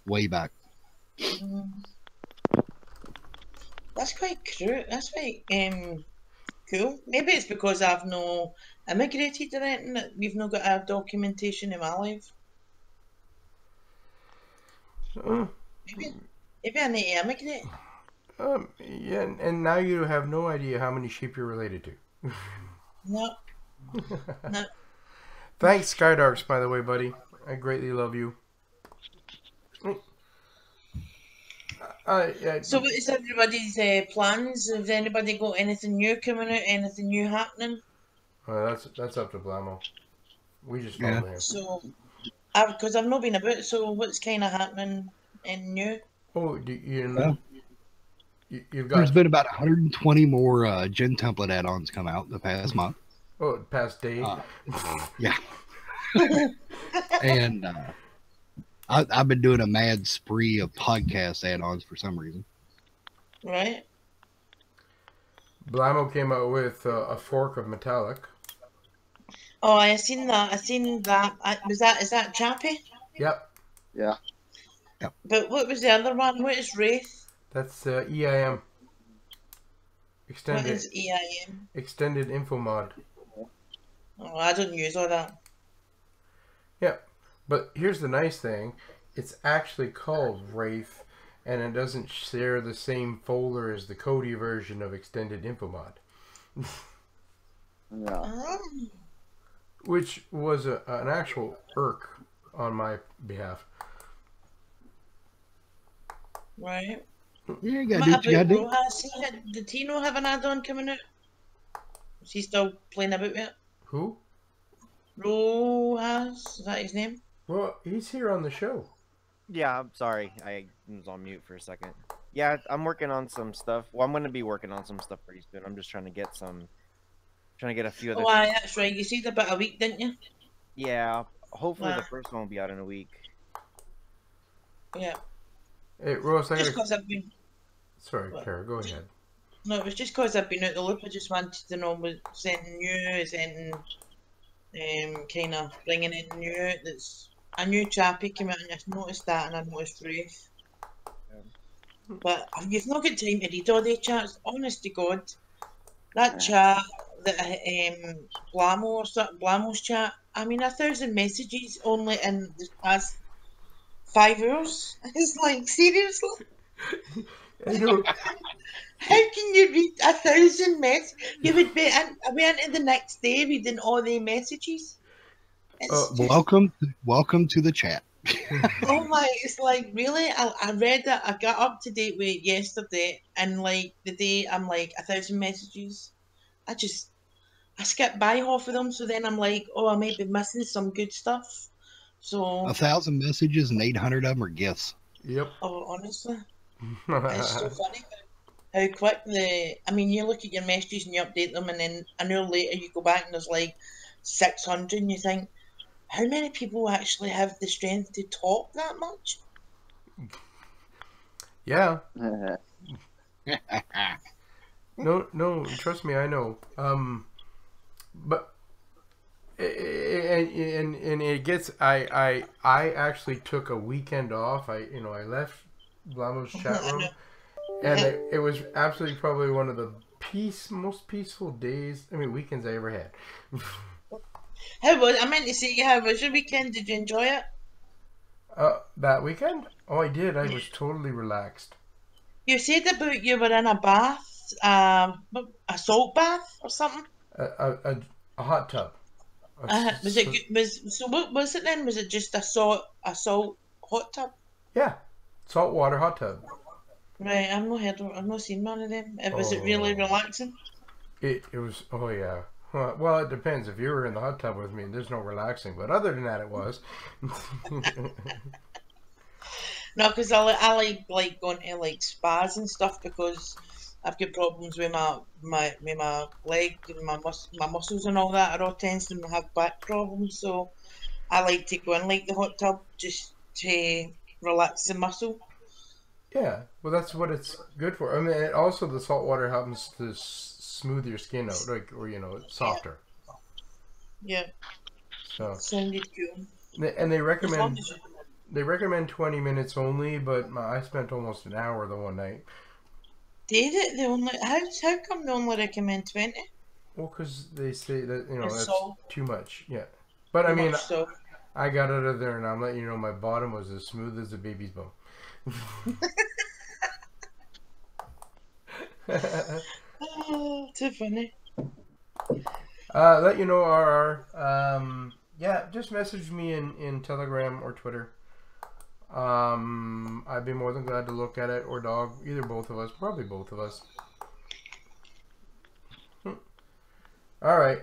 Speaker 2: way back.
Speaker 8: That's quite true. That's quite cool. Maybe it's because I've no immigrated or anything that we've not got our documentation in my life. Maybe I need to immigrate.
Speaker 1: Yeah, and now you have no idea how many sheep you're related to.
Speaker 8: No. No.
Speaker 1: Thanks, Skydarks, by the way, buddy. I greatly love you.
Speaker 8: So what is everybody's plans? Has anybody got anything new coming out? Anything new happening?
Speaker 1: That's up to Blammo. We just follow him.
Speaker 8: So, because I've not been about, so what's kind of happening in new?
Speaker 1: Oh, you've got...
Speaker 2: There's been about 120 more Gen template add-ons come out in the past month.
Speaker 1: Oh, past day.
Speaker 2: Yeah. And I've been doing a mad spree of podcast add-ons for some reason.
Speaker 8: Right.
Speaker 1: Blammo came out with a fork of metallic.
Speaker 8: Oh, I seen that. I seen that. Is that Chappie?
Speaker 1: Yep.
Speaker 3: Yeah.
Speaker 8: But what was the other one? What is Wraith?
Speaker 1: That's EIM.
Speaker 8: What
Speaker 1: Extended
Speaker 8: is EIM?
Speaker 1: Extended Info Mod.
Speaker 8: Oh, I don't use all that.
Speaker 1: Yep. But here's the nice thing. It's actually called Wraith, and it doesn't share the same folder as the Kodi version of Extended Info Mod.
Speaker 3: Yeah.
Speaker 8: Oh,
Speaker 1: Which was an actual irk on my behalf.
Speaker 8: right.
Speaker 2: Yeah, you gotta do what you gotta do.
Speaker 8: Did Tino have an add-on coming out? Is he still playing about with it?
Speaker 1: Who?
Speaker 8: Rojas? Is that his name?
Speaker 1: Well, he's here on the show.
Speaker 6: Yeah, I'm sorry. I was on mute for a second. Yeah, I'm working on some stuff. Well, I'm going to be working on some stuff pretty soon. I'm just trying to get a few other.
Speaker 8: Oh, aye, that's right. You said about a week, didn't you?
Speaker 6: Yeah, hopefully the
Speaker 8: Ah.
Speaker 6: first one will be out in a week.
Speaker 8: Yeah.
Speaker 1: Hey, Rose, I
Speaker 8: Just
Speaker 1: gotta...
Speaker 8: because I've been...
Speaker 1: Sorry,
Speaker 8: What?
Speaker 1: Kara, go ahead.
Speaker 8: No, it was just because I've been out the loop. I just wanted to know what's anything new, is anything kind of bringing anything new. That's a new Chappie came out, and I noticed that, and I noticed Wraith. But you've not got time to read all the chats. Honest to God, that chat that Blammo or something, Blammo's chat. I mean, 1,000 messages only in the past 5 hours. It's like, seriously.
Speaker 1: I know.
Speaker 8: How can you read 1,000 messages? You would be into the next day reading all the messages. It's just,
Speaker 2: Welcome to the chat.
Speaker 8: oh my, it's like, really? I read it, I got up to date with it yesterday, and like the day I'm like 1,000 messages. I skipped by half of them, so then I'm like, oh, I might be missing some good stuff. So,
Speaker 2: 1,000 messages and 800 of them are gifts.
Speaker 1: Yep.
Speaker 8: oh, honestly, it's so funny how quick I mean, you look at your messages and you update them, and then an hour later you go back and there's like 600, and you think, how many people actually have the strength to talk that much?
Speaker 1: Yeah. No, trust me, I know. But and it gets. I actually took a weekend off. I left Blammo's chat room, and it was absolutely probably one of the most peaceful days. I mean, weekends I ever had.
Speaker 8: I meant to say, how was your weekend? Did you enjoy it?
Speaker 1: That weekend? Oh, I did. I was totally relaxed.
Speaker 8: You said about you were in a bath, a salt bath or something.
Speaker 1: A hot tub.
Speaker 8: Was it good? So what was it then? Was it just a salt hot tub?
Speaker 1: Yeah, saltwater hot tub.
Speaker 8: Right, I've not seen one of them. Was it really relaxing?
Speaker 1: It was. Oh yeah. Well, it depends. If you were in the hot tub with me, there's no relaxing. But other than that, it was.
Speaker 8: No, because I like going to like spas and stuff, because I've got problems with my leg and my muscles and all that. I all tends to have back problems, so I like to go in like the hot tub just to relax the muscle.
Speaker 1: Yeah, well, that's what it's good for. I mean, also the salt water helps to smooth your skin out, like, or it's softer.
Speaker 8: Yeah.
Speaker 1: So.
Speaker 8: Sounded cool.
Speaker 1: And they recommend 20 minutes only, but I spent almost an hour the one night.
Speaker 8: Did it? They only how come they only recommend 20?
Speaker 1: Well, because they say that that's
Speaker 8: salt.
Speaker 1: too much. Yeah, but I mean,
Speaker 8: So.
Speaker 1: I got out of there, and I'm letting you know my bottom was as smooth as a baby's bone.
Speaker 8: Too funny.
Speaker 1: Let you know, RR. Yeah, just message me in Telegram or Twitter. I'd be more than glad to look at it, or dog, either both of us, probably both of us. All right.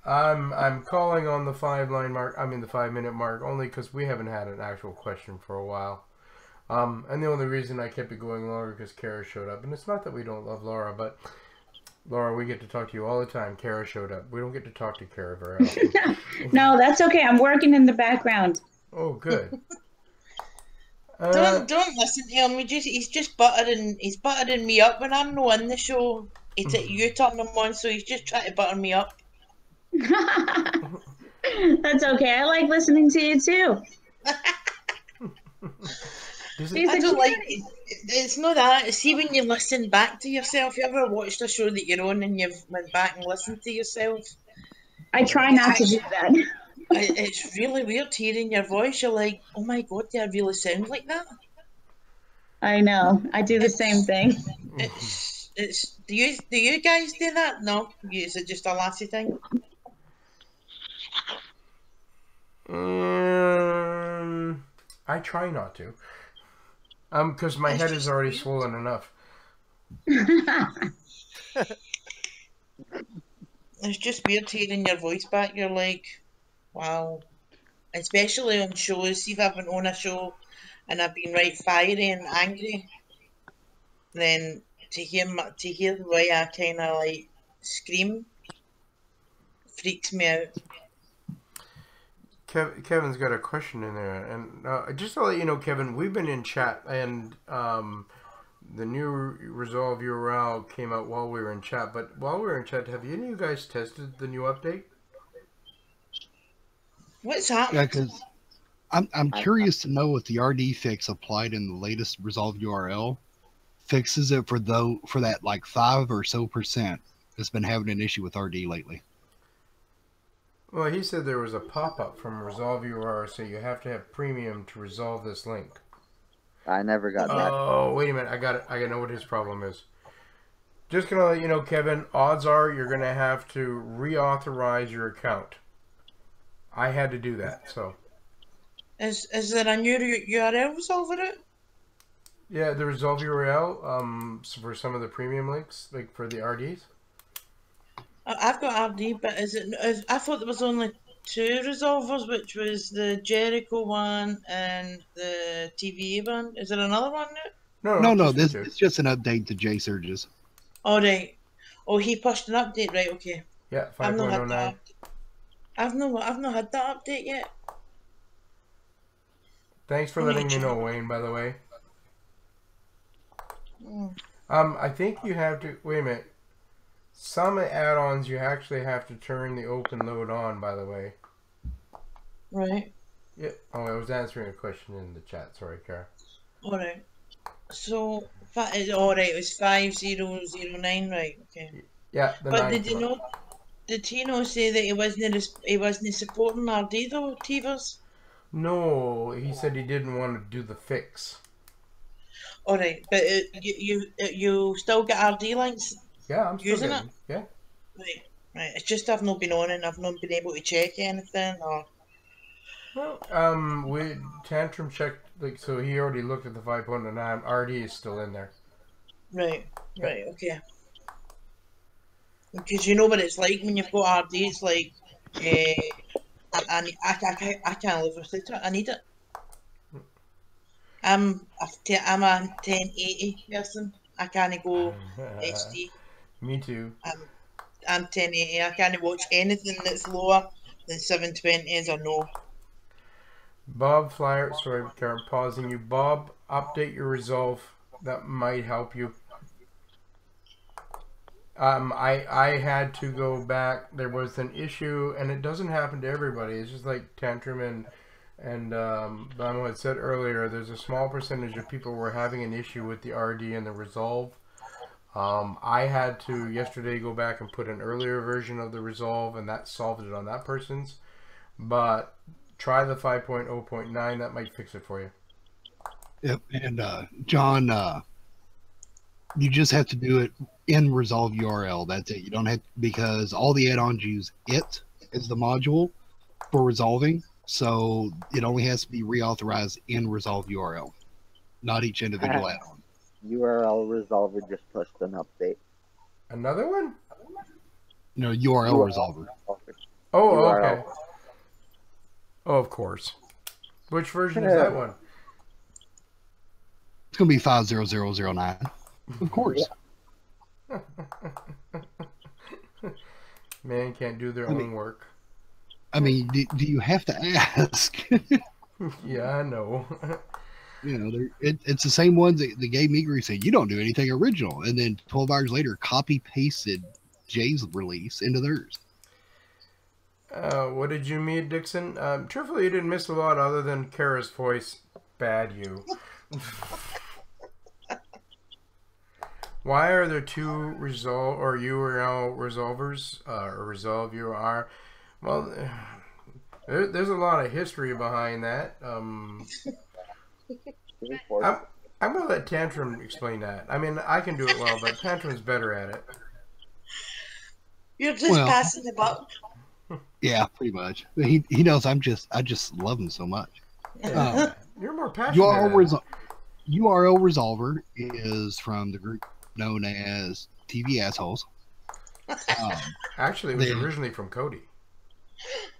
Speaker 1: I'm calling on the 5-minute mark, only because we haven't had an actual question for a while. And the only reason I kept it going longer because Kara showed up. And it's not that we don't love Laura, but Laura, we get to talk to you all the time. Kara showed up. We don't get to talk to Kara very often.
Speaker 7: No, that's okay. I'm working in the background.
Speaker 1: Oh, good.
Speaker 8: Don't listen to him. He's just buttering me up when I'm not in the show. You turn him on, so he's just trying to butter me up.
Speaker 7: That's okay. I like listening to you too.
Speaker 8: I don't like it. It's not that. See, when you listen back to yourself, you ever watched a show that you're on and you've went back and listened to yourself?
Speaker 7: I try not to do that.
Speaker 8: It's really weird hearing your voice. You're like, oh my god, do I really sound like that?
Speaker 7: I know. I do the same thing.
Speaker 8: Do you guys do that? No, is it just a lassie thing?
Speaker 1: I try not to. Because my head is already swollen enough.
Speaker 8: It's just weird hearing your voice back. You're like, wow. Especially on shows. See if I've been on a show and I've been right fiery and angry, then to hear the way I kind of like scream freaks me out.
Speaker 1: Kevin's got a question in there, and just to let you know, Kevin, we've been in chat, and the new Resolve URL came out while we were in chat. But while we were in chat, have any of you guys tested the new update?
Speaker 8: What's happening?
Speaker 2: Yeah, because I'm curious to know if the RD fix applied in the latest Resolve URL fixes it for that like 5% or so that's been having an issue with RD lately.
Speaker 1: Well, he said there was a pop-up from Resolve URL, so you have to have premium to resolve this link.
Speaker 5: I never got that.
Speaker 1: Oh, wait a minute. I got it. I know what his problem is. Just going to let you know, Kevin, odds are you're going to have to reauthorize your account. I had to do that, so.
Speaker 8: Is there a new URL Resolve for it?
Speaker 1: Yeah, the Resolve URL for some of the premium links, like for the RDs.
Speaker 8: I've got RD, but I thought there was only 2 resolvers, which was the Jericho one and the TVA one. Is there another one now?
Speaker 1: No.
Speaker 2: This it's just an update to J-Surges.
Speaker 8: All right. Oh, he pushed an update, right? Okay.
Speaker 1: Yeah, 5.09.
Speaker 8: I've not had that update yet.
Speaker 1: Thanks for letting me know, Wayne. By the way. I think you have to wait a minute. Some add-ons you actually have to turn the open load on, by the way.
Speaker 8: Right.
Speaker 1: Yeah. Oh, I was answering a question in the chat. Sorry, Cara.
Speaker 8: Alright. So, alright, it was 5009, right? Okay.
Speaker 1: Yeah.
Speaker 8: But did Tino say that he wasn't supporting RD though, Teverz?
Speaker 1: No, he said he didn't want to do the fix.
Speaker 8: Alright, but you still get RD links?
Speaker 1: Yeah, I'm still
Speaker 8: using
Speaker 1: getting,
Speaker 8: it.
Speaker 1: Yeah.
Speaker 8: Right. It's just I've not been on and I've not been able to check anything or.
Speaker 1: Well, we Tantrum checked, like, so he already looked at the 5.9. RD is still in there.
Speaker 8: Right. Right. Okay. Because you know what it's like when you've got RD. It's like, I can't live with it. I need it. I'm a 1080 person. I can't go HD.
Speaker 1: Me too.
Speaker 8: I'm 1080. I can't watch anything that's lower than 720s or no.
Speaker 1: Bob Flyer, sorry, Karen, pausing you. Bob, update your Resolve. That might help you. I had to go back. There was an issue, and it doesn't happen to everybody. It's just like Tantrum and Blammo had said earlier. There's a small percentage of people who were having an issue with the RD and the Resolve. I had to yesterday go back and put an earlier version of the Resolve, and that solved it on that person's. But try the 5.0.9. That might fix it for you.
Speaker 2: Yep. And John, you just have to do it in Resolve URL. That's it. You don't have, because all the add-ons use it as the module for resolving. So it only has to be reauthorized in Resolve URL, not each individual add-on.
Speaker 5: URL Resolver just pushed an update.
Speaker 1: Another one?
Speaker 2: No, URL Resolver.
Speaker 1: Oh,
Speaker 5: URL.
Speaker 1: okay. Oh, of course. Which version is that one?
Speaker 2: It's going to be 50009. Of course.
Speaker 5: Yeah.
Speaker 1: Man can't do their own work.
Speaker 2: I mean, do you have to ask?
Speaker 1: Yeah, I know.
Speaker 2: You know, it's the same ones that gave me grief saying you don't do anything original, and then 12 hours later, copy pasted Jay's release into theirs.
Speaker 1: What did you meet, Dixon? Truthfully, you didn't miss a lot other than Kara's voice. Bad you. Why are there two resolve or URL resolvers or resolve URL? Well, there's a lot of history behind that. I'm gonna let Tantrum explain that. I mean, I can do it well, but Tantrum's better at it.
Speaker 8: You're just passing the buck.
Speaker 2: Yeah, pretty much. He knows I just love him so much.
Speaker 1: You're more passionate.
Speaker 2: URL Resolver is from the group known as TV Assholes.
Speaker 1: Actually, it was originally from Cody.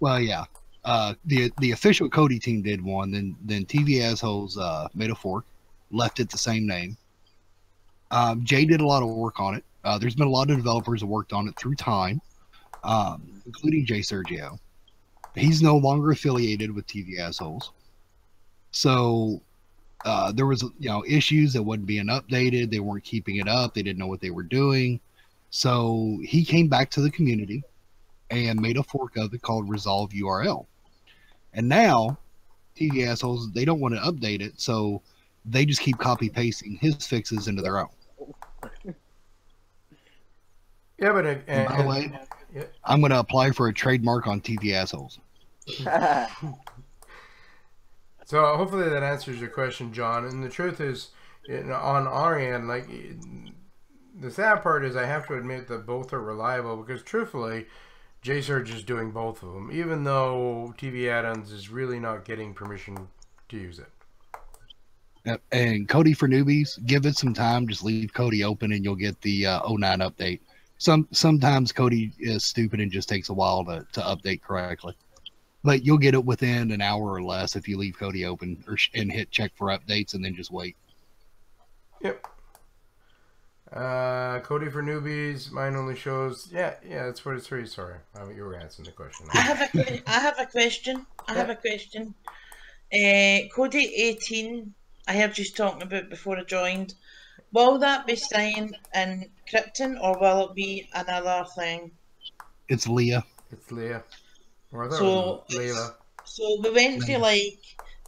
Speaker 2: Well, yeah. The official Cody team did one. Then TV Assholes made a fork, left it the same name. Jay did a lot of work on it. There's been a lot of developers that worked on it through time, including Jay Sergio. He's no longer affiliated with TV Assholes. So there was issues that wasn't being updated. They weren't keeping it up. They didn't know what they were doing. So he came back to the community and made a fork of it called Resolve URL. And now TV Assholes, they don't want to update it, so they just keep copy pasting his fixes into their own.
Speaker 1: Yeah, but
Speaker 2: by the way, I'm going to apply for a trademark on TV Assholes.
Speaker 1: So hopefully that answers your question, John. And the truth is, on our end, like, the sad part is I have to admit that both are reliable because truthfully, JSurge is doing both of them, even though TV Addons is really not getting permission to use it.
Speaker 2: Yep. And Cody for newbies, give it some time. Just leave Cody open and you'll get the 09 update. Sometimes Cody is stupid and just takes a while to update correctly. But you'll get it within an hour or less if you leave Cody open and hit check for updates and then just wait.
Speaker 1: Yep. Cody for newbies, mine only shows. Yeah, that's what it's for. Sorry, you were answering the question.
Speaker 8: I have a question. Cody 18, I heard you talking about before I joined. Will that be staying in Krypton or will it be another thing?
Speaker 2: It's Leah.
Speaker 1: It's Leah.
Speaker 8: So
Speaker 1: Layla.
Speaker 8: So we went to like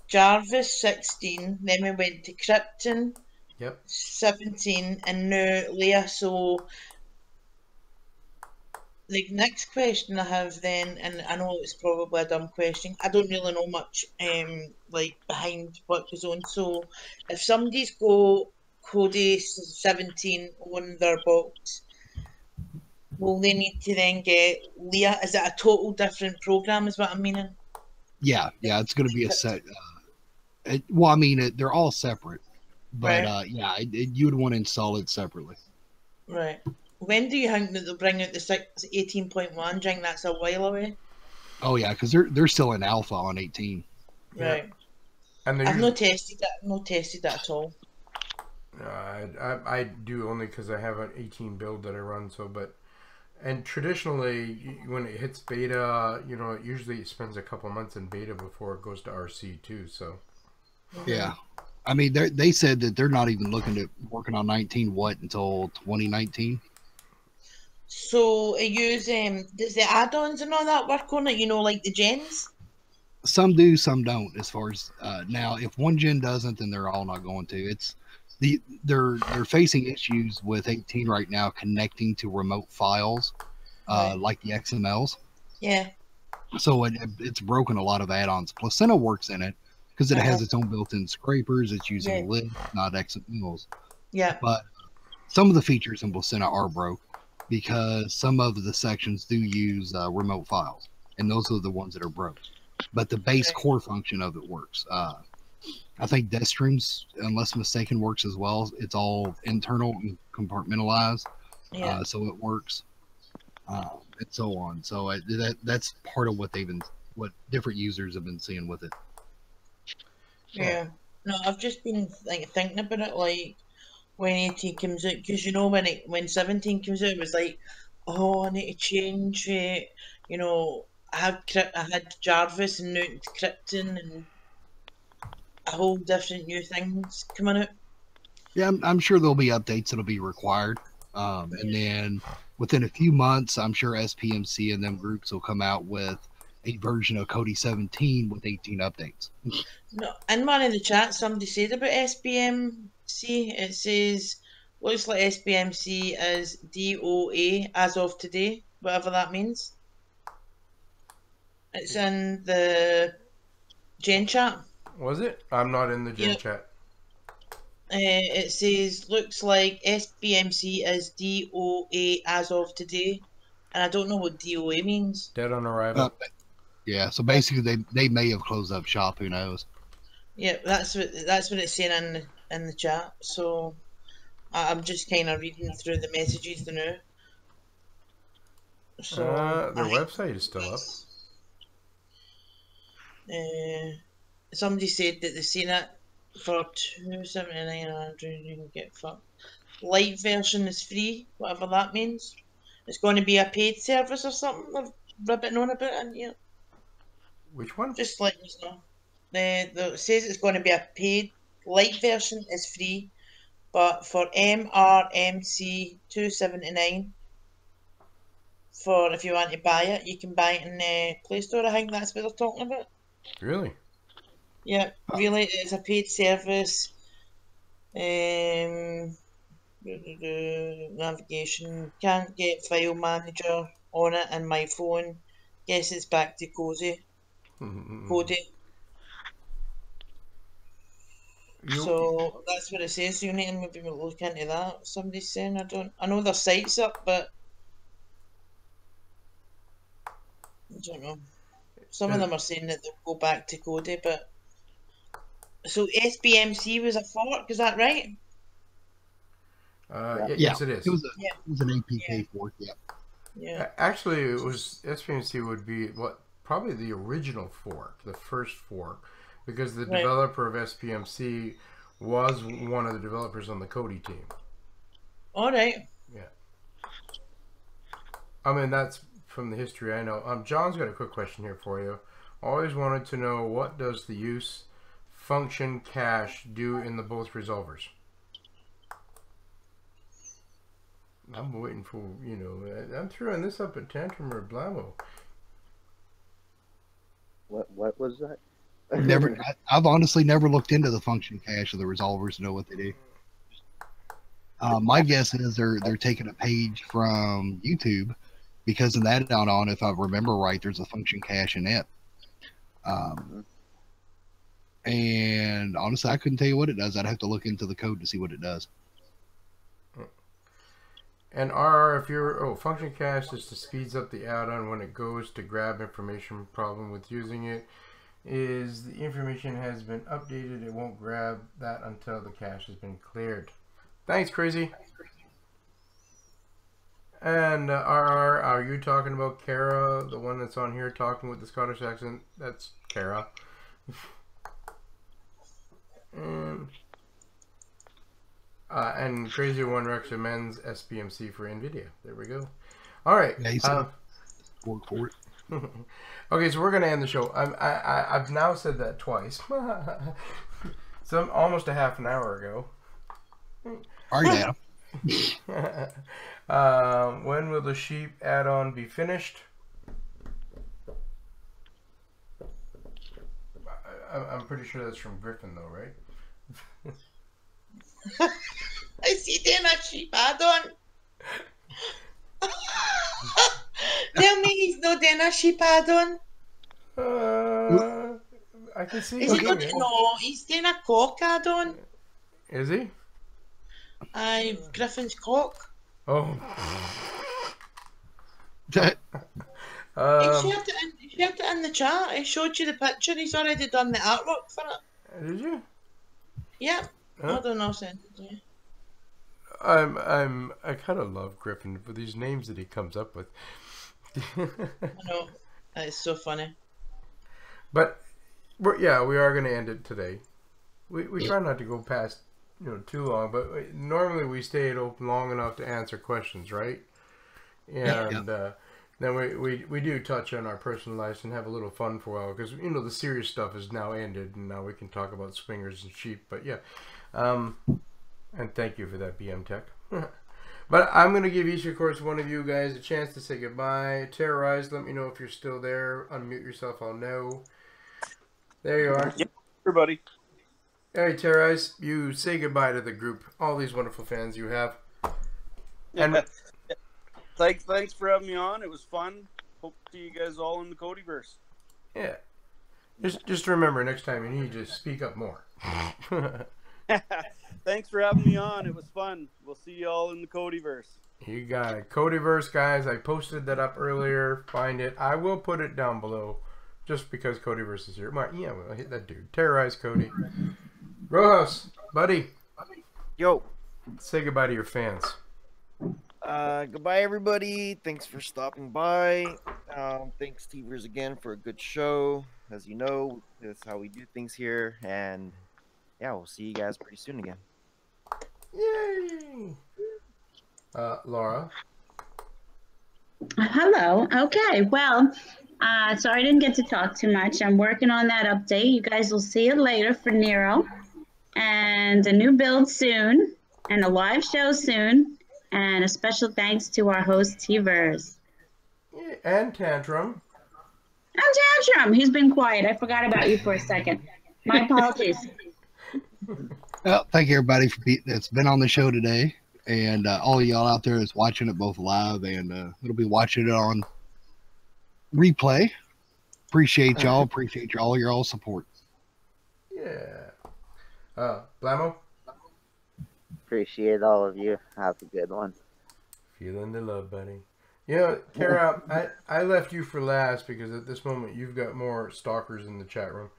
Speaker 8: Jarvis 16, then we went to Krypton.
Speaker 1: Yep.
Speaker 8: 17, and now Leah. So the next question I have then, and I know it's probably a dumb question, I don't really know much like behind what goes on. So if somebody's got Cody 17 on their box, will they need to then get Leah? Is it a total different program is what I'm meaning?
Speaker 2: Yeah, it's going to be a set. Well, I mean, they're all separate. But
Speaker 8: right.
Speaker 2: You would want to install it separately.
Speaker 8: Right. When do you think that they'll bring out the 18.1? Do you think that's a while away?
Speaker 2: Oh yeah, because they're still in alpha on 18.
Speaker 8: Right.
Speaker 1: And
Speaker 8: I've not tested that at all.
Speaker 1: I do only because I have an 18 build that I run. And traditionally, when it hits beta, it usually spends a couple months in beta before it goes to RC too. So.
Speaker 2: Yeah. I mean, they said that they're not even looking at working on 19 until 2019.
Speaker 8: So, does the add-ons and all that work on it? Like the gens?
Speaker 2: Some do, some don't. As far as now, if one gen doesn't, then they're all not going to. It's they're facing issues with 18 right now connecting to remote files,
Speaker 8: right.
Speaker 2: like the XMLs.
Speaker 8: Yeah.
Speaker 2: So it's broken a lot of add-ons. Placenta works in it. Because it has its own built-in scrapers, it's using lib, not XMLs.
Speaker 8: Yeah.
Speaker 2: But some of the features in Placenta are broke because some of the sections do use remote files, and those are the ones that are broke. But the base core function of it works. I think Deathstreams, unless mistaken, works as well. It's all internal and compartmentalized, so it works, and so on. So that's part of what different users have been seeing with it.
Speaker 8: Yeah. No, I've just been thinking about it, like when 18 comes out, because when 17 comes out, it was like oh, I need to change it. You know, I had Jarvis and now it's Krypton and a whole different new things coming out.
Speaker 2: Yeah, I'm sure there'll be updates that'll be required. And then within a few months, I'm sure SPMC and them groups will come out with a version of Kodi 17 with 18 updates.
Speaker 8: No, in one of the chats, somebody said about SBMC. It says, looks like SBMC is DOA as of today, whatever that means. It's in the Gen chat.
Speaker 1: Was it? I'm not in the Gen
Speaker 8: Yep.
Speaker 1: chat.
Speaker 8: It says, looks like SBMC is DOA as of today. And I don't know what DOA means.
Speaker 1: Dead on arrival.
Speaker 2: Yeah, so basically they may have closed up shop. Who knows?
Speaker 8: Yeah, that's what it's saying in the chat. So I'm just kind of reading through the messages now. So
Speaker 1: Their website is still up.
Speaker 8: Somebody said that they've seen it for $279. You can get fucked. Light version is free, whatever that means. It's going to be a paid service or something. They're ribbing on about in here.
Speaker 1: Which one?
Speaker 8: Just let us know. It says it's going to be a paid. Light version is free, but for MRMC $279 for if you want to buy it, you can buy it in the Play Store. I think that's what they're talking about.
Speaker 1: Really?
Speaker 8: Yeah, really, it's a paid service. Navigation, can't get file manager on it in my phone. Guess it's back to Kodi. So that's what it says. You need to maybe look into that. Somebody's saying I know their site's up, but I don't know. Some of them are saying that they'll go back to Kodi, but so SBMC was a fork, is that right?
Speaker 1: Yes, it is.
Speaker 2: It was an APK fork. Yeah.
Speaker 8: Yeah.
Speaker 1: Actually, it was SPMC would be probably the original fork, the first fork, because the developer of SPMC was one of the developers on the Kodi team.
Speaker 8: All right.
Speaker 1: Yeah. I mean, that's from the history I know. John's got a quick question here for you. Always wanted to know, what does the use function cache do in the both resolvers? I'm waiting for, I'm throwing this up at Tantrum or Blammo.
Speaker 5: What was that?
Speaker 2: I've honestly never looked into the function cache of the resolvers to know what they do. My guess is they're taking a page from YouTube, because in that add-on, if I remember right, there's a function cache in it. And honestly, I couldn't tell you what it does. I'd have to look into the code to see what it does.
Speaker 1: And function cache is to speeds up the add-on when it goes to grab information. Problem with using it is the information has been updated. It won't grab that until the cache has been cleared. Thanks, Crazy. And are you talking about Kara, the one that's on here talking with the Scottish accent? That's Kara. And Crazy One recommends SPMC for NVIDIA. There we go. All right.
Speaker 2: Yeah, work for it.
Speaker 1: Okay, so we're going to end the show. I've now said that twice. So almost a half an hour ago.
Speaker 2: All right,
Speaker 1: Adam. When will the sheep add-on be finished? I'm pretty sure that's from Griffin, though, right?
Speaker 8: Is he doing a sheep add-on? Tell me he's not doing a sheep add-on.
Speaker 1: I can see.
Speaker 8: Is he not? No, he's doing a cock add-on.
Speaker 1: Is he?
Speaker 8: Griffin's cock.
Speaker 1: Oh.
Speaker 8: He shared it in the chat. I showed you the picture. He's already done the artwork for it.
Speaker 1: Did you?
Speaker 8: Yeah. I don't know, send it to you.
Speaker 1: I kind of love Griffin for these names that he comes up with.
Speaker 8: I know. It's so funny.
Speaker 1: But we are going to end it today. We try not to go past too long, but normally we stay open long enough to answer questions, right? Yeah, and then we do touch on our personal lives and have a little fun for a while because you know the serious stuff is now ended and now we can talk about swingers and sheep. But yeah, and thank you for that, BM Tech. But I'm gonna give each, of course, one of you guys a chance to say goodbye. Terrorize, let me know if you're still there. Unmute yourself, I'll know. There you are.
Speaker 4: Yep, everybody.
Speaker 1: All right, Terrorize, you say goodbye to the group, all these wonderful fans you have. And
Speaker 4: Thanks for having me on. It was fun. Hope to see you guys all in the Codyverse.
Speaker 1: yeah, just remember next time you need to speak up more.
Speaker 4: Thanks for having me on. It was fun. We'll see you all in the Codyverse.
Speaker 1: You got it. Codyverse, guys. I posted that up earlier. Find it. I will put it down below just because Codyverse is here. Yeah, well, hit that dude. Terrorize Cody. Rojas, buddy.
Speaker 6: Yo.
Speaker 1: Say goodbye to your fans.
Speaker 6: Goodbye, everybody. Thanks for stopping by. Thanks, Teverz, again for a good show. As you know, that's how we do things here. And yeah, we'll see you guys pretty soon again.
Speaker 1: Yay! Laura.
Speaker 7: Hello. Okay. Well, sorry I didn't get to talk too much. I'm working on that update. You guys will see it later for Nero. And a new build soon. And a live show soon. And a special thanks to our host, Teverz.
Speaker 1: Yeah, and Tantrum.
Speaker 7: And Tantrum. He's been quiet. I forgot about you for a second. My apologies.
Speaker 2: Well, thank you everybody that's been on the show today, and all of y'all out there that's watching it both live and it'll be watching it on replay. Appreciate y'all. Appreciate all your support.
Speaker 1: Yeah. Blammo.
Speaker 5: Appreciate all of you. Have a good one.
Speaker 1: Feeling the love, buddy. You know, Kara, I left you for last because at this moment you've got more stalkers in the chat room.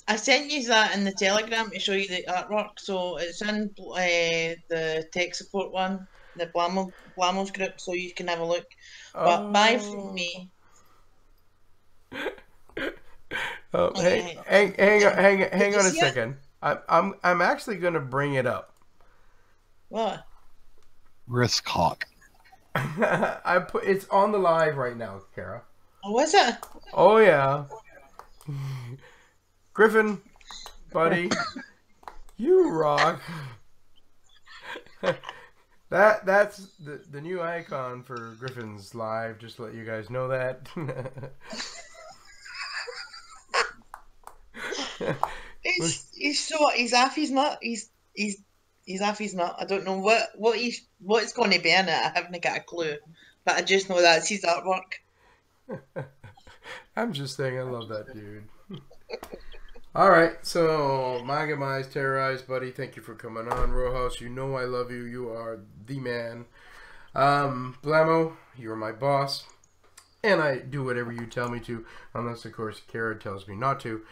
Speaker 8: I sent you that in the Telegram to show you the artwork, so it's in the tech support one, the Blammo's group, so you can have a look. But bye from me.
Speaker 1: Oh, hang on a second. I'm actually gonna bring it up.
Speaker 8: What?
Speaker 2: Risk Hawk.
Speaker 1: It's on the live right now, Kara.
Speaker 8: Oh, was it?
Speaker 1: Oh yeah. Griffin, buddy, you rock. That's the new icon for Griffin's live. Just to let you guys know that.
Speaker 8: He's off his nut. He's off his nut. I don't know what it's going to be in it. I haven't got a clue, but I just know that's his artwork.
Speaker 1: I'm just saying, I love that dude. All right, so my goodbyes, Terrorize, buddy. Thank you for coming on, Rojas. You know I love you. You are the man. Blammo, you are my boss, and I do whatever you tell me to, unless of course Kara tells me not to,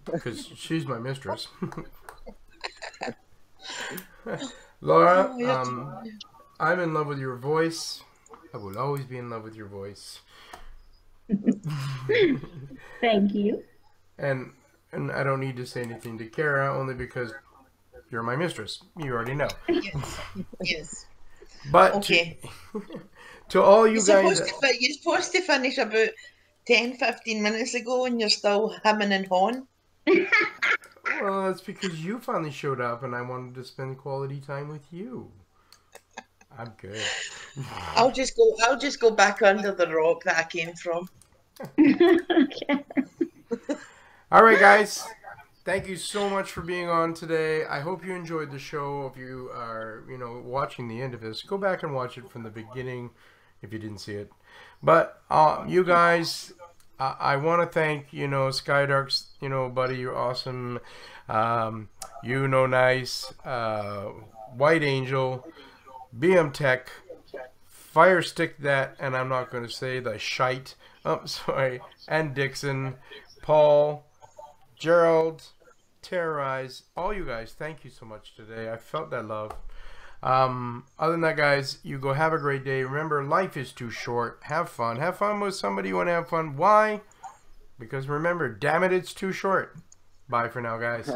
Speaker 1: because she's my mistress. Laura, I'm in love with your voice. I will always be in love with your voice.
Speaker 7: Thank you.
Speaker 1: And I don't need to say anything to Kara, only because you're my mistress. You already know.
Speaker 8: Yes.
Speaker 1: But
Speaker 8: okay.
Speaker 1: To all you guys...
Speaker 8: You're supposed to finish about 10-15 minutes ago and you're still hemming and hawing.
Speaker 1: Well, that's because you finally showed up and I wanted to spend quality time with you. I'm good.
Speaker 8: I'll just go back under the rock that I came from.
Speaker 7: Okay.
Speaker 1: All right, guys. Thank you so much for being on today. I hope you enjoyed the show. If you are, watching the end of this, go back and watch it from the beginning if you didn't see it. But you guys, I want to thank, Skydarks, buddy, you're awesome. Nice, White Angel, BM Tech, Fire Stick that, and I'm not going to say the shite. Oh, sorry. And Dixon, Paul, Gerald, Terrorize, all you guys, thank you so much today. I felt that love. Other than that, guys, you go have a great day. Remember, life is too short. Have fun. Have fun with somebody you want to have fun. Why? Because remember, damn it, it's too short. Bye for now, guys.